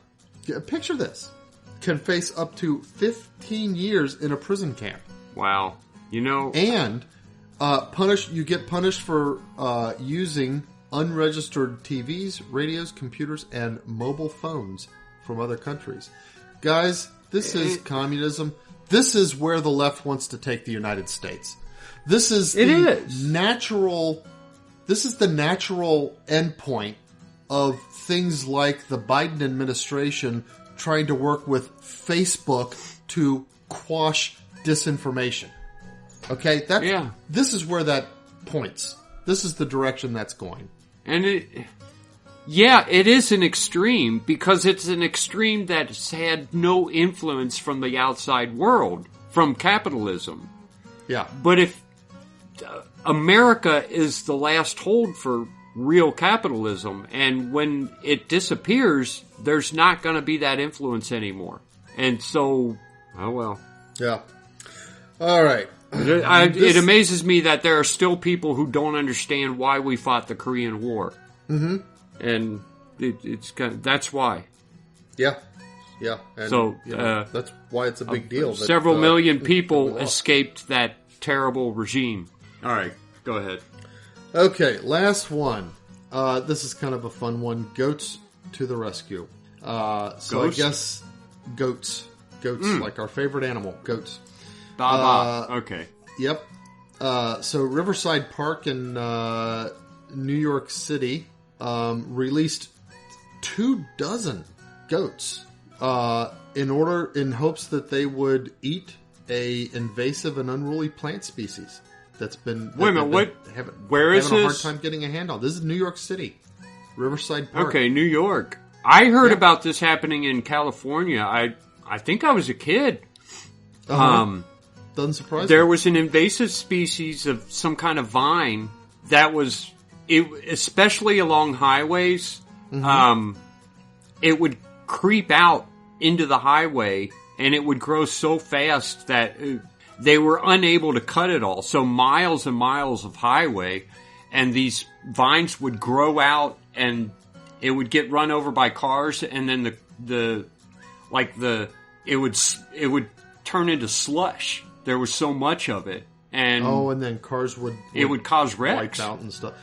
B: picture this, can face up to 15 years in a prison camp.
A: Wow.
B: And you get punished for using unregistered TVs, radios, computers, and mobile phones from other countries. Guys, this is communism. This is where the left wants to take the United States. This is the natural endpoint of things like the Biden administration trying to work with Facebook to quash disinformation. Okay? This is where that points. This is the direction that's going.
A: And it is an extreme, because it's an extreme that's had no influence from the outside world, from capitalism.
B: Yeah.
A: But if America is the last hold for real capitalism, and when it disappears, there's not going to be that influence anymore. And so, oh well.
B: Yeah. All right.
A: It amazes me that there are still people who don't understand why we fought the Korean War.
B: Mm-hmm.
A: And that's why.
B: Yeah. Yeah. And,
A: So,
B: that's why it's a big deal. That,
A: several million
B: we
A: people
B: lost.
A: escaped that terrible regime. All right, go ahead.
B: Okay, last one. This is kind of a fun one. Goats to the rescue. So
A: Ghost?
B: I guess goats. Goats, like our favorite animal. Goats.
A: Baba. Okay.
B: Yep. So Riverside Park in New York City released 24 goats in hopes that they would eat a invasive and unruly plant species that's been
A: Wait a minute, where is
B: having a hard
A: this?
B: time getting a hand on. This is New York City, Riverside Park.
A: Okay, New York. I heard about this happening in California. I think I was a kid.
B: Doesn't surprise
A: There
B: me.
A: was an invasive species of some kind of vine that was, especially along highways, it would creep out into the highway and it would grow so fast that they were unable to cut it all. So miles and miles of highway, and these vines would grow out and it would get run over by cars, and then it would turn into slush. There was so much of it, and
B: and then cars would
A: cause wrecks.
B: wipe out and stuff.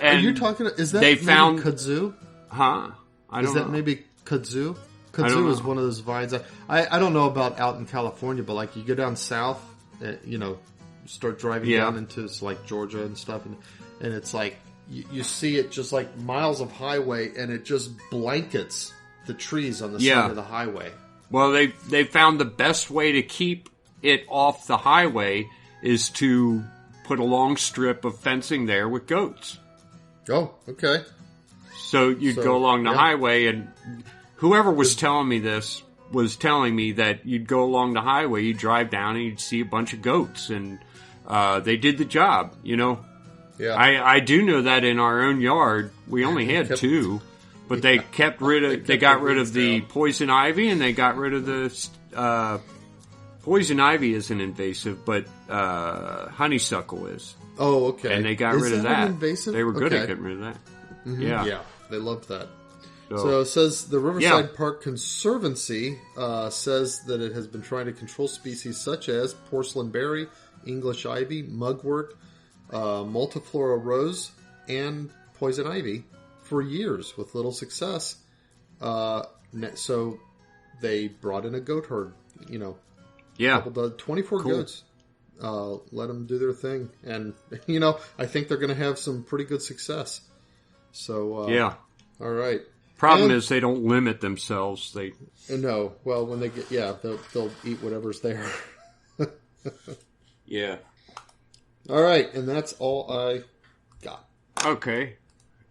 A: And
B: Are you talking? Is that
A: they
B: maybe
A: found
B: kudzu?
A: Huh? I don't
B: Is that
A: know.
B: maybe kudzu?
A: don't
B: Kudzu is
A: know.
B: one of those vines. I don't know about out in California, but like you go down south, start driving down into like Georgia and stuff, and it's like you see it just like miles of highway, and it just blankets the trees on the side of the highway.
A: Well, they found the best way to keep it off the highway is to put a long strip of fencing there with goats.
B: Oh, okay.
A: So you'd go along the highway, and whoever was telling me this was telling me that you'd go along the highway, you'd drive down, and you'd see a bunch of goats, and they did the job, Yeah. I do know that in our own yard, we only had 2, but they got rid of the poison ivy, and they got rid of the poison ivy isn't invasive, but honeysuckle is.
B: Oh, okay.
A: And they got rid of that.
B: Invasive?
A: They were good
B: Okay.
A: at getting rid of that.
B: Mm-hmm.
A: Yeah.
B: Yeah, they loved that. So it says the Riverside Park Conservancy says that it has been trying to control species such as porcelain berry, English ivy, mugwort, multiflora rose, and poison ivy for years with little success. So they brought in a goat herd,
A: Yeah.
B: 24 goats. Let them do their thing. And, I think they're going to have some pretty good success. So,
A: Yeah.
B: all right.
A: Problem is they don't limit themselves.
B: No. Well, when they get, they'll eat whatever's there.
A: Yeah.
B: All right. And that's all I got.
A: Okay.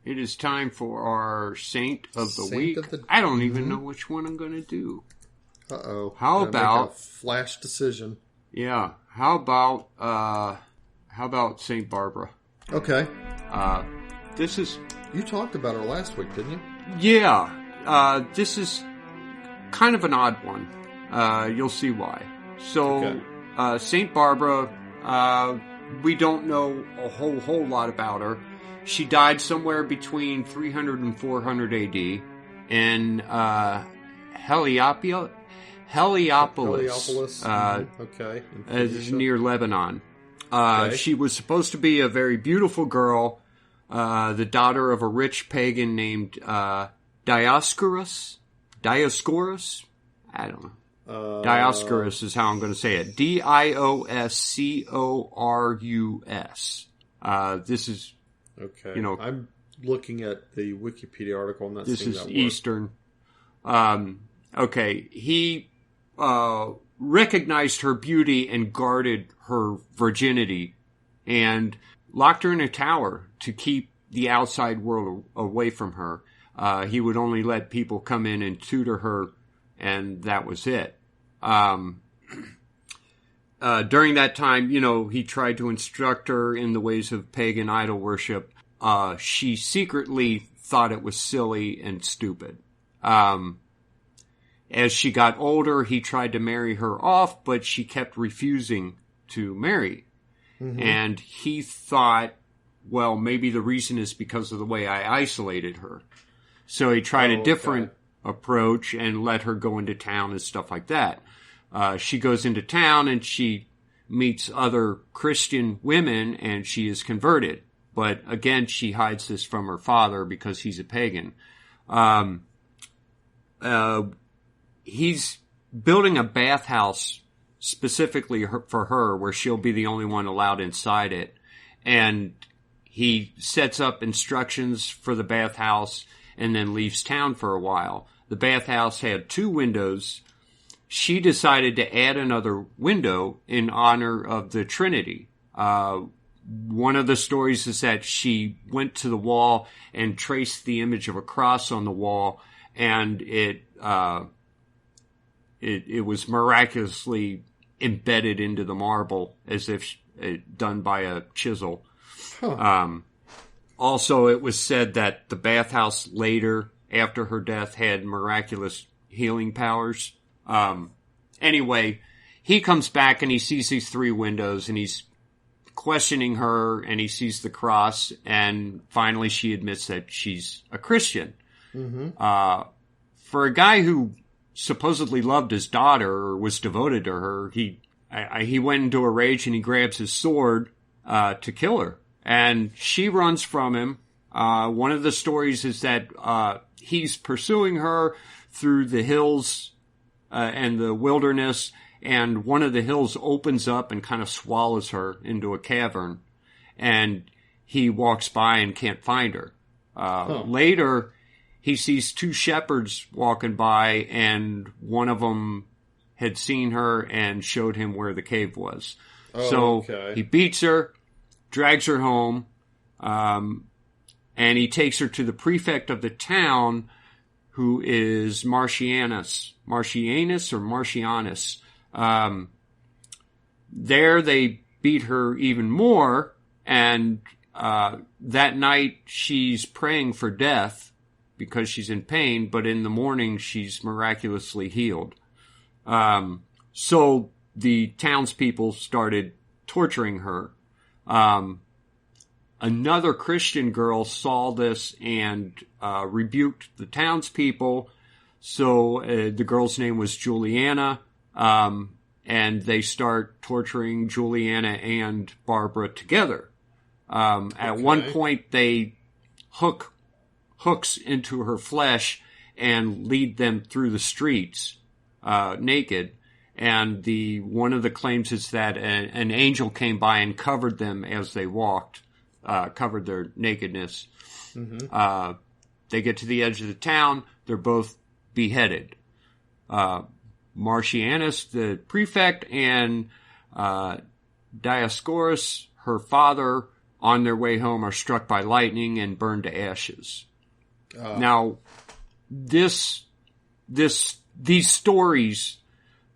A: It is time for our Saint of the
B: Saint
A: Week.
B: of the-
A: I don't even know which one I'm going to do.
B: Uh-oh.
A: How
B: Gotta make
A: about-
B: a flash decision?
A: Yeah. How about Saint Barbara?
B: Okay.
A: This is
B: You talked about her last week, didn't you?
A: Yeah, this is kind of an odd one. You'll see why. So, Saint Barbara, we don't know a whole lot about her. She died somewhere between 300 and 400 AD in Heliopolis.
B: Heliopolis. Okay.
A: Is near Lebanon. She was supposed to be a very beautiful girl, the daughter of a rich pagan named Dioscorus. I don't know. Dioscorus is how I'm going to say it. Dioscorus. This is,
B: Okay. I'm looking at the Wikipedia article. I'm not
A: this
B: seeing
A: is
B: that word.
A: Eastern. Okay, he recognized her beauty and guarded her virginity and locked her in a tower to keep the outside world away from her. He would only let people come in and tutor her, and that was it. During that time, he tried to instruct her in the ways of pagan idol worship. She secretly thought it was silly and stupid. As she got older, he tried to marry her off, but she kept refusing to marry. Mm-hmm. And he thought, well, maybe the reason is because of the way I isolated her. So he tried a different approach and let her go into town and stuff like that. She goes into town and she meets other Christian women and she is converted. But again, she hides this from her father because he's a pagan. He's building a bathhouse specifically for her where she'll be the only one allowed inside it. And he sets up instructions for the bathhouse and then leaves town for a while. The bathhouse had 2 windows. She decided to add another window in honor of the Trinity. One of the stories is that she went to the wall and traced the image of a cross on the wall, and it was miraculously embedded into the marble as if done by a chisel. Huh. Also, it was said that the bathhouse later, after her death, had miraculous healing powers. Anyway, he comes back and he sees these 3 windows and he's questioning her and he sees the cross and finally she admits that she's a Christian. Mm-hmm. For a guy who supposedly loved his daughter or was devoted to her, he went into a rage and he grabs his sword to kill her. And she runs from him. One of the stories is that he's pursuing her through the hills and the wilderness, and one of the hills opens up and kind of swallows her into a cavern. And he walks by and can't find her. Later, he sees 2 shepherds walking by, and one of them had seen her and showed him where the cave was. He beats her, drags her home, and he takes her to the prefect of the town, who is Marcianus. There they beat her even more, and that night she's praying for death because she's in pain, but in the morning she's miraculously healed. So the townspeople started torturing her. Another Christian girl saw this and rebuked the townspeople. So the girl's name was Juliana, and they start torturing Juliana and Barbara together. At one point, they hooks into her flesh and lead them through the streets naked. And one of the claims is that an angel came by and covered them as they walked. Covered their nakedness. Mm-hmm. They get to the edge of the town. They're both beheaded. Marcianus, the prefect, and Dioscorus, her father, on their way home are struck by lightning and burned to ashes. Now, these stories,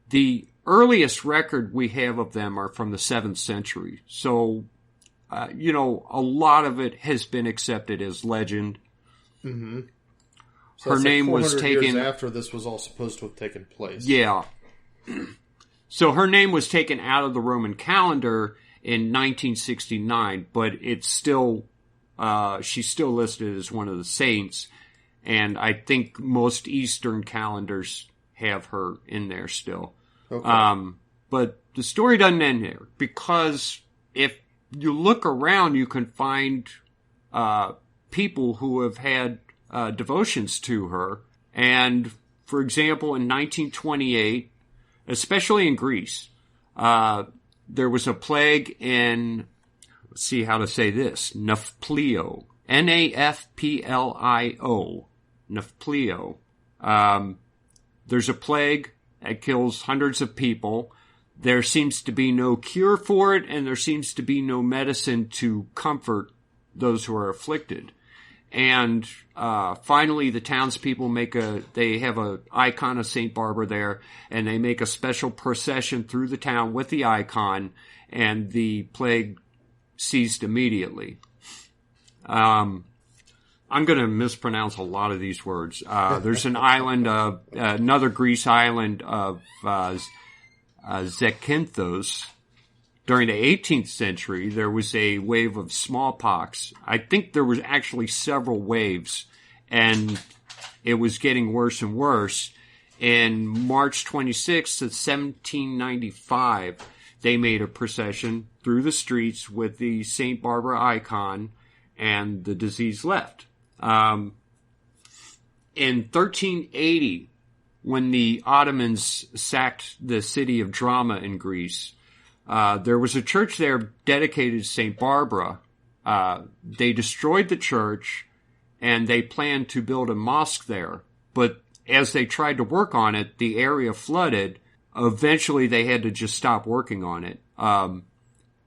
A: the earliest record we have of them are from the 7th century. So, a lot of it has been accepted as legend. Mm-hmm.
B: So
A: her name was taken
B: years after this was all supposed to have taken place.
A: Yeah. So her name was taken out of the Roman calendar in 1969, but it's still she's still listed as one of the saints, and I think most Eastern calendars have her in there still. Okay. But the story doesn't end there, because if you look around, you can find people who have had devotions to her. And, for example, in 1928, especially in Greece, there was a plague in, let's see how to say this, Nafplio. Nafplio. Nafplio. There's a plague that kills hundreds of people. There seems to be no cure for it, and there seems to be no medicine to comfort those who are afflicted. And finally, the townspeople they have an icon of St. Barbara there, and they make a special procession through the town with the icon, and the plague ceased immediately. I'm going to mispronounce a lot of these words. There's an island, another Greece island of Zakynthos. During the 18th century, there was a wave of smallpox. I think there was actually several waves, and it was getting worse and worse. In March 26th of 1795, they made a procession through the streets with the St. Barbara icon, and the disease left. In 1380, when the Ottomans sacked the city of Drama in Greece, there was a church there dedicated to St. Barbara. They destroyed the church, and they planned to build a mosque there. But as they tried to work on it, the area flooded. Eventually, they had to just stop working on it.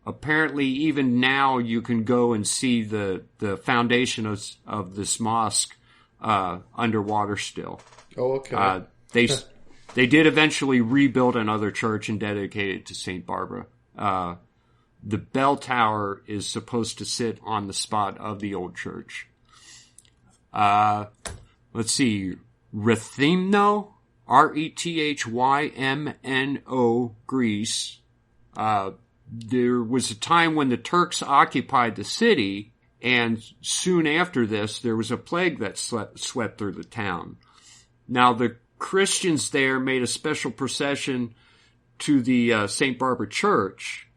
A: Apparently, even now, you can go and see the foundation of this mosque underwater still.
B: Oh, okay.
A: They did eventually rebuild another church and dedicate it to St. Barbara. The bell tower is supposed to sit on the spot of the old church. Let's see. Rethymno, Rethymno, Greece. There was a time when the Turks occupied the city, and soon after this, there was a plague that swept through the town. Now, the Christians there made a special procession to the St. Barbara Church,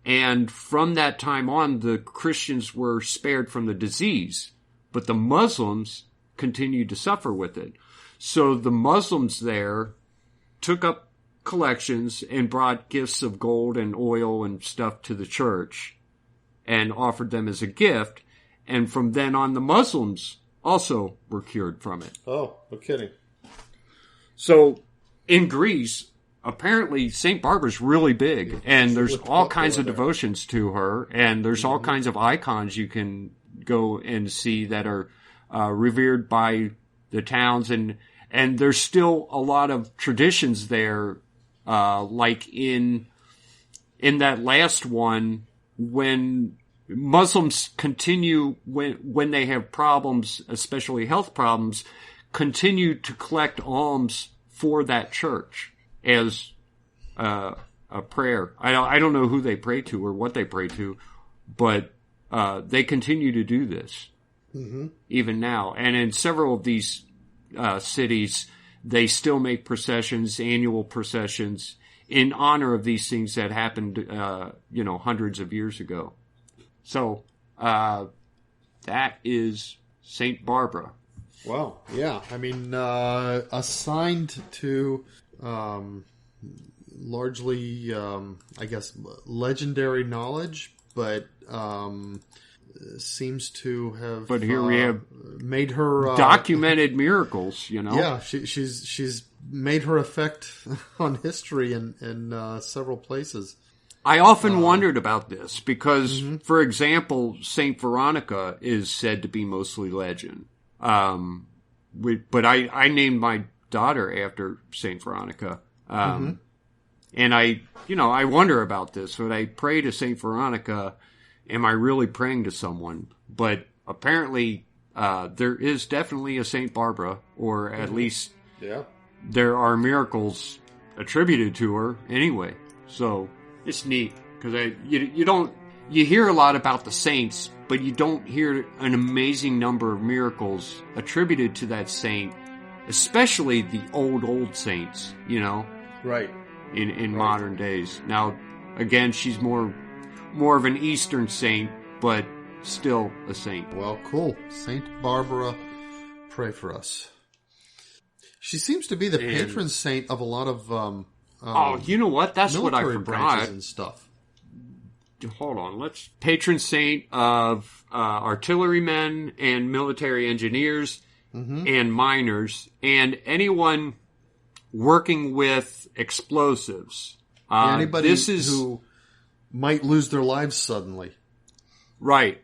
A: and from that time on, the Christians were spared from the disease, but the Muslims continued to suffer with it. So the Muslims there took up collections and brought gifts of gold and oil and stuff to the church and offered them as a gift, and from then on, the Muslims also were cured from it.
B: Oh, no kidding.
A: So, in Greece, apparently St. Barbara's really big, and there's all kinds of devotions to her, and there's all kinds of icons you can go and see that are revered by the towns, and there's still a lot of traditions there, like in that last one, when Muslims continue, when they have problems, especially health problems, continue to collect alms for that church as a prayer. I don't know who they pray to or what they pray to, but they continue to do this even now. And in several of these cities, they still make processions, annual processions, in honor of these things that happened, hundreds of years ago. So that is St. Barbara.
B: Wow. Yeah. I mean, assigned to largely, I guess, legendary knowledge, but seems to have.
A: But here we have
B: made her
A: documented miracles.
B: Yeah, she's made her effect on history in several places.
A: I often wondered about this because, for example, Saint Veronica is said to be mostly legend. But I named my daughter after Saint Veronica. And I wonder about this. When I pray to Saint Veronica, am I really praying to someone? But apparently, there is definitely a Saint Barbara, or at least there are miracles attributed to her anyway. So it's neat because you hear a lot about the saints, but you don't hear an amazing number of miracles attributed to that saint, especially the old saints,
B: Right.
A: In modern days. Now, again, she's more of an Eastern saint, but still a saint.
B: Well, cool. Saint Barbara, pray for us. She seems to be the patron saint of a lot of
A: you know what? That's what I forgot.
B: Branches and stuff.
A: Hold on. Patron saint of artillerymen and military engineers and miners and anyone working with explosives.
B: Anybody who might lose their lives suddenly.
A: Right.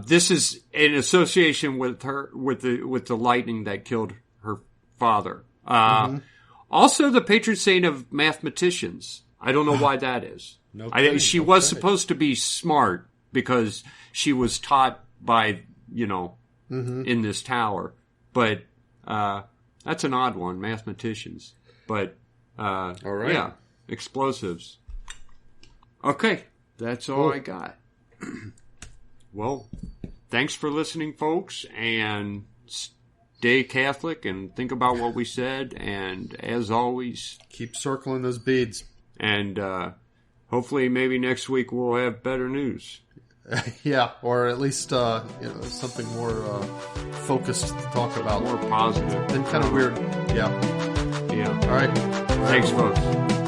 A: This is in association with her with the lightning that killed her father. Also, the patron saint of mathematicians. I don't know why that is. She was supposed to be smart because she was taught by, in this tower. But that's an odd one, mathematicians. But,
B: all right.
A: Yeah, explosives. Okay, that's all I got. Well, thanks for listening, folks, and stay Catholic and think about what we said. And as always,
B: keep circling those beads.
A: And hopefully maybe next week we'll have better news.
B: Yeah, or at least something more focused to talk about.
A: More positive.
B: Been kind of weird. Yeah.
A: Yeah.
B: All right.
A: Thanks, folks.